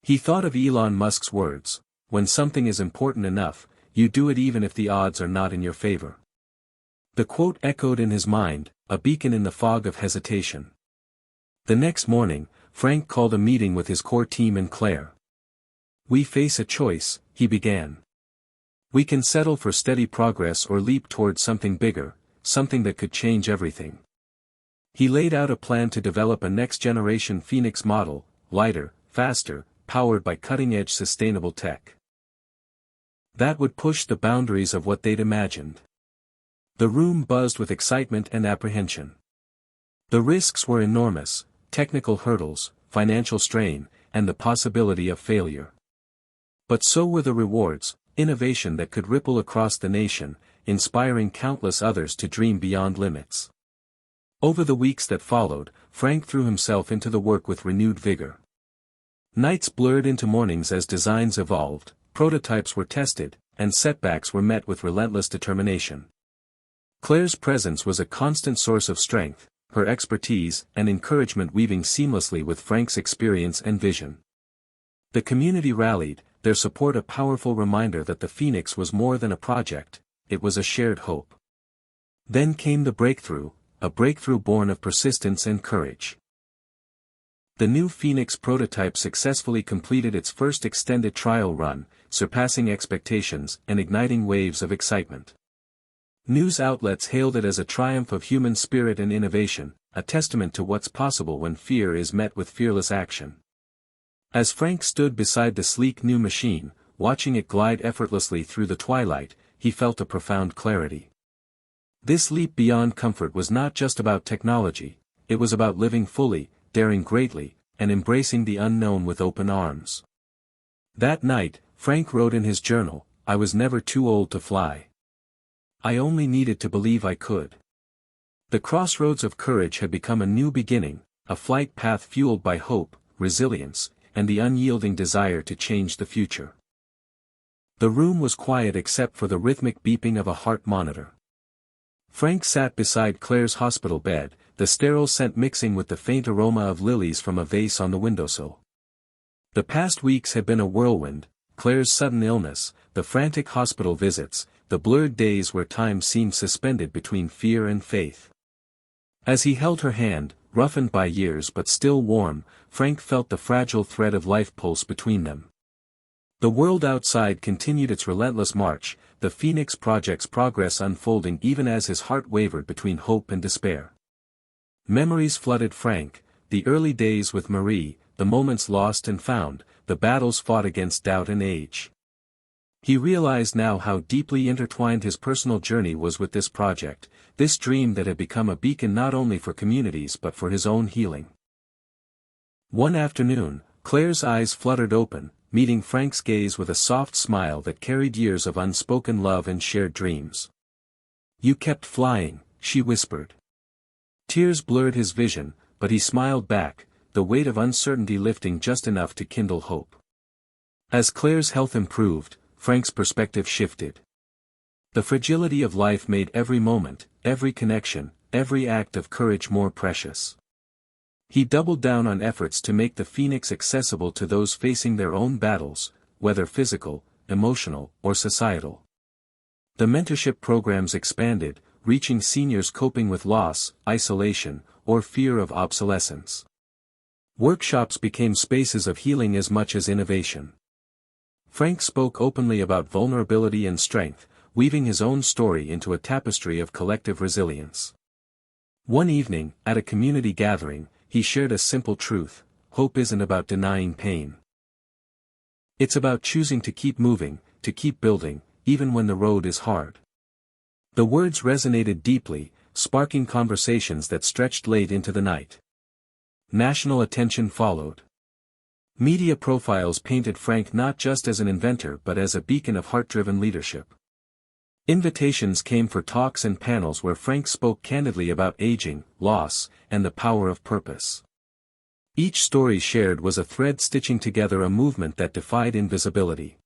He thought of Elon Musk's words, "When something is important enough, you do it even if the odds are not in your favor." The quote echoed in his mind, a beacon in the fog of hesitation. The next morning, Frank called a meeting with his core team and Claire. "We face a choice," he began. "We can settle for steady progress or leap towards something bigger, something that could change everything." He laid out a plan to develop a next-generation Phoenix model, lighter, faster, powered by cutting-edge sustainable tech. That would push the boundaries of what they'd imagined. The room buzzed with excitement and apprehension. The risks were enormous: technical hurdles, financial strain, and the possibility of failure. But so were the rewards: innovation that could ripple across the nation, inspiring countless others to dream beyond limits. Over the weeks that followed, Frank threw himself into the work with renewed vigor. Nights blurred into mornings as designs evolved, prototypes were tested, and setbacks were met with relentless determination. Claire's presence was a constant source of strength, her expertise and encouragement weaving seamlessly with Frank's experience and vision. The community rallied, their support a powerful reminder that the Phoenix was more than a project, it was a shared hope. Then came the breakthrough, a breakthrough born of persistence and courage. The new Phoenix prototype successfully completed its first extended trial run, surpassing expectations and igniting waves of excitement. News outlets hailed it as a triumph of human spirit and innovation, a testament to what's possible when fear is met with fearless action. As Frank stood beside the sleek new machine, watching it glide effortlessly through the twilight, he felt a profound clarity. This leap beyond comfort was not just about technology, it was about living fully, daring greatly, and embracing the unknown with open arms. That night, Frank wrote in his journal, "I was never too old to fly. I only needed to believe I could." The crossroads of courage had become a new beginning, a flight path fueled by hope, resilience, and the unyielding desire to change the future. The room was quiet except for the rhythmic beeping of a heart monitor. Frank sat beside Claire's hospital bed, the sterile scent mixing with the faint aroma of lilies from a vase on the windowsill. The past weeks had been a whirlwind: Claire's sudden illness, the frantic hospital visits, the blurred days where time seemed suspended between fear and faith. As he held her hand, roughened by years but still warm, Frank felt the fragile thread of life pulse between them. The world outside continued its relentless march, the Phoenix project's progress unfolding even as his heart wavered between hope and despair. Memories flooded Frank, the early days with Marie, the moments lost and found, the battles fought against doubt and age. He realized now how deeply intertwined his personal journey was with this project, this dream that had become a beacon not only for communities but for his own healing. One afternoon, Claire's eyes fluttered open, meeting Frank's gaze with a soft smile that carried years of unspoken love and shared dreams. "You kept flying," she whispered. Tears blurred his vision, but he smiled back, the weight of uncertainty lifting just enough to kindle hope. As Claire's health improved, Frank's perspective shifted. The fragility of life made every moment, every connection, every act of courage more precious. He doubled down on efforts to make the Phoenix accessible to those facing their own battles, whether physical, emotional, or societal. The mentorship programs expanded, reaching seniors coping with loss, isolation, or fear of obsolescence. Workshops became spaces of healing as much as innovation. Frank spoke openly about vulnerability and strength, weaving his own story into a tapestry of collective resilience. One evening, at a community gathering, he shared a simple truth: hope isn't about denying pain. It's about choosing to keep moving, to keep building, even when the road is hard. The words resonated deeply, sparking conversations that stretched late into the night. National attention followed. Media profiles painted Frank not just as an inventor but as a beacon of heart-driven leadership. Invitations came for talks and panels where Frank spoke candidly about aging, loss, and the power of purpose. Each story shared was a thread stitching together a movement that defied invisibility.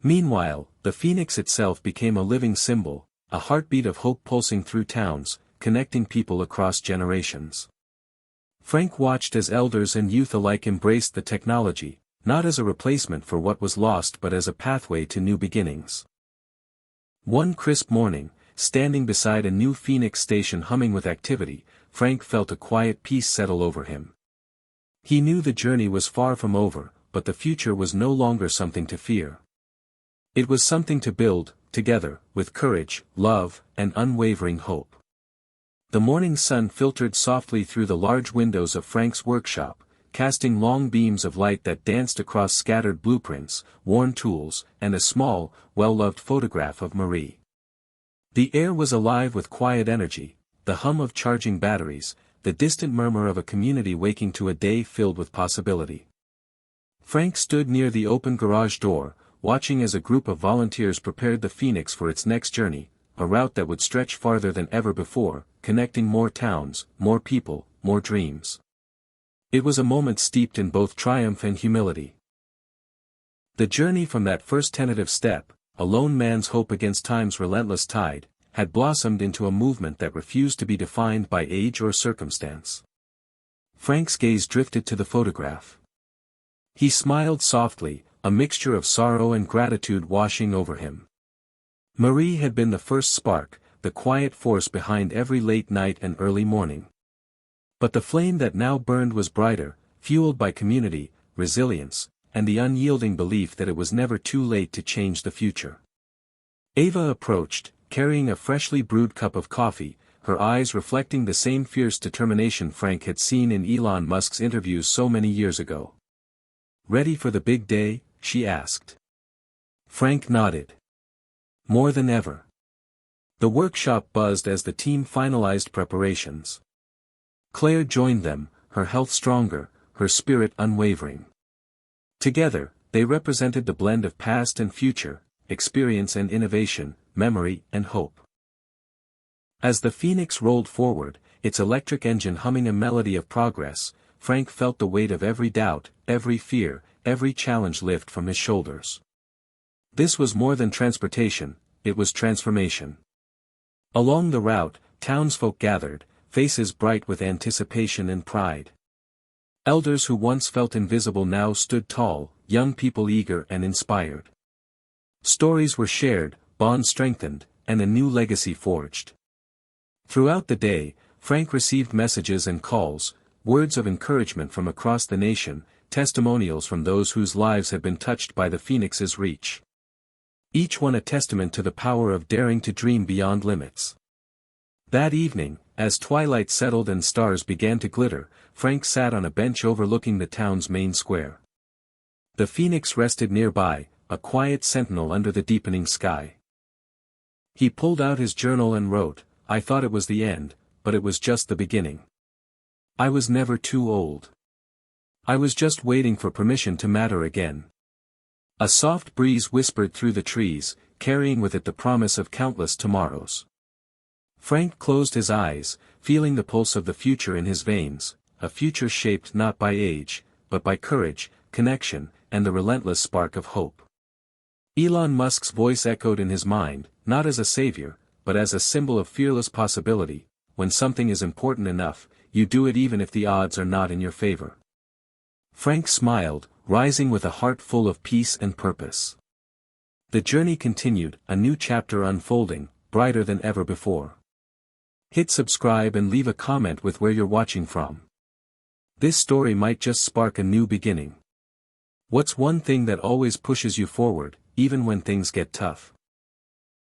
Meanwhile, the Phoenix itself became a living symbol, a heartbeat of hope pulsing through towns, connecting people across generations. Frank watched as elders and youth alike embraced the technology, not as a replacement for what was lost but as a pathway to new beginnings. One crisp morning, standing beside a new Phoenix station humming with activity, Frank felt a quiet peace settle over him. He knew the journey was far from over, but the future was no longer something to fear. It was something to build, together, with courage, love, and unwavering hope. The morning sun filtered softly through the large windows of Frank's workshop, casting long beams of light that danced across scattered blueprints, worn tools, and a small, well-loved photograph of Marie. The air was alive with quiet energy, the hum of charging batteries, the distant murmur of a community waking to a day filled with possibility. Frank stood near the open garage door, watching as a group of volunteers prepared the Phoenix for its next journey, a route that would stretch farther than ever before, connecting more towns, more people, more dreams. It was a moment steeped in both triumph and humility. The journey from that first tentative step, a lone man's hope against time's relentless tide, had blossomed into a movement that refused to be defined by age or circumstance. Frank's gaze drifted to the photograph. He smiled softly, a mixture of sorrow and gratitude washing over him. Marie had been the first spark, the quiet force behind every late night and early morning. But the flame that now burned was brighter, fueled by community, resilience, and the unyielding belief that it was never too late to change the future. Ava approached, carrying a freshly brewed cup of coffee, her eyes reflecting the same fierce determination Frank had seen in Elon Musk's interviews so many years ago. "Ready for the big day?" she asked. Frank nodded. More than ever. The workshop buzzed as the team finalized preparations. Claire joined them, her health stronger, her spirit unwavering. Together, they represented the blend of past and future, experience and innovation, memory and hope. As the Phoenix rolled forward, its electric engine humming a melody of progress, Frank felt the weight of every doubt, every fear, every challenge lift from his shoulders. This was more than transportation, it was transformation. Along the route, townsfolk gathered, faces bright with anticipation and pride. Elders who once felt invisible now stood tall, young people eager and inspired. Stories were shared, bonds strengthened, and a new legacy forged. Throughout the day, Frank received messages and calls, words of encouragement from across the nation, testimonials from those whose lives had been touched by the Phoenix's reach. Each one a testament to the power of daring to dream beyond limits. That evening, as twilight settled and stars began to glitter, Frank sat on a bench overlooking the town's main square. The Phoenix rested nearby, a quiet sentinel under the deepening sky. He pulled out his journal and wrote, "I thought it was the end, but it was just the beginning. I was never too old. I was just waiting for permission to matter again." A soft breeze whispered through the trees, carrying with it the promise of countless tomorrows. Frank closed his eyes, feeling the pulse of the future in his veins, a future shaped not by age, but by courage, connection, and the relentless spark of hope. Elon Musk's voice echoed in his mind, not as a savior, but as a symbol of fearless possibility. When something is important enough, you do it even if the odds are not in your favor. Frank smiled, rising with a heart full of peace and purpose. The journey continued, a new chapter unfolding, brighter than ever before. Hit subscribe and leave a comment with where you're watching from. This story might just spark a new beginning. What's one thing that always pushes you forward, even when things get tough?